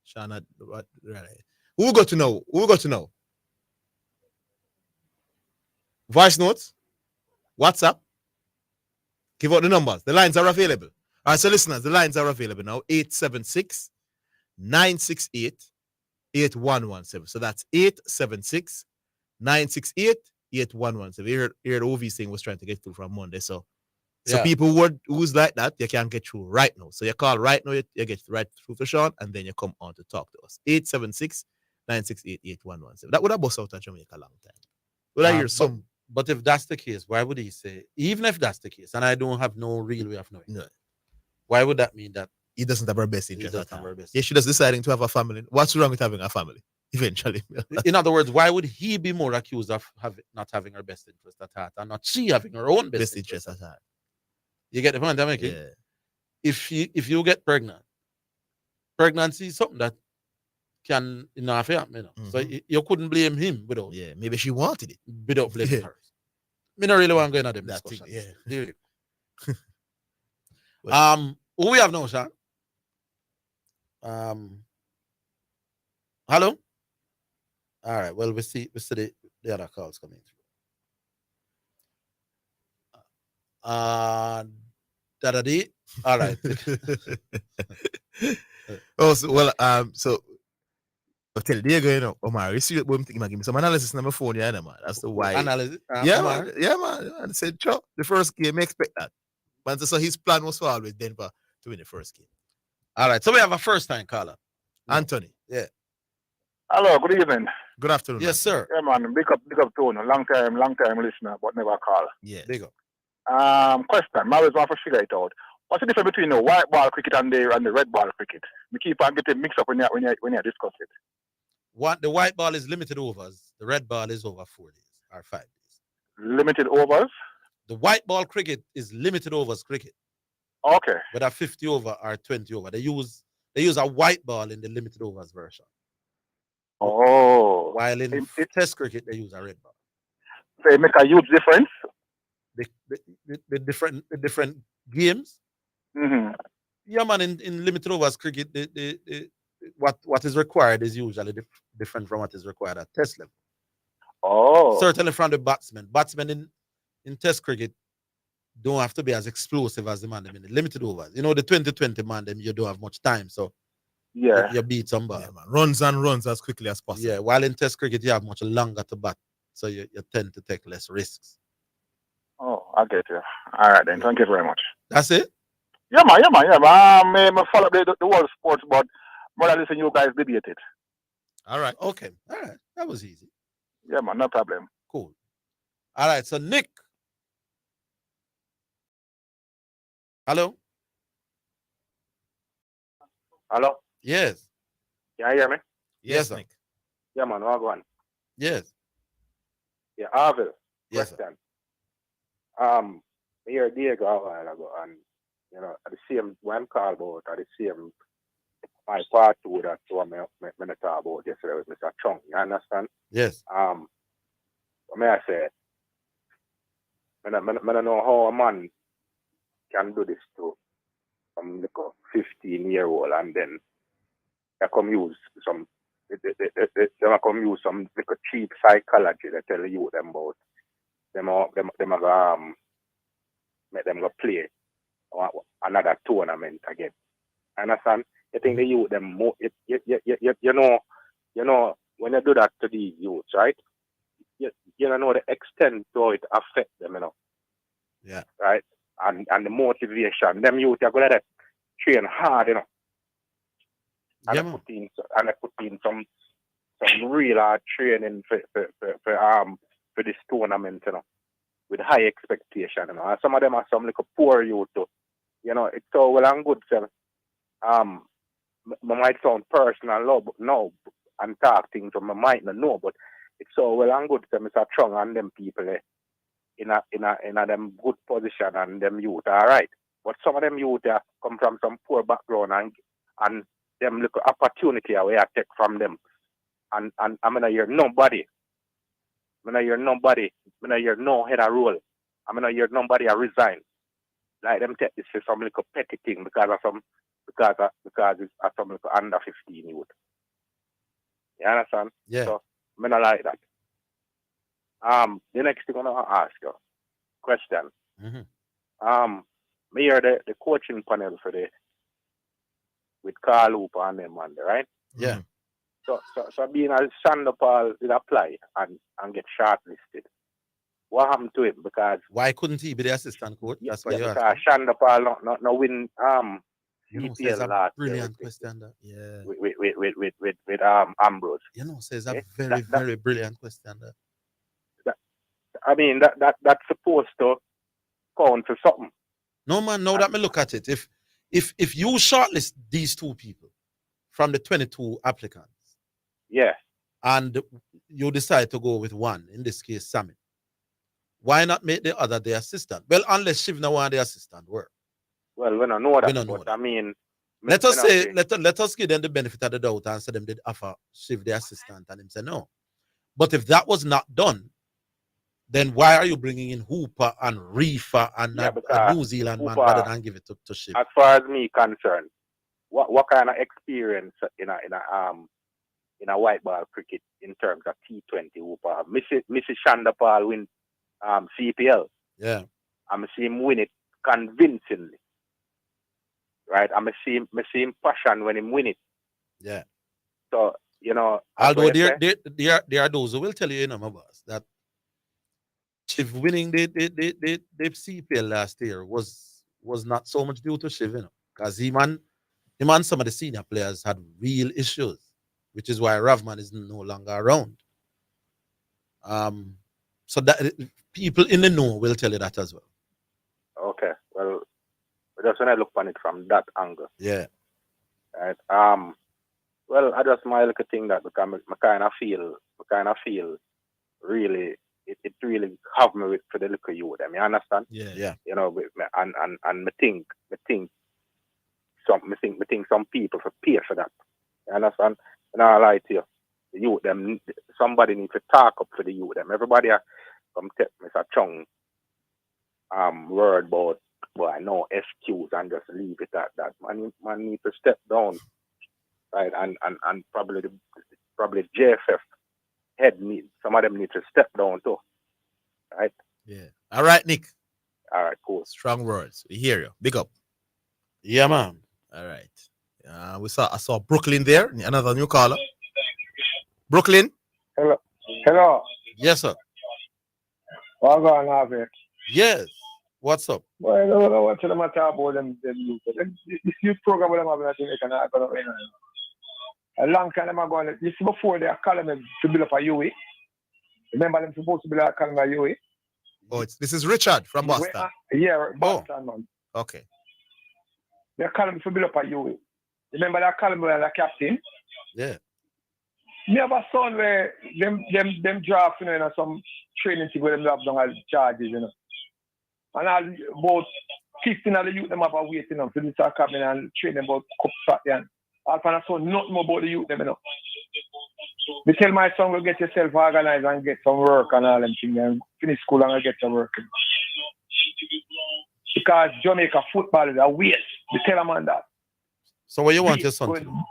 Sean, what? Who we got to know? Voice notes? WhatsApp? Give out the numbers. The lines are available. All right, so listeners, the lines are available now. 876-968-8117. So that's 876-968-8117. Here the OV thing was trying to get through from Monday. So people who's like that, you can get through right now. So you call right now, you get right through to Sean, and then you come on to talk to us. 876-968-8117. That would have bust out of Jamaica a long time. Would I hear some? But if that's the case, why would he say, even if that's the case, and I don't have no real way of knowing, no. Why would that mean that he doesn't have her best interest at heart? Yeah, she just deciding to have a family. What's wrong with having a family? Eventually. In other words, why would he be more accused of not having her best interest at heart and not she having her own best interest at heart? You get the point I'm making? Yeah. If you get pregnant, pregnancy is something that can happen, you know. So you couldn't blame him without. Yeah, maybe she wanted it. Without blaming her. I don't really want to go into them discussions. Yeah. Who we have now, Sean? Hello? All right. Well, we see the other calls coming through. All right. So tell Diego, you know, Omar, you see what I'm thinking, give me some analysis on my phone, yeah, man. That's the why. Analysis? Man. I said, sure, the first game, expect that. But so his plan was for always Denver to win the first game. All right, so we have a first-time caller. Anthony. Yeah. Hello, good evening. Good afternoon. Yes, sir. Yeah, man, big up Tony. Long time listener, but never call. Yeah. Big up. Question. I always want to figure it out. What's the difference between the white ball cricket and the red ball cricket? We keep on getting mixed up when you discuss it. The white ball is limited overs. The red ball is over 4 days or 5 days. Limited overs? The white ball cricket is limited overs cricket. Okay. Whether 50 over or 20 over. They use a white ball in the limited overs version. Oh. While in test cricket, they use a red ball. They make a huge difference? The different games. Mm-hmm. Yeah, man, in limited overs cricket, what is required is usually different from what is required at test level. Oh. Certainly from the batsmen. Batsmen in test cricket don't have to be as explosive as the man them in the limited overs. You know, the 2020 man them, you don't have much time, so you beat somebody. Yeah, man. Runs as quickly as possible. Yeah, while in test cricket you have much longer to bat, so you tend to take less risks. Oh, I get you. All right then, thank you very much. That's it? Yeah, man. I follow the world sports, but more than listen, you guys debate it. All right. Okay. All right. That was easy. Yeah, man. No problem. Cool. All right. So, Nick. Hello? Hello? Yes. Can you hear me? Yes, Nick. Yeah, man. I'll go on. Yes. Yeah, Arville. Yes, question. I hear Diego a while ago, and you know, at the same when call about at the same my part two that me talk about yesterday with Mr. Chung. You understand? Yes. What may I say? I don't know how a man can do this to some little 15-year-old and then they come use some they come use some little cheap psychology that tell you them about them make them go play another tournament again. Understand? You think the youth them more you know when you do that to these youths, right? You don't know the extent to how it affects them, Yeah. Right? And the motivation. Them youth are gonna train hard, And Yeah, they put in some real hard training for this tournament, with high expectation, And some of them are some little poor youth too. It's all well and good, sir. Might sound personal now and talk things from I might not know, but it's all well and good, sir. Mr. Chung and them people in a them good position and them youth, all right. But some of them youth come from some poor background and them little opportunity where I take from them. And I'm gonna hear nobody. I'm gonna hear nobody. I'm gonna hear no head a roll. I'm gonna hear nobody resign. Like them take this for some little petty thing because it's some little under 15 youth. You understand? Yeah. So I'm not like that. The next thing I'm gonna ask you, question. Me hear the coaching panel for with Carl Hooper and them on there, right? Yeah. So being as Shonda Paul did apply and get shortlisted. What happened to him? Because why couldn't he be the assistant coach? That's why you because asked. Shonda Paul not win Says CPL a last brilliant year question. That. Yeah. with Ambrose. Says a very brilliant question. That. I mean that's supposed to count for something. No man, now that me look at it, if you shortlist these two people from the 22 applicants, yeah, and you decide to go with one, in this case Sammy, why not make the other the assistant? Well, unless Shivna want the assistant work. Well, we don't know that. I mean, let us give them the benefit of the doubt and say them did offer Shiv the assistant and him say no. But if that was not done, then why are you bringing in Hooper and Reefer and a New Zealand man rather than give it to Shiv? As far as me concerned, what kind of experience in a white ball cricket in terms of T20 Hooper? Mrs. Shonda Paul win CPL. Yeah. I'm seeing him win it convincingly. Right? I'm seeing passion when him win it. Yeah. So, although there are those who will tell you, my boss, that Shiv winning the CPL last year was not so much due to Shiv, because him and some of the senior players had real issues, which is why Ravman is no longer around. So that people in the know will tell you that as well. Okay, well, just when I look on it from that angle. Yeah. Right. Well, I just might look at thing that because I kind of feel really it really have me with for the little youth. You understand? Yeah. And me think some people for pay for that. You understand? And I lie to you. The youth them somebody needs to talk up for the youth them. Everybody come take Mr. Chung word about no excuse and just leave it at that. Man need to step down. Right, and probably JFF head some of them need to step down too. Right? Yeah. All right, Nick. All right, cool. Strong words. We hear you. Big up. Yeah, man. All right. I saw Brooklyn there, another new caller. Brooklyn. Hello. Yes, sir. What's going on here? Yes. What's up? Well, I don't know what to them talk about them youth. This youth program with them having, I think they can have a long time ago. This is before the academy to build up a UE. Remember them supposed to build up a UE? Oh, this is Richard from Boston. Boston, man. Okay. The academy to build up a UE. Remember the academy and the captain? Yeah. Me have a son where them draft, some training to where them have done as charges, And about 15 of the youth them have a wait, for this academy and train them about cup Saturday. I'll find out nothing more about the youth them, Me tell my son, go get yourself organized and get some work and all them things and finish school and get some work. because Jamaica football is a waste. They tell a man that. So what you want your son to do?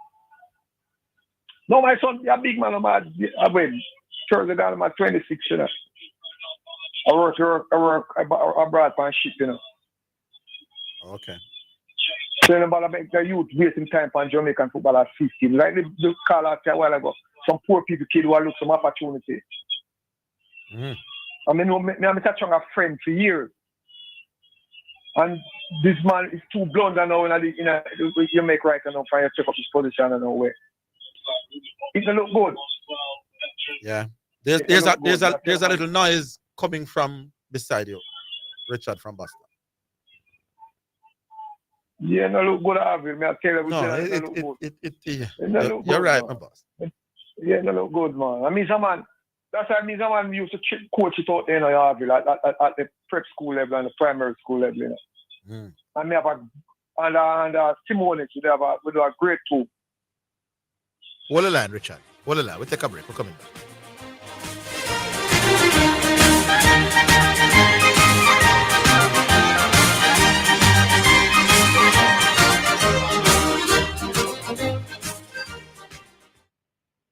No, my son, a big man. I'm Thursday down, I'm at 26, you know. I work abroad on ship, you know. Okay. So you know, make the youth wasting time on Jamaican football at 15. Like the call out a while ago. Some poor people kid who are looking some opportunity. I mean, I'm touching a friend for years. And this man is too blunt and now you make right and now for you to check up his position and no way. It don't look good. Yeah. There's a little noise coming from beside you, Richard from Boston. Yeah, no look good, Harvey. I tell you, you're right, my boss. Yeah, no look good, man. I mean, that's why I mean, someone used to coach it out there, you know, Harvey, like at the prep school level and the primary school level, you know. And we have Simone, we do a great tool. Hold the line, Richard. Hold the line. We'll take a break. We're coming back.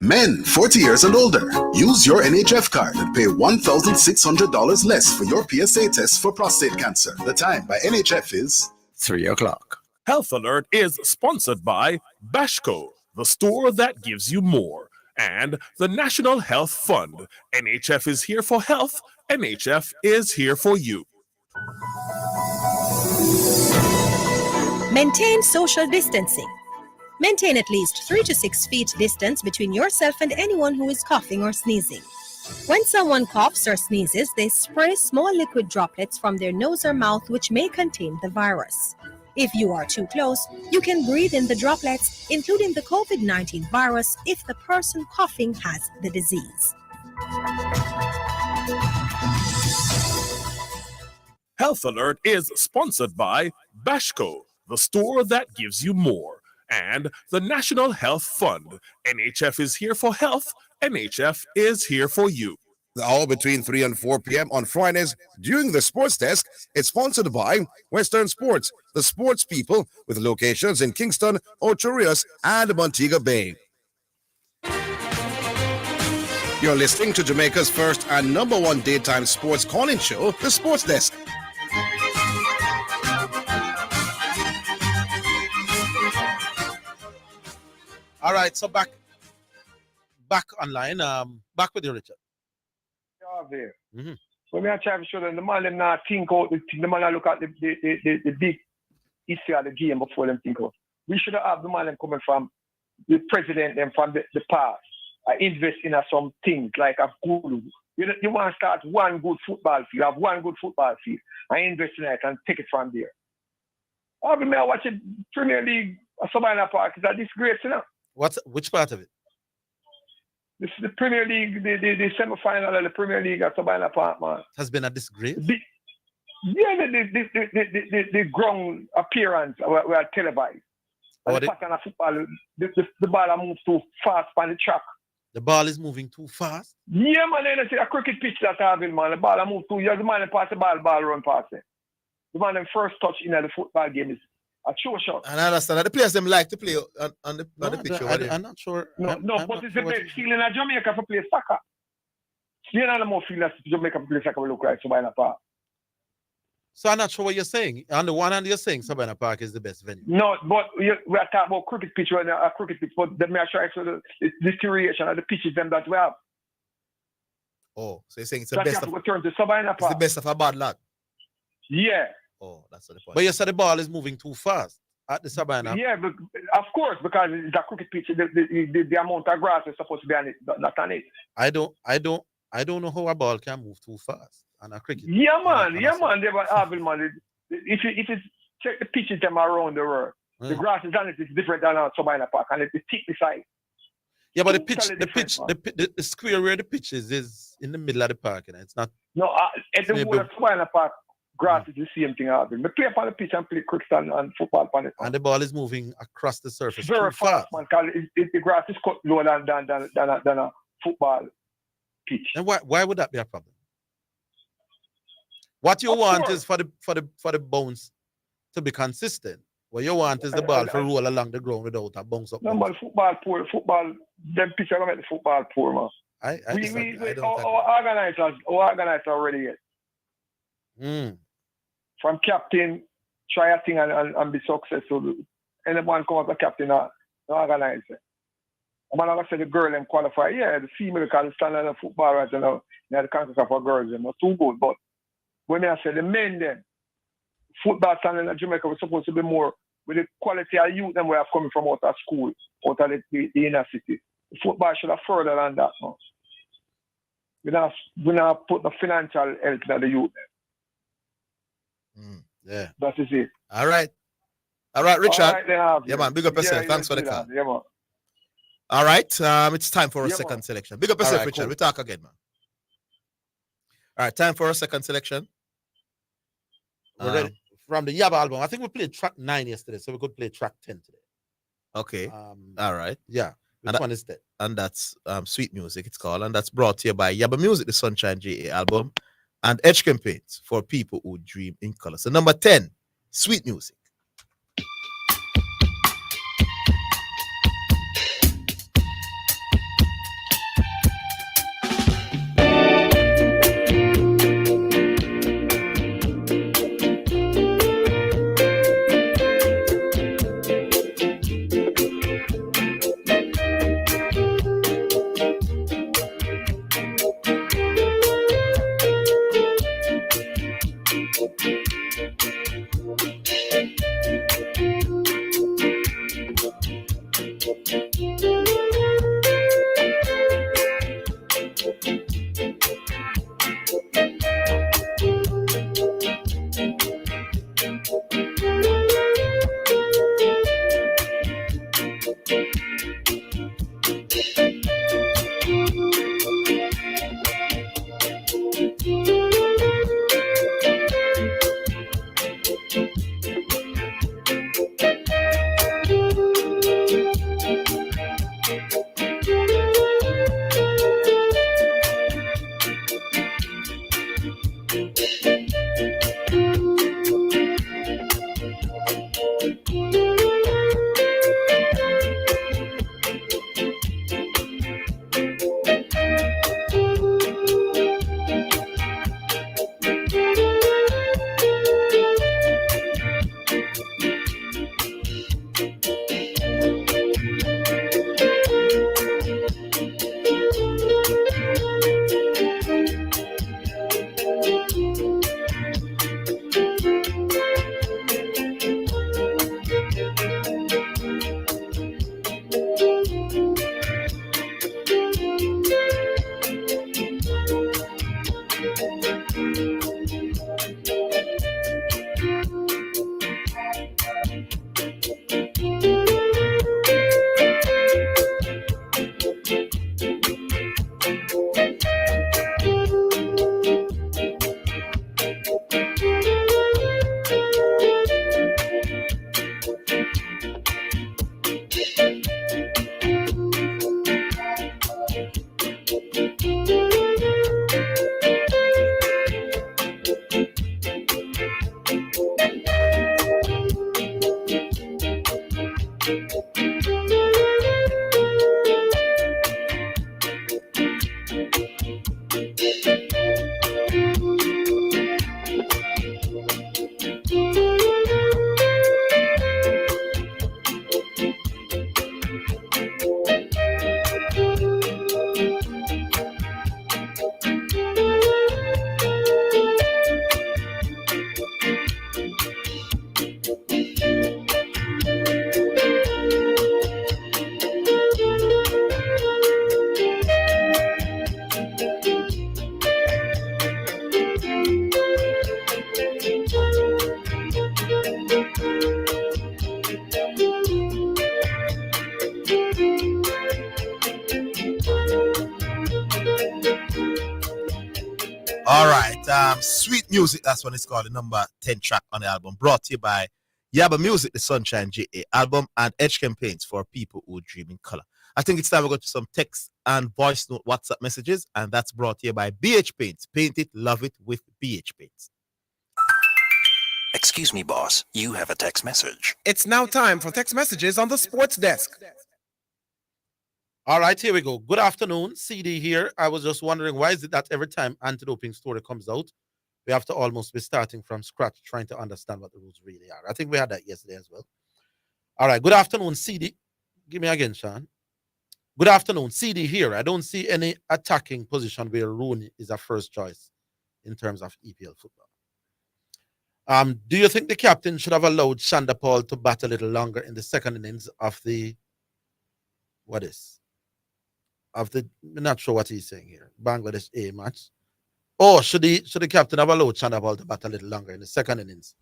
Men 40 years and older, use your NHF card and pay $1,600 less for your PSA test for prostate cancer. The time by NHF is 3 o'clock. Health Alert is sponsored by Bashco, the store that gives you more, and the National Health Fund. NHF is here for health. NHF is here for you. Maintain social distancing. Maintain at least 3 to 6 feet distance between yourself and anyone who is coughing or sneezing. When someone coughs or sneezes, they spray small liquid droplets from their nose or mouth which may contain the virus. If you are too close, you can breathe in the droplets, including the COVID-19 virus, if the person coughing has the disease. Health Alert is sponsored by Bashco, the store that gives you more, and the National Health Fund. NHF is here for health. NHF is here for you. The hour between 3 and 4 p.m. on Fridays during the Sports Desk is sponsored by Western Sports, the sports people with locations in Kingston, Ocho Rios, and Montego Bay. You're listening to Jamaica's first and number one daytime sports calling show, the Sports Desk. All right, so back online. Back with you, Richard. There. When I try to show them, the man them not think out the man look at the big issue of the game before them think out. We should have the man them coming from the president them from the past. Invest in some things like a good. You want to start one good football field, have one good football field, and invest in it and take it from there. I remember watching Premier League Sabina Park. Is that disgrace, you know? Which part of it? This is the Premier League, the semi-final of the Premier League at Sabina Park, man. Has been a disgrace? The ground appearance were televised. And the pattern of football, the ball moves too fast on the track. The ball is moving too fast? Yeah, man, you see a cricket pitch that having, man. The ball moves too. The man pass the ball run past it. The man first touch in the football game is a sure shot. And I understand that the players them like to play on the pitch. I'm not sure. No, but it's the best feeling in Jamaica for play soccer. You know the more feel that Jamaica play soccer will look like Sabina Park. So I'm not sure what you're saying. On the one hand, you're saying Sabina Park is the best venue. No, but we are talking about cricket pitch right now, a cricket pitch, but the try to the deterioration of the pitches them that we have. Oh, so you're saying it's the best of return to Sabina Park. It's the best of a bad lot. Yeah. Oh, that's the point. But you said the ball is moving too fast at the Sabina. Yeah, but of course, because it's a cricket pitch, the amount of grass is supposed to be on it, not on it. I don't know how a ball can move too fast on a cricket. Yeah, man. They were having, man. If you check the pitches them around the world, the grass is on it is different than on Sabina Park, and it's thick beside. Yeah, but the square where the pitch is in the middle of the park, and it's not. No, at the whole of Sabina Park, grass is the same thing happening. But play upon the pitch and play cricket and football upon it. And the ball is moving across the surface very too fast. Man, because the grass is cut lower than a football pitch. And why would that be a problem? What you Of want course. is for the bounce to be consistent. What you want is the ball to roll along the ground without a bounce up. No, but football poor. Football, them pitch are make the football poor, man. Our organizers are ready yet. From captain, try a thing and be successful. Anyone come as a captain, organize it. I'm not say the girl and qualify. Yeah, the female can stand on the football right now. They the conquer for girls, they're not too good. But when I say the men then, football standing in Jamaica was supposed to be more with the quality of youth them we have coming from out of school, out of the inner city. The football should have further than that now. We not put the financial help in the youth. Yeah. That is it. All right, Richard. All right, then, yeah, man. Big up yourself. Thanks for the call. Yeah, man. All right. It's time for a second selection. Big up yourself, right, Richard. cool. We talk again, man. All right, time for a second selection. We're ready. From the Yaba album. I think we played track 9 yesterday, so we could play track 10 today. Okay. All right. Yeah. Which one is that? And that's Sweet Music, it's called. And that's brought to you by Yaba Music, the Sunshine GA album, and Edge Campaigns for people who dream in color. So number 10, Sweet Music. All right. Sweet Music, that's what it's called, the number 10 track on the album, brought to you by Yaba Music, the Sunshine GA album, and Edge Campaigns for people who dream in color. I think it's time we go to some text and voice note WhatsApp messages, and that's brought to you by BH Paints. Paint it, love it with BH Paints. Excuse me, boss. You have a text message. It's now time for text messages on the sports desk. All right, here we go. Good afternoon, CD here. I was just wondering, why is it that every time anti-doping story comes out, we have to almost be starting from scratch trying to understand what the rules really are? I think we had that yesterday as well. All right, good afternoon, CD. Give me again, Sean. Good afternoon, CD here. I don't see any attacking position where Rooney is a first choice in terms of EPL football. Do you think the captain should have allowed Shanda Paul to bat a little longer in the second innings of the, I'm not sure what he's saying here, Bangladesh A match? Or should the captain have allowed Shanda Paul to bat a little longer in the second innings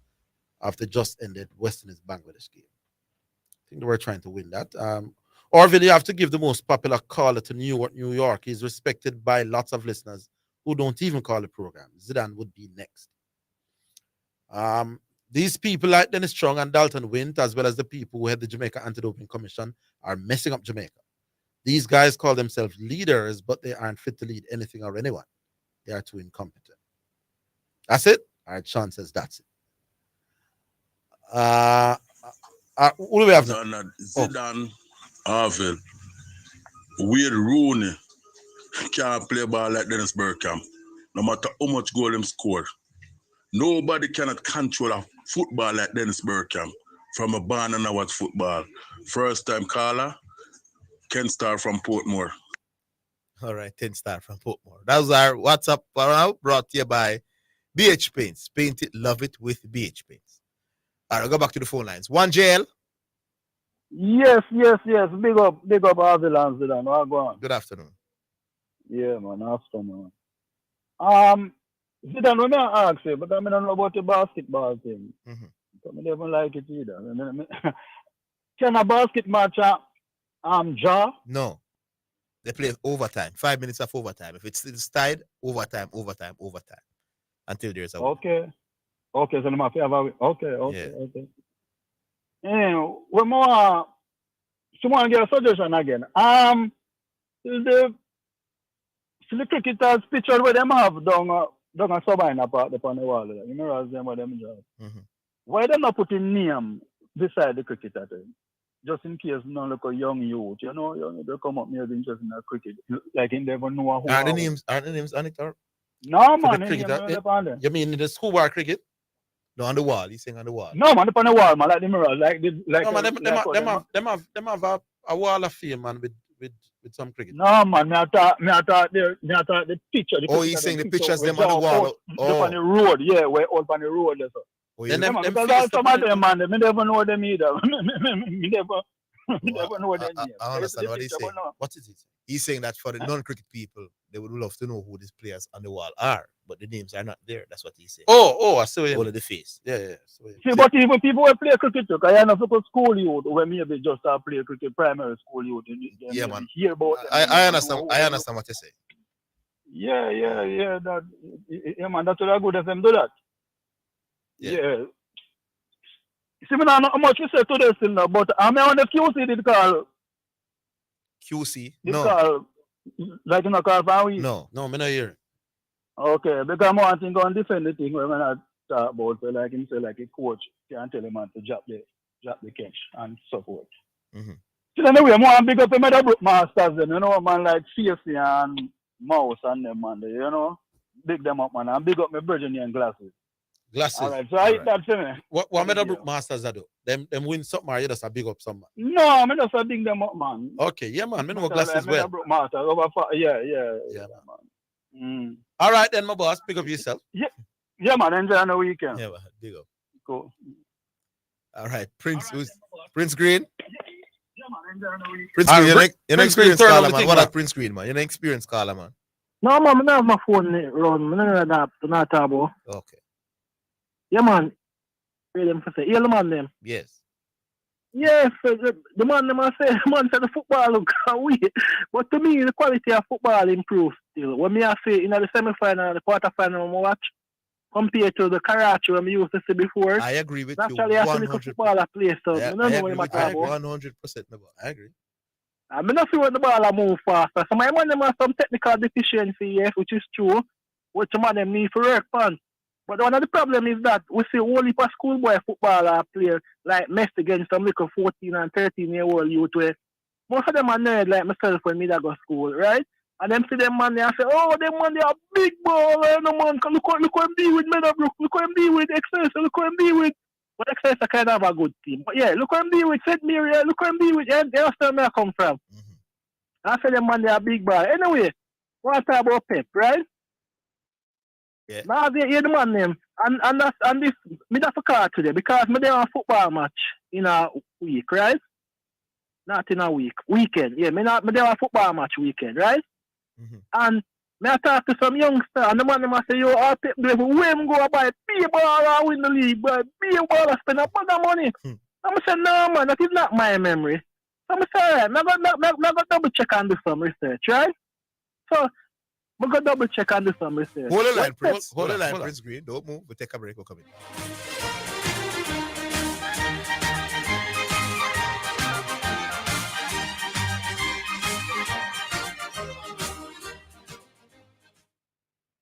of the just ended West Indies Bangladesh game? I think they were trying to win that. Or will you have to give the most popular caller to New York? He's respected by lots of listeners who don't even call the program. Zidane would be next. These people like Dennis Strong and Dalton Wint, as well as the people who head the Jamaica Anti-Doping Commission, are messing up Jamaica. These guys call themselves leaders, but they aren't fit to lead anything or anyone. They are too incompetent. That's it? All right, Sean says that's it. What do we have now? Zidane, Harville, Wade Rooney can't play ball like Dennis Bergkamp, no matter how much goal him score. Nobody cannot control a football like Dennis Bergkamp from a barn and watch football. First time caller, Ken Star from Portmore. All right, 10 star from Portmore. That was our WhatsApp brought to you by BH Paints. Paint it, love it with BH Paints. All right, I'll go back to the phone lines. 1JL. Yes. Big up Harville and Zidane. Well, go on. Good afternoon. Yeah, man, afternoon. Zidane, when I ask you, but I don't know about the basketball thing. I don't like it either. Can a basket match draw? No. They play overtime. 5 minutes of overtime. If it's tied, overtime. Until there's a Okay, so the mafia have a okay. One more. Someone get a suggestion again. The cricketers picture where them have down a Sabina part upon the wall. You know as them what them job. Why them not putting name beside the cricketer then? Just in case no look a young youth, you know, they come up maybe interested in cricket. Like in never know who are the names on it or? No man, you mean in the schoolboy cricket? No, on the wall. He's saying on the wall. No man, upon the wall, man, like the mirror, them have a wall of fame, man, with some cricket. No man, me I thought the picture. He's saying the pictures them on the wall. On the road, yeah, we're all on the road. That's because some of them, man, me never know them either. me never know them. I understand what he's saying. What is it? He's saying that for the non-cricket people, they would love to know who these players on the wall are, but the names are not there. That's what he's saying. I see. All of the face. Yeah. See, but even people who play cricket, because I know for school youth, when maybe just play cricket, primary school youth. Yeah, man. Hear about I understand what you say. Yeah. Man, that's what I good of them do that. Yeah. See, me not know how much you say to this still now, but I mean on the QC did call. QC? No. Call, like you know, call for we? No, me not hear. Okay, because I want to go and defend the thing when I talk about, so like him say like a coach can tell him man to drop the catch and support. So anyway, I want to big up the Meadowbrook Masters then, you know, man like Facey and Mouse and them man, you know, big them up man, and big up my Virginian glasses. All right, so I hit that to me. What Meadowbrook Masters do? Them win something or you just a big up some man? No, I just a big them up man. Okay, yeah man, I know glasses well. Meadowbrook Masters over yeah, man. All right then, my boss, pick up yourself. Yeah, man, enjoy on the weekend. Yeah, man, big up. Cool. All right, Prince Green. Yeah, man, enjoy on the weekend. Prince Green, you're an experienced caller, man. What up, Prince Green, man? You're an experienced caller, man. No, man, I don't have my phone run. I don't have to not talk about. Okay. Yeah, man. Them for say, yeah, the man them. Yes. Yes, the man them I say, the man said the football look away. But to me, the quality of football improves still. When me I say in the semi-final and the quarter-final, I watch compared to the Karachi when we used to see before. I agree with naturally, you. Naturally, I see the football I play, so yeah, I don't know what I'm talking about. 100%, I agree. I mean, not see what the ball I move faster. So my man them have some technical deficiency, yes, which is true. Which some of them need for work on. But one of the problem is that we see only for schoolboy footballer play like Messi against some little 14 and 13-year-old youth where most of them are nerd like myself when me that go school, right? And them see them man they say, oh, them man they are big baller, no man. Look what him be with Meadowbrook, look what him be with Excelsior, look what him be with. But Excelsior kind of have a good team. But yeah, look what him be with St. Mary, look what him be with. You understand where I come from? I say them man they are big baller. Anyway, what I talk about Pep, right? Yeah. Now they hear the man name, and this me that for call today because me there on a football match in a week, right? Not in a weekend. Yeah, me there on a football match weekend, right? And me I talk to some youngster, and the man them say, yo, I'll take the way him go buy be ball and win the league, but be ball and spend a bunch of money. I'm say, no man, that is not my memory. I'm say, I'm go double check and do some research, right? So I'm going to double check and do some research. Hold the line, Prince. Hold the line, Prince Green. Don't move. We'll take a break. We'll come in.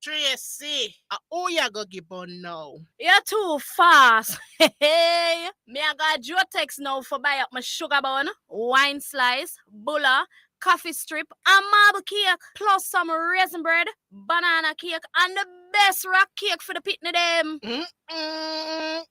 Tracy, who you go give on now? You're too fast. Hey, me I got Jotex now for buy up my sugar bun, wine slice, bulla, coffee strip, and marble cake, plus some raisin bread, banana cake, and the best rock cake for the pitney them.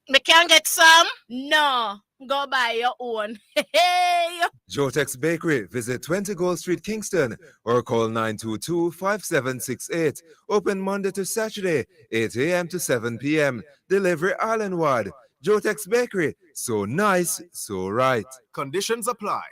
Me can get some? No, go buy your own. Hey. Jotex Bakery. Visit 20 Gold Street, Kingston, or call 922-5768. Open Monday to Saturday, 8 a.m. to 7 p.m. Delivery island-wide. Jotex Bakery. So nice, so right. Conditions apply.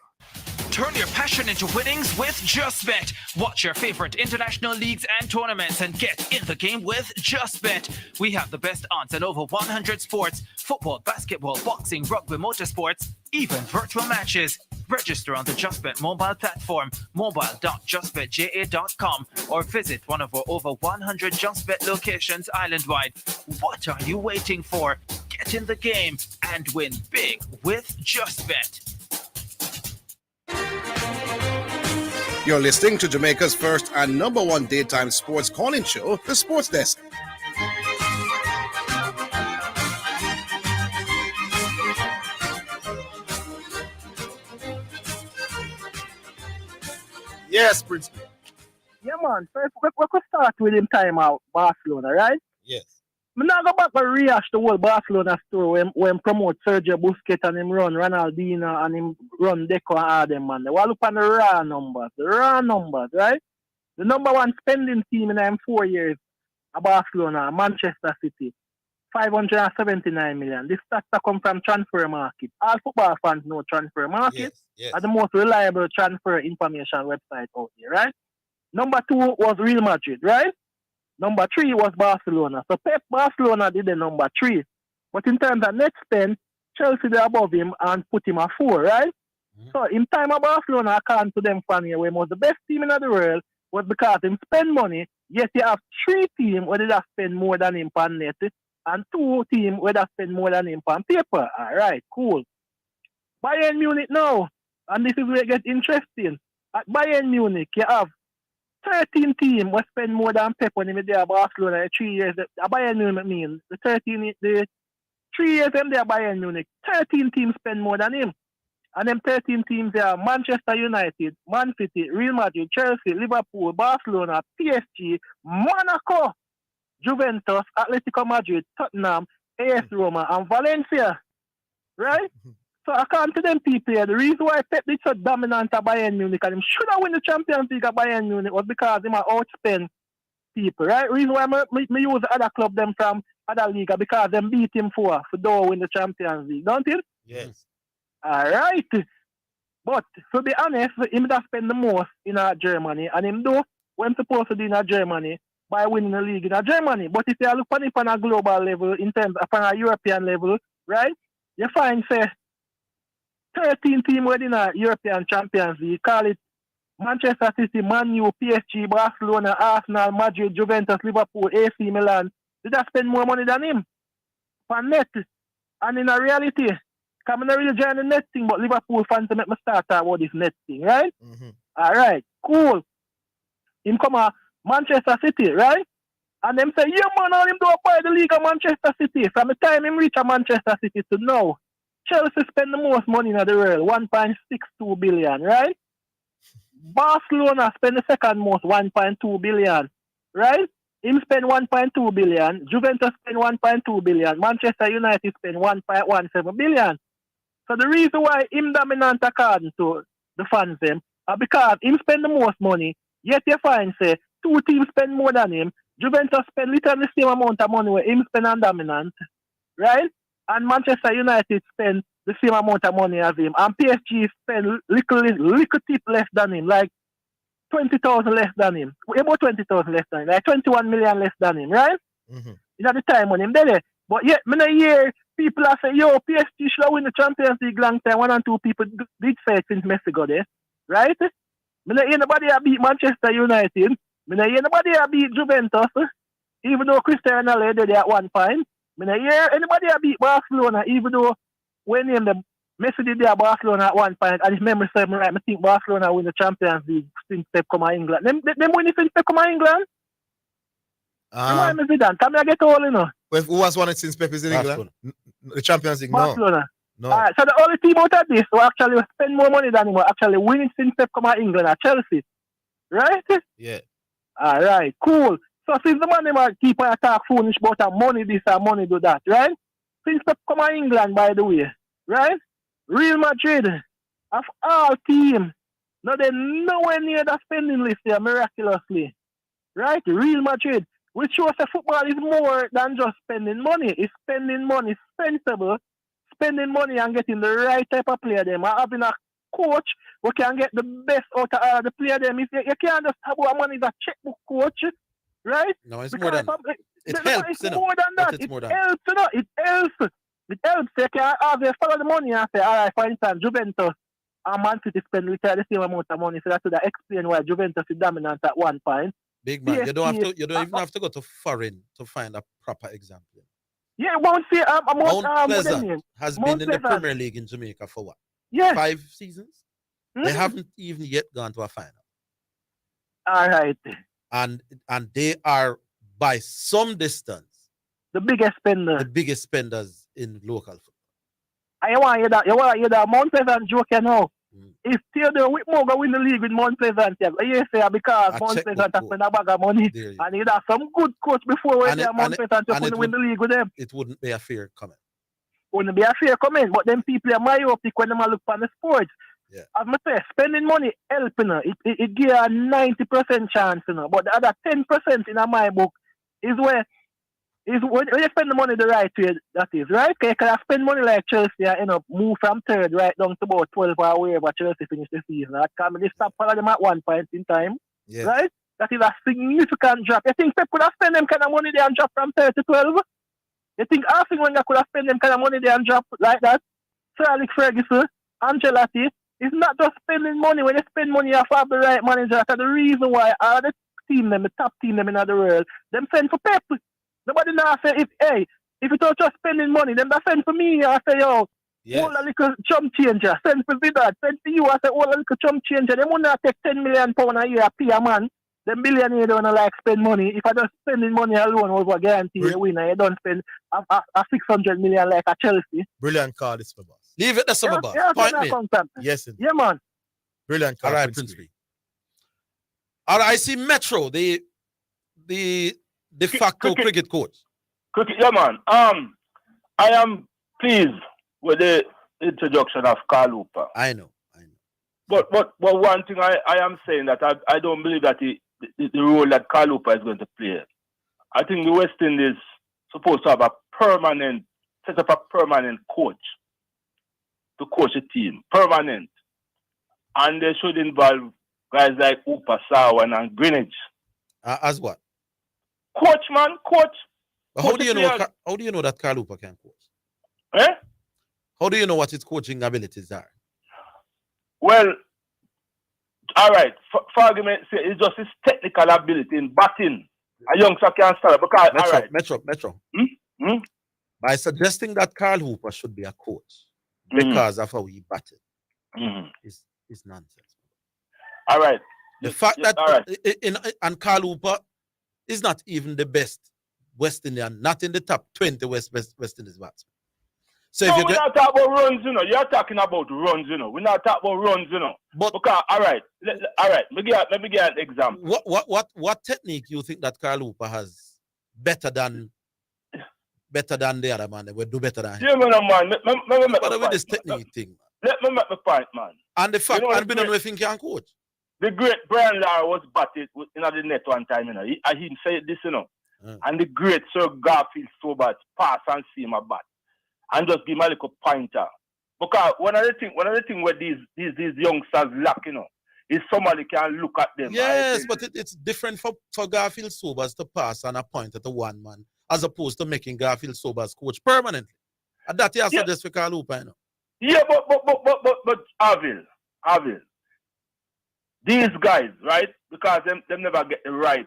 Turn your passion into winnings with JustBet. Watch your favorite international leagues and tournaments and get in the game with JustBet. We have the best odds in over 100 sports: football, basketball, boxing, rugby, motorsports, even virtual matches. Register on the JustBet mobile platform, mobile.justbetja.com, or visit one of our over 100 JustBet locations island-wide. What are you waiting for? Get in the game and win big with JustBet. You're listening to Jamaica's first and number one daytime sports calling show, The Sports Desk. Yes, Prince. Yeah, man. First, we could start with him time out Barcelona, right? Yes. I'm not go back and rehash the whole Barcelona story when promote Sergio Busquets and him run Ronaldinho and him run Deco and all them, man. They will look on the raw numbers, right? The number one spending team in them 4 years at Barcelona, Manchester City, 579 million. This stats come from Transfer Market. All football fans know Transfer Market. Yes. Are the most reliable transfer information website out there, right? Number 2 was Real Madrid, right? Number 3 was Barcelona. So Pep Barcelona did the number 3. But in terms of net spend, Chelsea they above him and put him at 4, right? So in time of Barcelona, according to them fan here, where was the best team in the world was because him spend money, yet you have 3 teams where they have spend more than him on net and 2 teams where they spend more than him on paper. Alright, cool. Bayern Munich now, and this is where it gets interesting. At Bayern Munich, you have 13 teams will spend more than Pep when they are Barcelona in 3 years. The Bayern Munich mean the 3 years them there Bayern Munich, 13 teams spend more than him. And them 13 teams are Manchester United, Man City, Real Madrid, Chelsea, Liverpool, Barcelona, PSG, Monaco, Juventus, Atletico Madrid, Tottenham, AS Roma, and Valencia. Right? So according to them people here, the reason why Pep is so dominant at Bayern Munich and him should have won the Champions League at Bayern Munich was because he might outspend people, right? The reason why me use other club them from other league because them beat him for don't win the Champions League, don't it? Yes. Alright. But to be honest, him that spend the most in Germany and him do what him supposed to do in Germany by winning the league in Germany. But if you look on it on a global level, in terms of on a European level, right? You find say 13 teams within a European Champions League, call it Manchester City, Man U, PSG, Barcelona, Arsenal, Madrid, Juventus, Liverpool, AC Milan. They just spend more money than him for net. And in a reality, I'm not really join the net thing, but Liverpool fans make me start about this net thing, right? Alright, cool. Him come a Manchester City, right? And them say, yeah, man, all him do buy the league of Manchester City. From the time him reach a Manchester City to now, Chelsea spend the most money in the world, 1.62 billion, right? Barcelona spend the second most, 1.2 billion, right? Him spend 1.2 billion, Juventus spend 1.2 billion, Manchester United spend 1.17 billion. So the reason why him dominant according to the fans them are because him spend the most money, yet you find say two teams spend more than him. Juventus spend literally the same amount of money where him spend on dominant, right? And Manchester United spend the same amount of money as him. And PSG spend little tip less than him, like 20,000 less than him. About 20,000 less than him, like 21 million less than him, right? It's at the time on him, there. But yet, I hear people are saying, yo, PSG should win the Champions League long time. One and two people did say it since Messi got there, right? I hear nobody beat Manchester United. I hear nobody beat Juventus, even though Cristiano Ronaldo did at one point. I hear anybody beat Barcelona, even though when the Messi did at Barcelona at one point, and if memory serves me right, I think Barcelona win the Champions League since Pep come to England. Them win it since Pep come to England? Remind me, Zidane. Come here, get all, you know. Well, who has won it since Pep is in England? The Champions League, Barcelona. No. All right, so the only team out of this who actually spend more money than him will actually win it since Pep come to England at Chelsea. Right? Yeah. All right, cool. So since the man them keep on talk foolish about money this and money do that, right? Since Pep come to England, by the way, right? Real Madrid, of all teams, no, they nowhere near the spending list here miraculously. Right? Real Madrid, which shows that football is more than just spending money. It's spending money, sensible, spending money and getting the right type of player them. And having a coach who can get the best out of the player them. If you can't just have one money as a checkbook coach, right? No, it's because more than it helps. It's more than that. It helps, you know. It helps. It helps. You can they follow the money and say, all right, for instance, Juventus and Man City spend the same amount of money. So that would explain why Juventus is dominant at one point. Big man, you don't even have to go to foreign to find a proper example. Yeah, Mount Pleasant has been in the Premier League in Jamaica for what? Yes. 5 seasons? They haven't even yet gone to a final. All right. And they are by some distance the biggest spenders in local football. I want you that Mount Pleasant joke now. If Theodore Whitmore go win the league with Mount Pleasant, you say because Mount Pleasant has spent a bag of money and he have some good coach before when Mount Pleasant to win the league with them. It wouldn't be a fair comment. Wouldn't be a fair comment, but them people are myopic when they look for the sports. Yeah. As I say, spending money helping it gives a 90% chance, you know. But the other 10% in my book is when you spend the money the right way, that is, right? Because you can spend money like Chelsea and move from third right down to about 12 or wherever Chelsea finish the season. That can be stop follow them at one point in time. Yeah. Right? That is a significant drop. You think Pep could have spent them kind of money there and drop from 3rd to 12? You think Arsene Wenger could have spent them kind of money there and drop like that? Sir Alex Ferguson, Ancelotti, it's not just spending money. When you spend money, you have to have the right manager. That's the reason why all the team, them, the top team them in the world, them send for Pep. Nobody now say, if you don't just spending money, then that send for me. I say, yo, all a little chump changer. Send for Vidal. Send for you. I say, all a little chump changer. They won't take £10 million a year, pay a man. The millionaire don't like spend money. If I just spending money alone over guarantee you win, you don't spend a 600 million like a Chelsea. Brilliant call this for boss. Leave it, that's my boss. Point me. Yes, yeah, man. Brilliant call. All right, Prince B. All right, I see Metro, the de facto cricket coach. Yeah, man. I am pleased with the introduction of Carl Hooper. I know. But one thing I am saying that I don't believe that the role that Carl Hooper is going to play. I think the West Indies supposed to have set up a permanent coach to coach a team. Permanent. And they should involve guys like Hooper, Sarwan, and Greenwich. As what? Coach, man, coach. But how do you know that Carl Hooper can coach? Eh? How do you know what his coaching abilities are? Well, all right. For argument's sake, it's just his technical ability in batting. A youngster can start because Metro. By suggesting that Carl Hooper should be a coach because of how he batted, is nonsense. All right. The fact that and Carl Hooper is not even the best West Indian, not in the top 20 West Indies batsmen. So no, if you we're get, not talking about runs, you know. You're talking about runs, you know. We're not talking about runs, you know. But because, all right. Let me give an example. What technique you think that Carl Hooper has better than the other man? They will do better than him. Yeah, man. But with this technique thing. Let me make the point, man. And the fact, you know, and we don't know if he can coach. The great Brian Lara was batted in the net one time, you know. He said this, you know. And the great Sir Garfield Sobers pass and see him a bat. And just give him a little pointer. Because one of the things where these youngsters lack, you know, is somebody can look at them. Yes, but it's different for Garfield Sobers to pass and appoint at the one man, as opposed to making Garfield Sobers coach permanently. And that you suggest for Carl Hooper, you know. Yeah, but Avil. These guys, right? Because them never get the right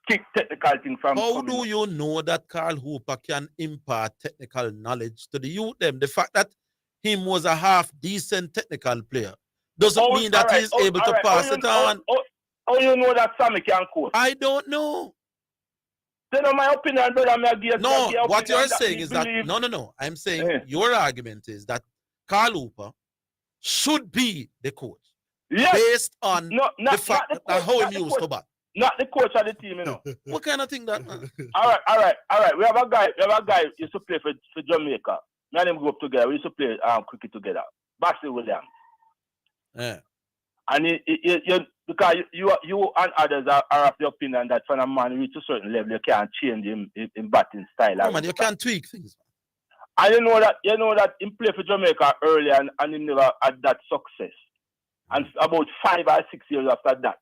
technical thing from. How do you know that Carl Hooper can impart technical knowledge to the youth? Them, the fact that him was a half decent technical player doesn't mean that he's able to pass it on. How you know that Sammy can coach? I don't know. Then my opinion, brother, no, what you're saying is that no. I'm saying your argument is that Carl Hooper should be the coach. Yes. Based on the fact that how he used to bat. Not the coach of the team, you know. What kind of thing that? All right. We have a guy who used to play for Jamaica. Me and him grew up together. We used to play cricket together. Bassey Williams. Yeah. And because you and others are of the opinion that when a man reaches a certain level, you can't change him in batting style. No, man, you can't tweak things. And you know that he played for Jamaica early and he never had that success. And about 5 or 6 years after that,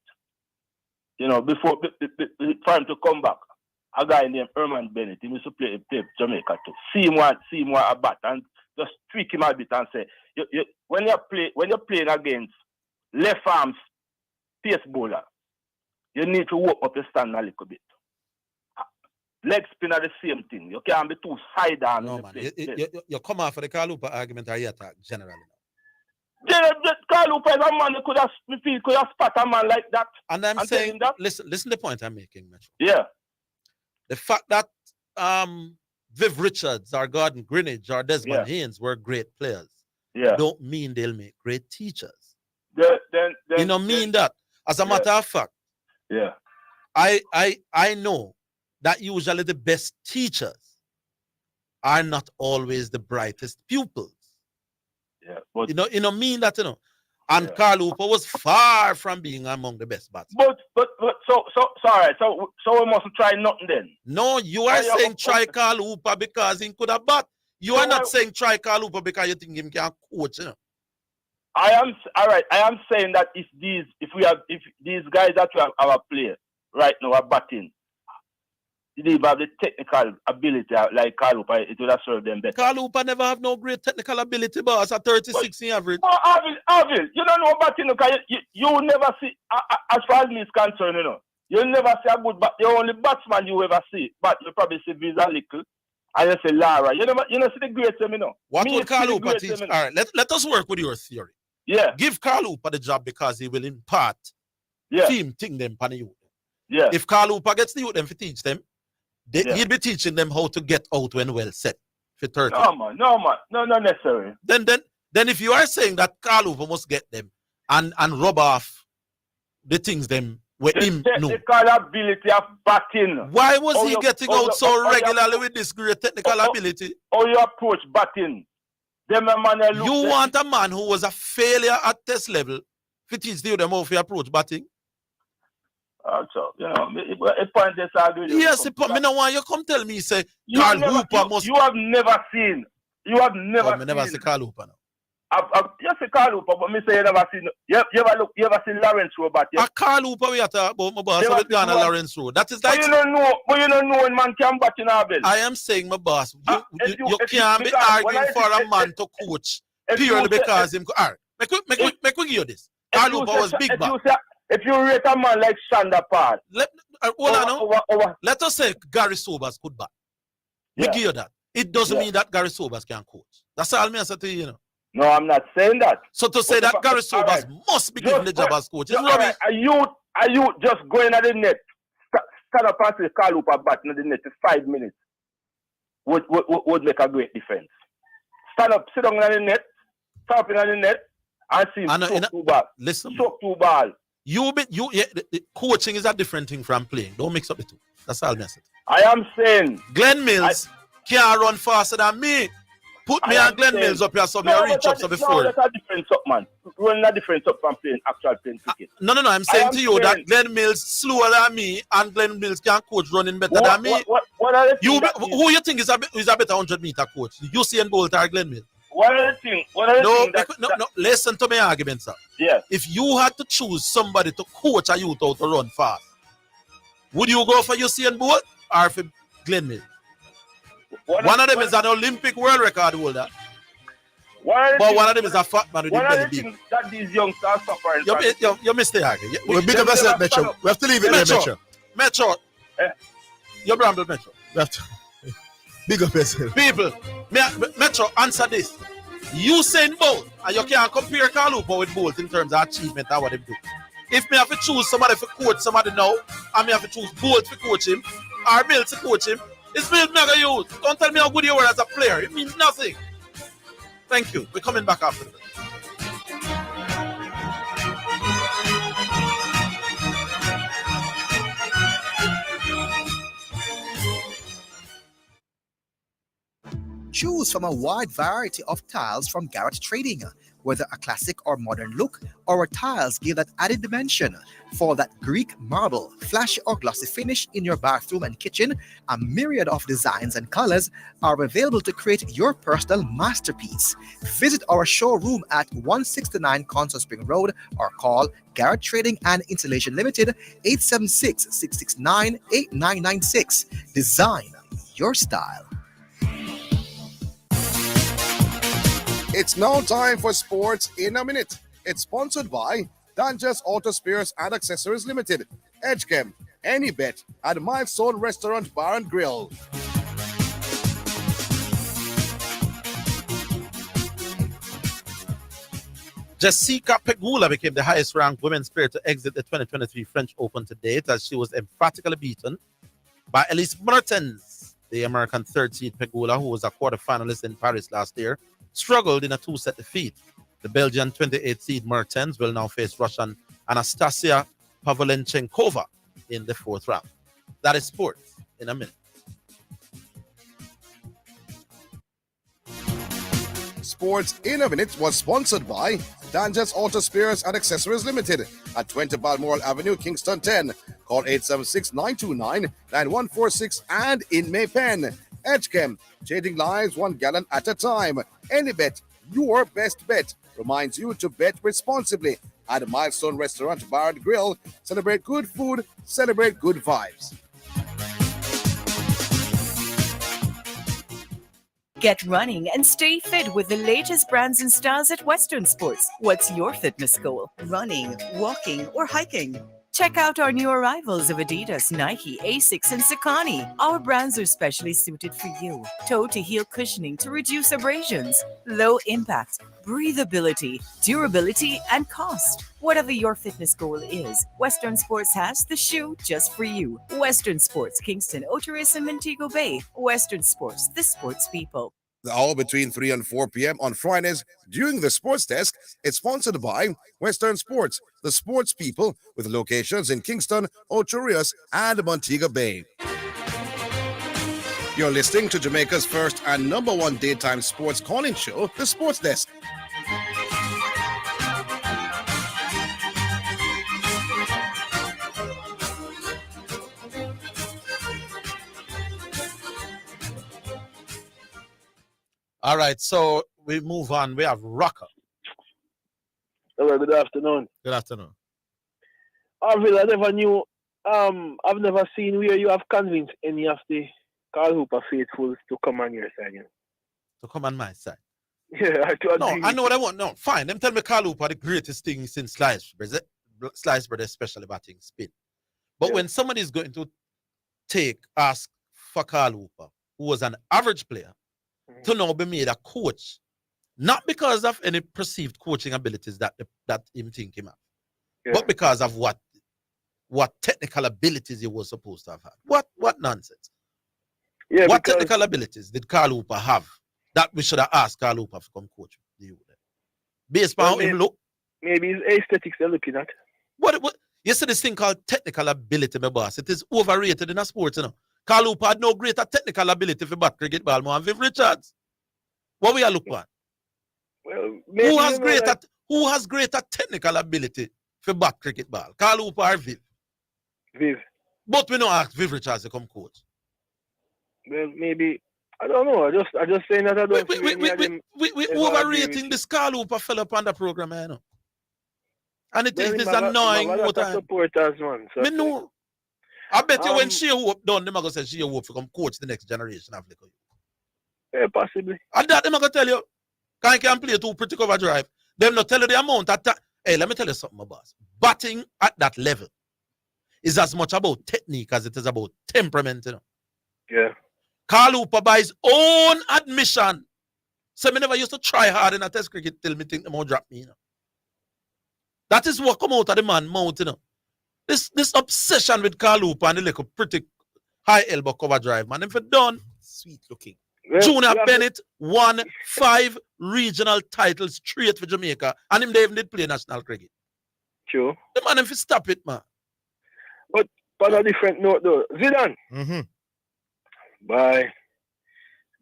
you know, before for him to come back, a guy named Herman Bennett, he used to play Jamaica too. See him a bat and just tweak him a bit and say, when you're playing against left arms pace bowler, you need to work up your stand a little bit. Leg spin are the same thing. You can't be too side on. No, man. You come out for the Carl Hooper argument or you attack generally. Carl Hooper is a man who could have spot a man like that. And I'm saying that. Listen to the point I'm making, Metro. Yeah. The fact that Viv Richards or Gordon Greenidge or Desmond Haynes were great players don't mean they'll make great teachers. You know, mean that. As a matter of fact, I know that usually the best teachers are not always the brightest pupils. Yeah, but you know, mean that, you know. And Carl Hooper was far from being among the best batsmen. But sorry, so we mustn't try nothing then. No, you are saying try Carl Hooper because he could have bat. You are not saying try Carl Hooper because you think him can coach, you know. I am saying that if these guys that we have our player right now are batting, they have the technical ability like Carl Hooper, it would have served them better. Carl Hooper never have no great technical ability, boss, at 36 in average. Oh, Avil, you don't know batting because you never see, as far as me is concerned, you know, you never see a good bat. The only batsman you ever see, but you probably see Visa Little, and you say Lara. You never see the great team, you know. What would Carl Hooper teach? All right, let us work with your theory. Yeah. Give Carl Hooper the job because he will impart team thing them pan the youth. Yeah. If Carl Hooper gets the youth them to teach them, he'll be teaching them how to get out when well set for 30. No, man. No, not necessary. Then if you are saying that Carl Hooper must get them and rub off the things them with him no. Technical ability of batting. Why was he getting out so regularly with this great technical ability? How you approach batting? You want a man who was a failure at test level to teach them how to approach batting? So, you know, a point disagree. Yes, me no want you come tell me say Carl Hooper must. You have never seen. I never see Carl Hooper now. You see Carl Hooper, but me say you never seen. You ever seen Lawrence Road bat? A Carl Hooper we talk about my boss with Ghana Lawrence Road. That is like. But you don't know when man can bat in our belt. I am saying my boss, you can't be arguing for a man to coach purely because him. All right, make we give you this. Carl Hooper was big bat. If you rate a man like Sander Paul, let us say Gary Sobers could bat. We give you that. It doesn't mean that Gary Sobers can coach. That's all me say to you, you know. No, I'm not saying that. So to say that Gary Sobers must be given the job as coach is rubbish. Are you just going at the net, stand up and say Carl Hooper batting in the net for 5 minutes would make a great defense. Stand up, sit down on the net, tapping on the net, and see him soak two ball. Listen. Soak two ball. The coaching is a different thing from playing. Don't mix up the two. That's all I'm saying. I am saying Glenn Mills can't run faster than me. Put me and Glenn Mills up here so me reach up so before. No, that's a different up, man. Running a different up from playing cricket. No. I'm saying to you that Glenn Mills slower than me and Glenn Mills can coach running better than me. Who you think is a better 100-meter coach? Usain Bolt or Glenn Mills? No, listen to my argument, sir. Yeah. If you had to choose somebody to coach a youth out to run fast, would you go for Usain Bolt or for Glenn Mills? One of them is an Olympic world record holder. One of them is a fat man with one a of belly the big. things that these youngsters are suffering You missed the argument. We big up yourself, Metro. We have to leave it there, Metro. You bramble, Metro. We have to big up yourself. People, Metro, answer this. Usain Bolt, and you can't compare Carl Hooper with Bolt in terms of achievement and what they do. If me have to choose somebody to coach somebody now, and me have to choose Bolt to coach him, or Mills to coach him, it's Mills me gonna use. Don't tell me how good you were as a player. It means nothing. Thank you. We're coming back after this. Choose from a wide variety of tiles from Garrett Trading. Whether a classic or modern look, our tiles give that added dimension. For that Greek marble, flashy or glossy finish in your bathroom and kitchen, a myriad of designs and colors are available to create your personal masterpiece. Visit our showroom at 169 Constant Spring Road or call Garrett Trading and Installation Limited 876-669-8996. Design your style. It's now time for Sports in a Minute. It's sponsored by Dangerous Auto Spares and Accessories Limited, Edgechem, Any Bet, and Milestone Restaurant Bar and Grill. Jessica Pegula became the highest-ranked women's player to exit the 2023 French Open to date, as she was emphatically beaten by Elise Mertens. The American third-seed Pegula, who was a quarterfinalist in Paris last year, struggled in a two-set defeat. The Belgian 28th-seed Mertens will now face Russian Anastasia Pavlechenkova in the fourth round. That is Sports in a Minute. Sports in a Minute was sponsored by Dangerous Auto Spares and Accessories Limited at 20 Balmoral Avenue, Kingston 10. Call 876-929-9146 and in Maypen. Edgechem, changing lives 1 gallon at a time. Any Bet, your best bet, reminds you to bet responsibly at Milestone Restaurant Bar and Grill. Celebrate good food, celebrate good vibes. Get running and stay fit with the latest brands and styles at Western Sports. What's your fitness goal? Running, walking, or hiking? Check out our new arrivals of Adidas, Nike, Asics, and Saucony. Our brands are specially suited for you. Toe-to-heel cushioning to reduce abrasions, low impact, breathability, durability, and cost. Whatever your fitness goal is, Western Sports has the shoe just for you. Western Sports, Kingston, Oteris, and Montego Bay. Western Sports, the sports people. The hour between 3 and 4 p.m. on Fridays during the Sports Desk. It's sponsored by Western Sports, the sports people, with locations in Kingston, Ocho Rios, and Montego Bay. You're listening to Jamaica's first and number one daytime sports calling show, the Sports Desk. All right, so we move on. We have Rocker. Hello, good afternoon. Good afternoon. Arville, I never knew, I've never seen where you have convinced any of the Carl Hooper faithfuls to come on your side. To come on my side. Yeah, I know what I want. No, fine. Them tell me Carl Hooper the greatest thing since sliced bread, especially batting spin. But when somebody is going to ask for Carl Hooper, who was an average player, to now be made a coach, not because of any perceived coaching abilities that him think him have, but because of what what technical abilities he was supposed to have had. What nonsense. Yeah, what because- technical abilities did Carl Hooper have that we should have asked Carl Hooper to come coach the youth then? Based on how him look. Maybe it's aesthetics they're looking at. What you see this thing called technical ability, my boss. It is overrated in a sport, you know. Carl Hooper had no greater technical ability for bat cricket ball more than Viv Richards. What we are looking at? Well, maybe who has greater technical ability for bat cricket ball? Carl Hooper or Viv? Viv. But we don't ask Viv Richards to come coach. Well, maybe I don't know. I just saying that I don't see any of them we ever agree overrating with this Carl Hooper fella on the program, you know. And it Well, is him have a- annoying him have a more lot of time. supporters, man. So Me know. I bet you when Um, Shea Hope done, them are going to say Shea Hope to come coach the next generation of Liquor. yeah, possibly. And that them are going to tell you, can play two pretty cover drive. Them not tell you the amount of time. Hey, let me tell you something, my boss. Batting at that level is as much about technique as it is about temperament, you know. Yeah. Carl Hooper, by his own admission, so me never used to try hard in a test cricket till me think them won't drop me, you know. That is what come out of the man mouth, you know. This obsession with Carl Hooper and the little pretty high elbow cover drive, man. If it done, sweet looking. Well, Junior you have Bennett won 5 regional titles straight for Jamaica, and him they even did play national cricket. True. The man if you stop it, man. But on a different note, though, Zidane. Mm-hmm. Bye.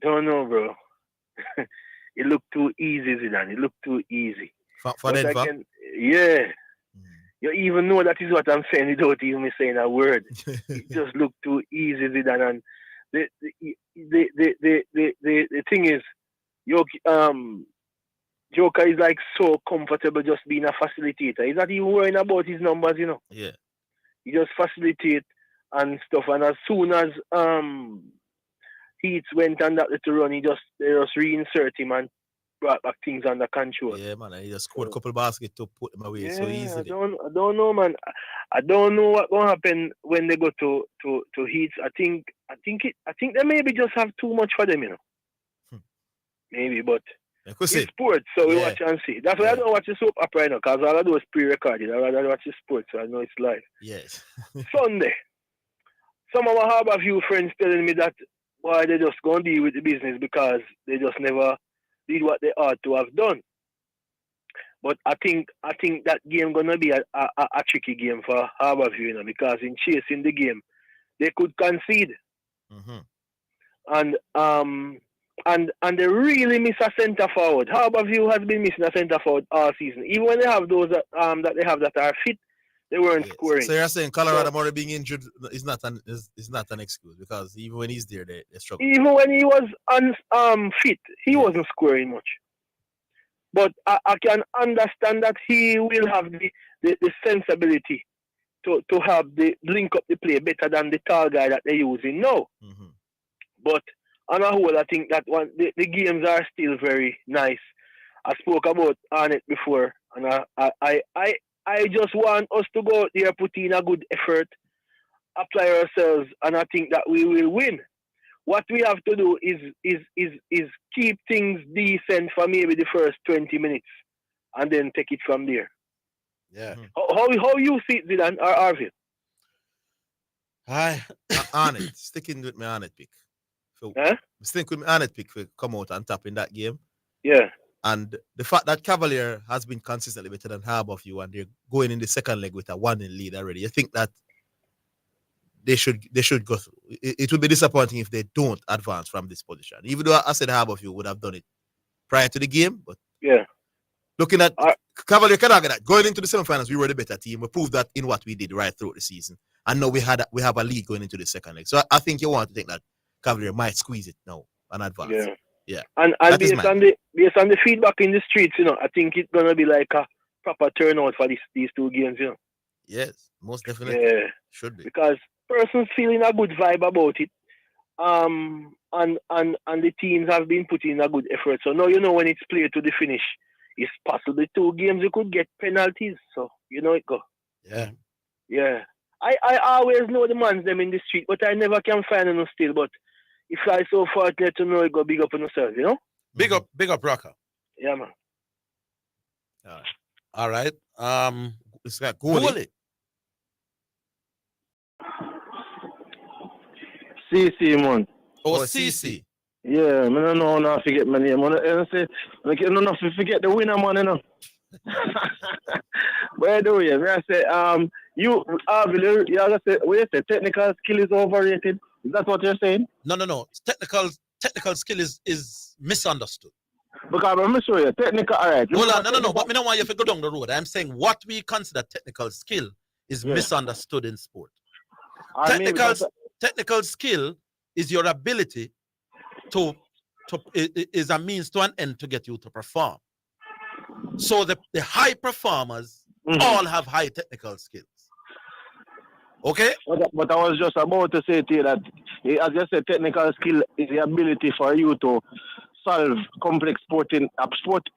Don't know, bro. It looked too easy, Zidane. It looked too easy. For But Denver? again, yeah. You even know that is what I'm saying without even me saying a word. It just looked too easy, Zidane. And the thing is, Joker is like so comfortable just being a facilitator. He's not even worrying about his numbers, you know. Yeah. He just facilitate and stuff. And as soon as Heats went on that little run, they just reinsert him and brought back things under control. Yeah, man. He just scored a couple baskets to put them away so easily. I don't know, man. I don't know what's gonna happen when they go to Heats. I think they maybe just have too much for them, you know. Maybe, but it's sports, so we watch and see. That's why I don't watch the soap opera right now, because all I do is pre-recorded. I rather watch the sports, so I know it's live. Yes. Sunday, some of my Harborview friends telling me that why they just gonna deal with the business because they just never did what they ought to have done. But I think that game gonna be a tricky game for Harborview, you know, because in chasing the game, they could concede. And they really miss a centre forward. Harborview has been missing a centre forward all season. Even when they have those that they have that are fit, they weren't scoring. So you're saying Colorado Murray being injured is not an excuse, because even when he's there, they struggle. Even when he was fit, he wasn't scoring much. But I can understand that he will have the sensibility to have the link up the play better than the tall guy that they're using now. But on a whole, I think that the games are still very nice. I spoke about Arnett before, and I just want us to go out there, put in a good effort, apply ourselves, and I think that we will win. What we have to do is keep things decent for maybe the first 20 minutes, and then take it from there. Yeah. How you see it, Zidane or Arvin? Arnett, sticking with my Arnett pick. Sticking with my Arnett pick for come out and tap in that game. Yeah. And the fact that Cavalier has been consistently better than Harborview, and they're going in the second leg with a 1-0 lead already, you think that they should go through. It would be disappointing if they don't advance from this position. Even though I said Harborview would have done it prior to the game, but yeah, looking at Cavalier, can argue that going into the semifinals, we were the better team. We proved that in what we did right through the season, and now we have a lead going into the second leg. So I think you want to think that Cavalier might squeeze it now and advance. Yeah. And based on the feedback in the streets, you know, I think it's gonna be like a proper turnout for these two games, you know. Yes, most definitely. Yeah. Should be. Because persons feeling a good vibe about it. And the teams have been putting in a good effort. So now you know when it's played to the finish, it's possibly 2 games you could get penalties. So you know it go. Yeah. Yeah. I always know the mans them in the street, but I never can find them still. But if I so fortunate to know it, go big up on yourself, you know? Big up, Rocker. Yeah, man. All right. It's got Goalie. CC, man. Oh, CC. Yeah, I don't know how to forget my name. I say, I don't know if you forget the winner, man, you know. By the way, I say, you gotta say, wait, say technical skill is overrated. Is that what you're saying? No. Technical skill is misunderstood. Because I'm sure you technical, all right. Hold on, no. But I don't want you to go down the road. I'm saying what we consider technical skill is misunderstood in sport. Technical skill is your ability to is a means to an end to get you to perform. So the high performers all have high technical skills. Okay? But I was just about to say to you that, as you said, technical skill is the ability for you to solve complex sport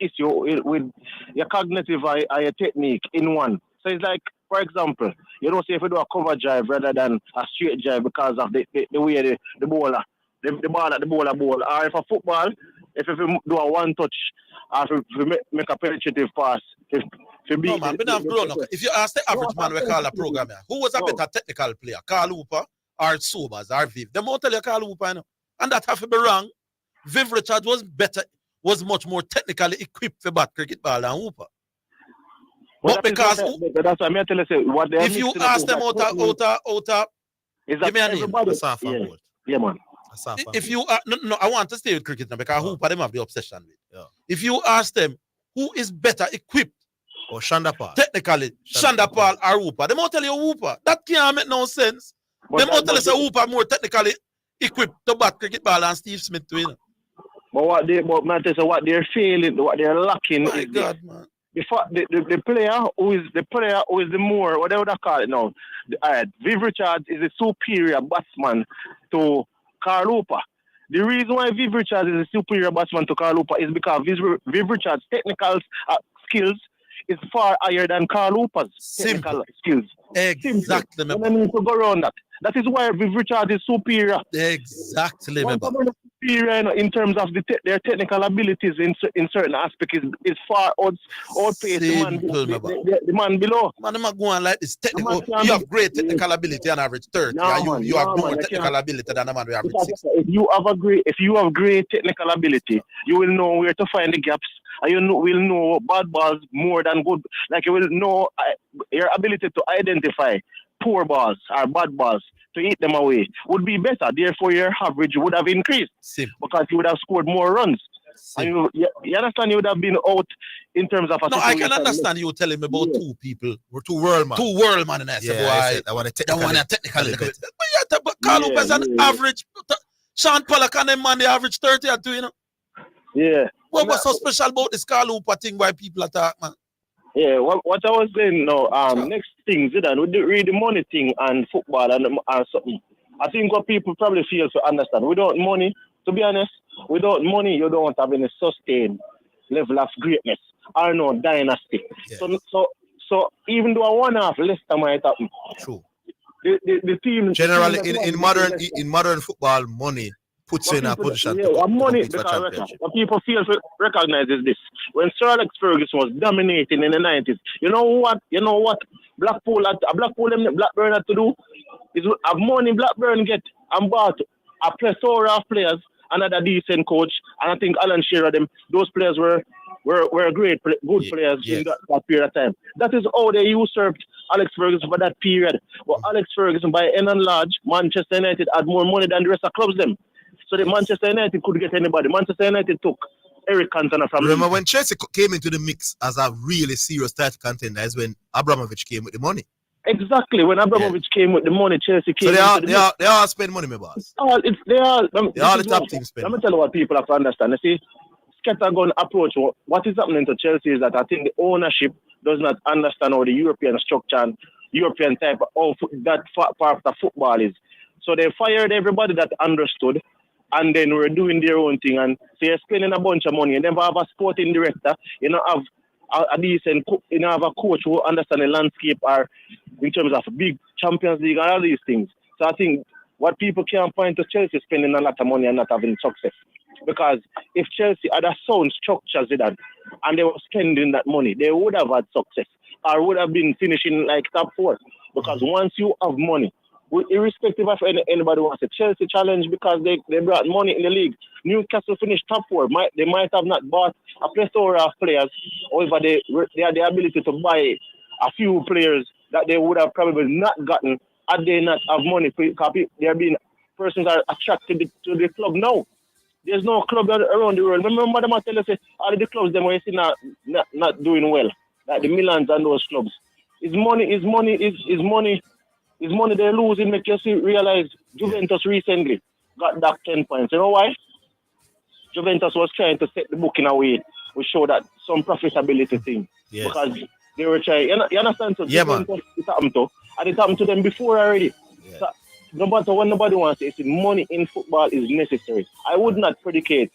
issue with your cognitive or your technique in one. So it's like, for example, you don't say if you do a cover drive rather than a straight drive because of the way the bowler, the ball at the bowler ball. Or if a football, if you do a one touch, or if you make a penetrative pass, if you ask the average man we call a programmer, who was a better technical player, Carl Hooper or Sobers or Viv? They won't tell you Carl Hooper, you know? And that have to be wrong. Viv Richards was much more technically equipped for bat cricket ball than Hooper. But because that's what I'm telling you, what they if you ask them out give me a name. Yeah, man. If you no, I want to stay with cricket now because Hooper them have the obsession with. Yeah. If you ask them who is better equipped or Shandapal technically, Shandapal or Hooper, they won't tell you Hooper. That can't make no sense. They won't tell us Hooper more technically equipped to bat cricket ball than Steve Smith to win. But what they're failing, what they're lacking My God, man. The player who is the more, whatever they call it now. Viv Richards is a superior batsman to Carl Hooper. The reason why Viv Richards is a superior batsman to Carl Hooper is because Viv Richards' technical skills is far higher than Carl Hooper's technical skills. Exactly. And I need to go around that. That is why Viv Richards is superior. Exactly. Superior in terms of their technical abilities in certain aspects is far outpace the man below. Man, I'm not going like this. You have great technical ability on average 30. You have more technical ability than a man who average 60. If you have great technical ability, you will know where to find the gaps. And you will know bad balls more than good. Like you will know your ability to identify poor balls or bad balls to eat them away would be better. Therefore, your average would have increased because you would have scored more runs. And you understand? You would have been out in terms of. I can understand you telling me about two people. We're two world man. And I said, I want a technical. But Carl Hooper is an average. Sean Pollock and them man, they average 30 or 2, you know. Yeah. What's so special about this Carl Hooper thing why people attack, man? Yeah, what I was saying now, next thing, Zidane, we do read the money thing and football and something. I think what people probably feel to understand. Without money, to be honest, without money, you don't have any sustained level of greatness or no dynasty. Yes. So even though a one-half Leicester might happen. True. The team generally in modern football, money puts you in a position. Money, because what people feel to recognize is this. When Sir Alex Ferguson was dominating in the 90s, you know what Blackburn had to do is have money Blackburn get and bought a plethora of players, another decent coach, and I think Alan Shearer, those players were good players in that period of time. That is how they usurped Alex Ferguson for that period. But Alex Ferguson, by and large, Manchester United had more money than the rest of clubs them. So the Manchester United could get anybody. Manchester United took Eric Cantona from. Remember when Chelsea came into the mix as a really serious title contender is when Abramovich came with the money. Exactly. When Abramovich came with the money, Chelsea came. So they all spend money, my boss. They all the top teams spend. Let me tell you what people have to understand. You see, scattergun approach. What is happening to Chelsea is that I think the ownership does not understand how the European structure and European type of that part of the football is. So they fired everybody that understood. And then we're doing their own thing, and so you're spending a bunch of money. You never have a sporting director. You don't have a decent. You don't have a coach who understands the landscape, or in terms of big Champions League and all these things. So I think what people can't point to Chelsea spending a lot of money and not having success, because if Chelsea had a sound structure, Zidane, and they were spending that money, they would have had success, or would have been finishing like top 4. Because once you have money, Irrespective of anybody wants it. Chelsea challenge because they brought money in the league. Newcastle finished top 4. They might have not bought a plethora of players. However, they had the ability to buy a few players that they would have probably not gotten had they not have money. Because there have been persons are attracted to the club now. There's no club around the world. Remember them I tell us all of the clubs them where you see not doing well. Like the Milans and those clubs. It's money they're losing. Make you realize Juventus recently got back 10 points. You know why? Juventus was trying to set the book in a way which show that some profitability thing. Yes. Because they were trying. You understand? So Yeah, Juventus, it happened to them before already. Yeah. So, no matter what nobody wants to say, money in football is necessary. I would not predicate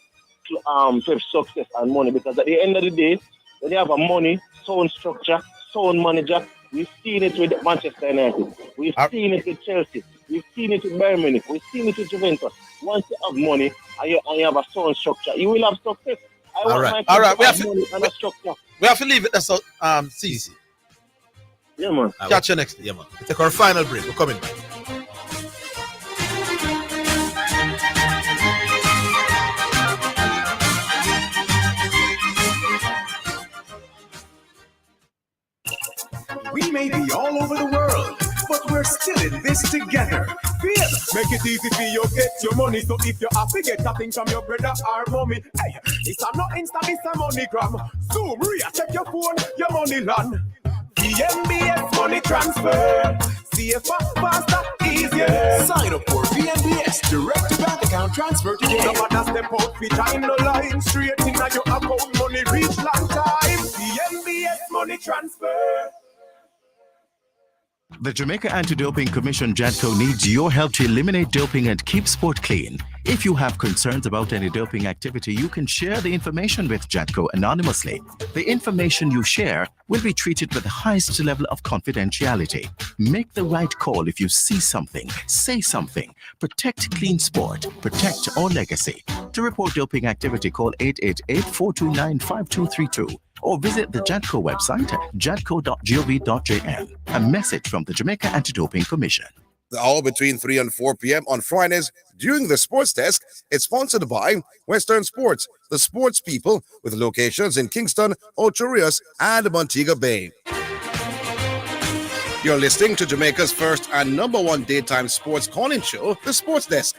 success and money because at the end of the day, when they have a money, sound structure, sound manager, we've seen it with Manchester United. We've seen it with Chelsea. We've seen it with Bayern Munich. We've seen it with Juventus. Once you have money and you have a sound structure, you will have success. All right. We have to leave it. That's CC. Yeah, man. Catch you next. Yeah, man. We take our final break. We're coming back. We may be all over the world, but we're still in this together. Feel, make it easy for you get your money. So if you have to get a thing from your brother or mommy, hey, it's a not Insta, it's a MoneyGram. Zoom, Ria, check your phone, your money land. VMBS money transfer. CFA, faster, easier. Sign up for VMBS direct to bank account transfer today. No matter step out, behind the line, straight in your account, money reach long time. VMBS money transfer. The Jamaica Anti-Doping Commission JADCO needs your help to eliminate doping and keep sport clean. If you have concerns about any doping activity, you can share the information with JADCO anonymously. The information you share will be treated with the highest level of confidentiality. Make the right call if you see something, say something. Protect clean sport. Protect our legacy. To report doping activity, call 888-429-5232 or visit the JADCO website at jadco.gov.jn. A message from the Jamaica Anti-Doping Commission. The hour between 3 and 4 p.m. on Fridays during the Sports Desk is sponsored by Western Sports, the sports people with locations in Kingston, Ocho Rios, and Montego Bay. You're listening to Jamaica's first and number one daytime sports calling show, the Sports Desk.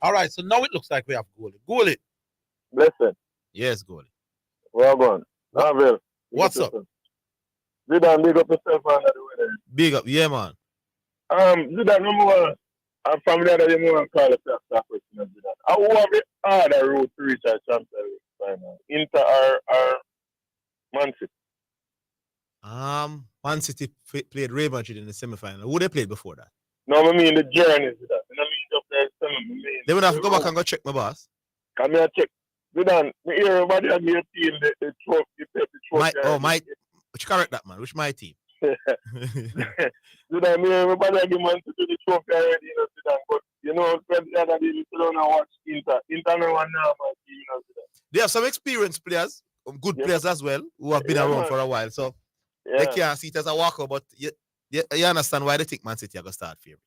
All right, so now it looks like we have goalie. Goalie. Listen. Yes, goalie. Well done. Marvel. What's up? Zidane, big up yourself man. Big up, yeah, man. Zidane, number one, I'm from the other, you want to call it that question of Zidane. I want the harder road to reach our Champions League final. Inter or Man City? Man City played Real Madrid in the semi-final. Who they played before that? No, I mean the journey, Zidane. I mean up there, they would have to go back and go check my boss. Come here, check. Zidane, me hear everybody on your team, the trophy, the trophy. My, which correct that, man? Which my team? Zidane, me hear everybody give Man City the trophy already, you know, Zidane. But, you know, the other day, you sit down and watch Inter. Inter no one now, man, you know, Zidane. They have some experienced players, good players as well, who have been around for a while. So they can't see it as a walkout, but you understand why they think Man City are going to start favorites.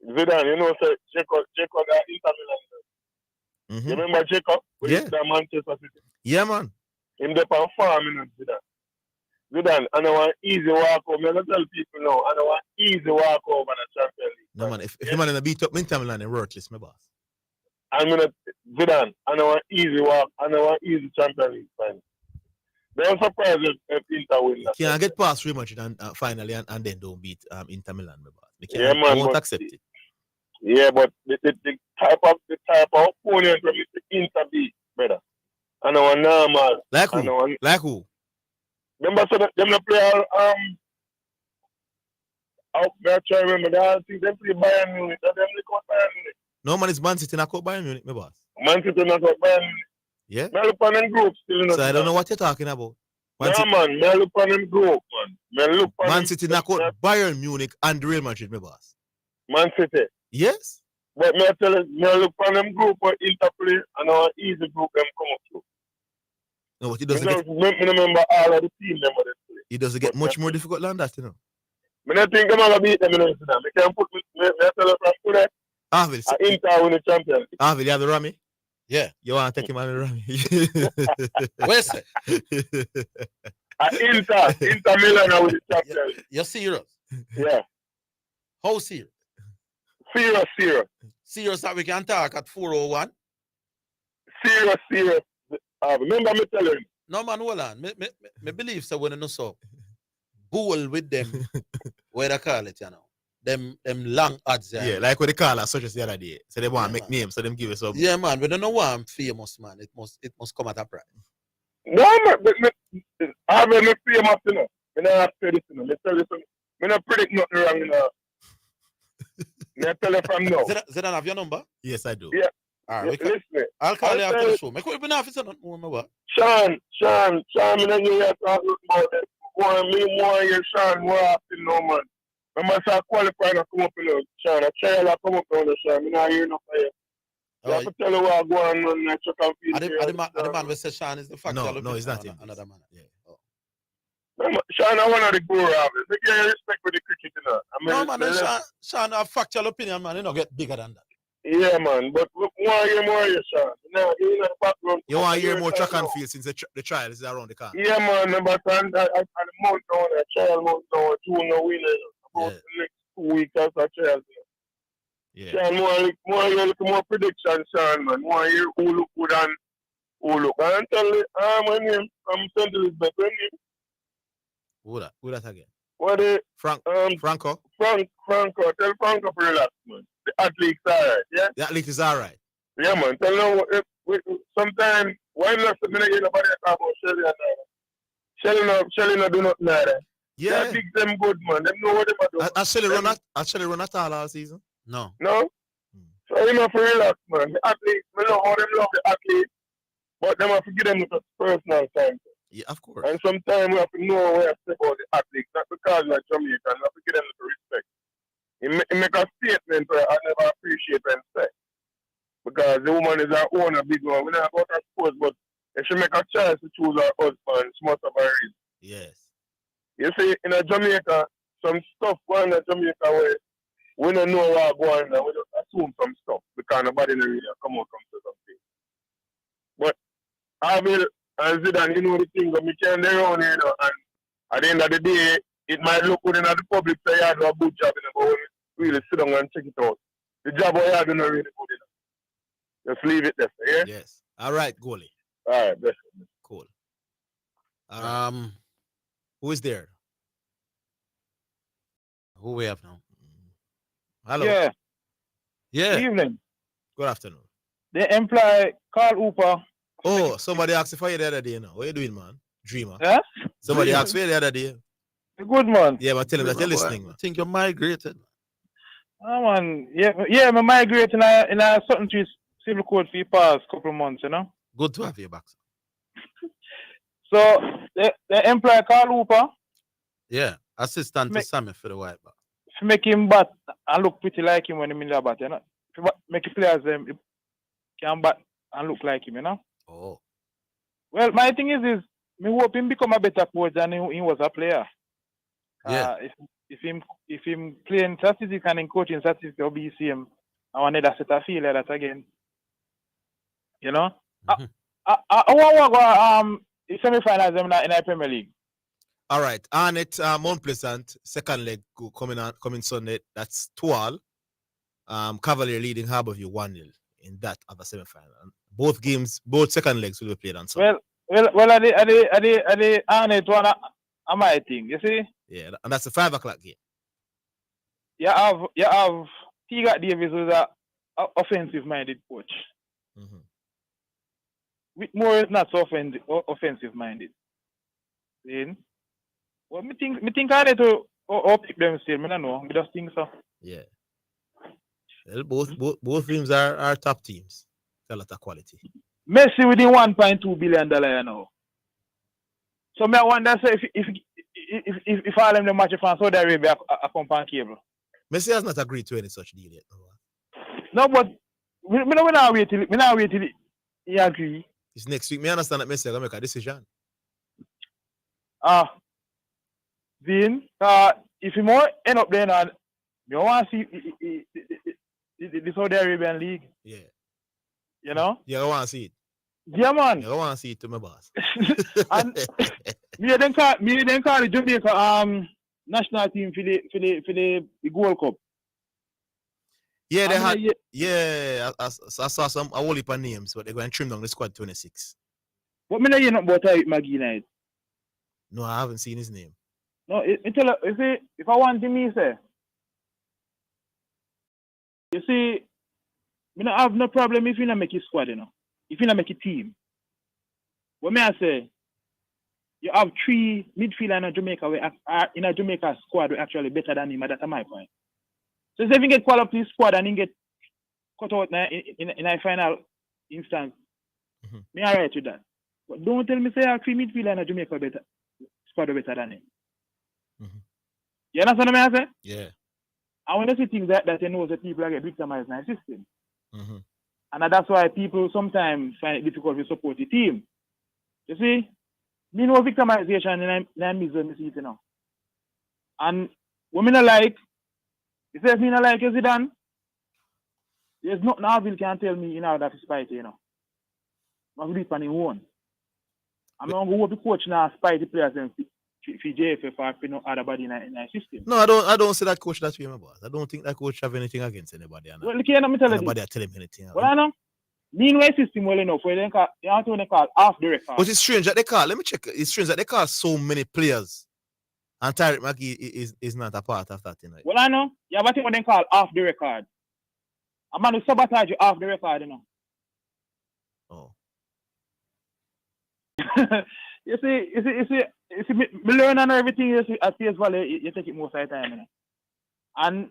Zidane, you know, so Jacob got Inter Milan. You remember Jacob? Yeah. Manchester City. Yeah, man. Him there on farm, you know, Zidane. Zidane, I know an easy walk over. I'm going to tell people now, I know an easy walk over the Champions League. No, man, if you man to beat up Inter Milan and worthless, my boss. I'm going to, Zidane, I know an easy walk, I know an easy Champions League final. Don't surprise if Inter win that. Can't get past Real Madrid and finally and then don't beat Inter Milan, my boss. Yeah, man. I won't accept it. Yeah, but the type of opponent from Mr. Inter beat, brother. I know a normal. Like who? Like who? Remember, so them play out there. Try remember that. They play Bayern Munich. Them look Bayern Munich. No man, it's Man City knock out Bayern Munich, my boss. Man City knock out Bayern Munich. Yeah. Me look on them group still. So I don't know what you're talking about. Man, me look on them group, man. Man City knock out Bayern Munich and Real Madrid, my boss. Man City. Yes. But me tell you, me look for them group for interplay and our easy group them come up through. No, but he Me doesn't get, remember all of the team them what they play. he doesn't get much more difficult than that, you know. Me not think I'm gonna beat them in the Sudan. Me can put me tell you from today. Arvil, Inter win the champion. Arvil, you have the Rami? Yeah. You want to take him on the Rami? Where's it? Inter Milan are with the champion. You're serious? Yeah. How serious? Serious. Serious that we can talk at 4:01? Serious. Remember me telling you. No man, hold on. Me believe so when you know so. Bull with them. Where they call it, you know. Them long odds. Yeah, like what they call us such as the other day. So they want to make names, so them give us some. Yeah, man. We don't know why I'm famous, man. It must come at a price. No, man. I have me famous, you know. Me not have to say this, you know. Me tell you something. Me not predict nothing wrong, you know. Me tell you from now. Zedan have your number? Yes, I do. Yeah. All right, Listen. I'll call you after the show. Make sure you office or not more. Sean, me not hear you talk about that. More hear Sean more often, no man. I must have qualified to come up in the Sean. I try to come up on the Sean. Me not hear enough of you. You have to tell you what go on and check out people. The man who says Sean is the fact. No, it's not him. Another man. Yeah. Sean, I want to go around. Make your respect for the cricket, you know. No, man, Sean, a factual opinion, man. You know, get bigger than that. Yeah, man. But we want to hear more of you, Sean. Now, you know, the background. You want to hear more track and field since the trial is around the corner. Yeah, man. But I month now, a trial month now, June now, winner. About the next 2 weeks after trial. Yeah. Sean, more prediction, Sean, man. More hear who look good and who look. And tell you, my name from St. Elizabeth. Who that again? What is Franco? Franco. Tell Franco to relax, man. The athlete's alright, yeah? The athlete is alright. Yeah, man. Tell them sometimes why not get nobody talk about Shelly and that? Shelly not do nothing like that. Yeah. That big them good, man. Them know what they do. Has Shelly run at all season? No. So you know for relax, man. The athlete, we know how them love the athlete, but them have to give them the personal time. Yeah, of course. And sometimes we have to know where to say about the athletes, not because we're Jamaican, we have to give them the respect. He make a statement where I never appreciate and say. Because the woman is our owner, big one. We're not about her sports, but if she make a choice to choose her husband, she must have a reason. Yes. You see, in Jamaica, some stuff going in Jamaica where we don't know what's going on, we just assume some stuff because nobody in the area come out from something. But I will. And Zidane, you know the thing, but we can't do around here, you know, and at the end of the day, it might look good in the public, so you do a good job, you know, but when we really sit down and check it out, the job you are doing not really good, you know. Just leave it there, yeah? Yes. All right, goalie. All right, best. Cool. Who is there? Who we have now? Hello. Yeah. Yeah. Good evening. Good afternoon. They employ Carl Hooper. Oh, somebody asked for you the other day now. What you doing, man? Dreamer. Yeah? Somebody asked for you the other day. Good man. Yeah, but tell him that you're listening, man. I think you're migrated. Oh man, yeah, I'm migrating in a certain civil code for the past couple of months, you know. Good to have you back. So they employ Carl Hooper. Yeah, assistant to Sammy for the white back. To make him bat and look pretty like him when he's in the bat, you know. To make the players can bat and look like him, you know. Oh. Well, my thing is me hope him become a better coach than he was a player. Yeah. If him playing statistics and in coaching statistics, will be same. I want to set a feel like that again. You know. Mm-hmm. I want to go semi-finals in the Premier League. All right, on it, Mount Pleasant second leg coming Sunday. That's 2-2. Cavalier leading Harborview 1-0 in that other semi-final. Both games, both second legs will be played on Sunday. Well, are they on it one? Am I think you see? Yeah, and that's a 5 o'clock game. You have Teagat Davis, who's a offensive-minded coach. Mm-hmm. Whitmore is not so offensive-minded. See? Well, me think I need to pick them still. I don't know. I just think so. Yeah. Well, both teams are top teams. A lot of quality. Messi within $1.2 billion, you know. So I wonder if all them the match from Saudi Arabia a come on cable. Messi has not agreed to any such deal yet. No, but we not wait till he agree. It's next week. Me understand that Messi gonna make a decision. Then, if you more end up there and you want to see the Saudi Arabian League. Yeah. You know? Yeah, I want to see it. Yeah, man. Yeah, I want to see it to my boss. And me then call the Jamaica national team for the Gold Cup. Yeah, they had. Yeah, I saw some a whole heap of names, but they're going to trim down the squad 26. What me know you not about Maggie Knight? No, I haven't seen his name. No, if I want to me say, you see, me not have no problem if you not make a squad, you know. If you not make a team. What me I say, you have 3 midfielders in Jamaica in a Jamaica squad who actually better than him. That's my point. So if you get quality squad and you get cut out in a final instance, me alright with that. But don't tell me say I have 3 midfielders in a Jamaica squad better than him. You understand what I say? Yeah. And when you see things that you know that people get victimized in our system. And that's why people sometimes find it difficult to support the team. You see, me know victimization in a misery, you know. And what me not like, if me not like Zidane, there's nothing Harville can tell me in order to spite, you know. I'm going to do it on his own. I'm not going to be coach now spite the players and for JFF or for no other body in our system. No, I don't see that coach that way, my boss. I don't think that coach have anything against anybody. Well, look here, let me tell you. Nobody tell him anything. Well, I know. Meanwhile, system well enough where they have to call off the record. But it's strange that they call. Let me check. It's strange that they call so many players, and Tariq Magee is not a part of that. You know? Well, I know. Yeah, but what they call off the record. A man who sabotage you off the record, you know. Oh. You see, me learn and everything. You see, at face value, you take it most of the time, you know. And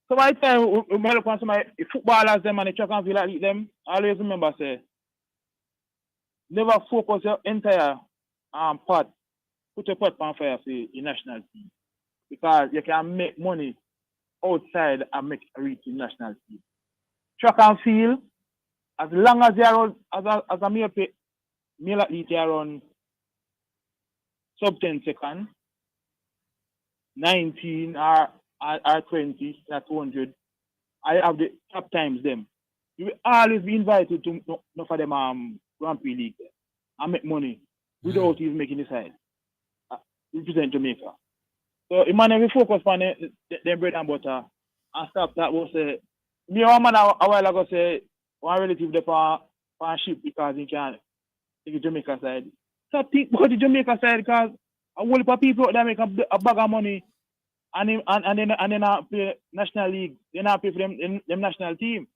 so by the time we look on some footballers them and the track and field like them, I always remember say, never focus your entire pot, put your pot on fire for the national team. Because you can make money outside and make a reach in national team. Track and field, as long as you are as a male athlete, you are on sub 10 seconds, 19 or 20, not 200. I have the top times them. You will always be invited to no for them Grand Prix League and make money without even making the side. Represent Jamaica. So if man we focus on the bread and butter and stop that was me one man a while ago say one relative dey on ship because he can't take the Jamaica side. Stop think about the Jamaica side because a whole heap of people out there make a bag of money and then play national league. They not pay for them national team.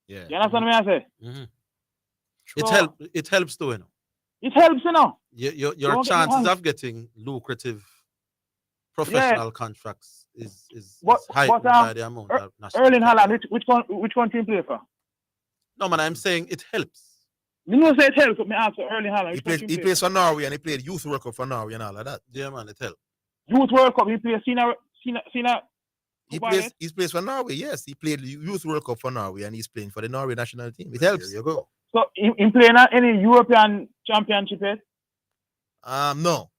Yeah. You understand what I say? So, it helps too, you know. It helps, you know. Your chances of getting lucrative professional contracts is heightened by the amount of national. Erling Haaland, which country play for? No man, I'm saying it helps. You know say it helps, but me ask Erling Haaland. He plays for Norway and he played Youth World Cup for Norway and all of that. Yeah man, it helps. Youth World Cup, he plays senior. He plays for Norway, yes. He played Youth World Cup for Norway and he's playing for the Norway national team. It helps. There you go. So in playing at any European championship yet? No.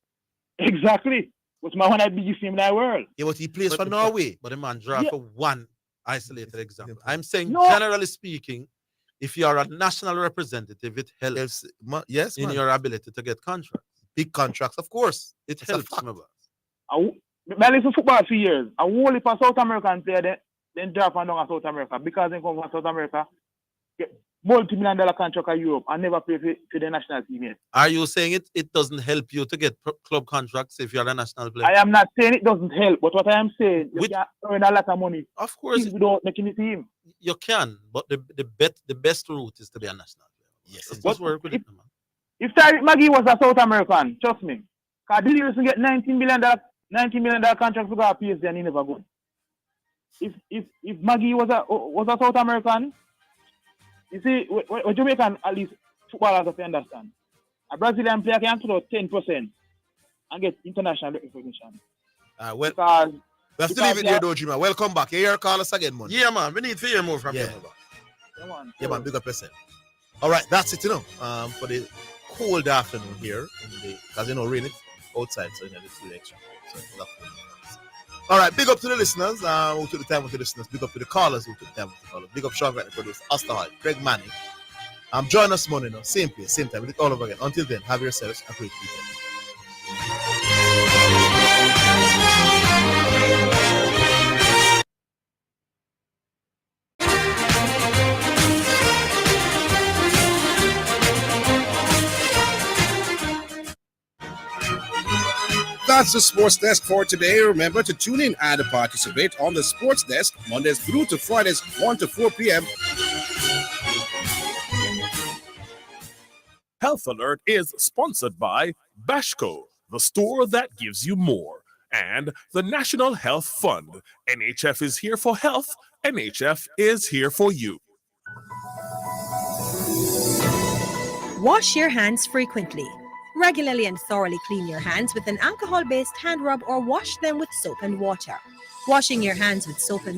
Exactly. What's my one of the biggest team in the world? Yeah, but he plays for Norway. But the man draw for one isolated example. I'm saying generally speaking, if you are a national representative, it helps yes, in your ability to get contracts. Big contracts, of course. It helps. I listen football for years. I whole heap of South American player then draft and down South America because they come from South America, get multi-million-dollar contract in Europe and never play for the national team yet. Are you saying it doesn't help you to get club contracts if you're a national player? I am not saying it doesn't help, but what I am saying, you can earn a lot of money. Of course, without making the team. You can, but the best route is to be a national player. Yes, just work with it, man. If Tariq Magee was a South American, trust me, because he used to get $19 million contract to go to PSG and he never go. If Magee was a South American, you see, what Jamaican at least footballers have to understand. A Brazilian player can put out 10% and get international recognition. When We have to leave it there, though, Jimmy. Welcome back. You hear call us again, man. Yeah, man. We need to hear more from you. Yeah, man. Big up yourself. All right, that's it, for the cold afternoon here, because rain is outside, so it's too extra. So all right, big up to the listeners who took the time with the listeners. Big up to the callers who took the time with the callers. Big up Sean Grant, the producer, Asta Hall, Greg Manning. Join us Monday, same place, same time. We'll do it all over again. Until then, have yourselves a great weekend. That's the Sports Desk for today. Remember to tune in and participate on the Sports Desk Mondays through to Fridays 1 to 4 p.m. Health Alert is sponsored by Bashco, the store that gives you more, and the National Health Fund. NHF is here for health. NHF is here for you. Wash your hands frequently. Regularly and thoroughly clean your hands with an alcohol-based hand rub or wash them with soap and water. Washing your hands with soap and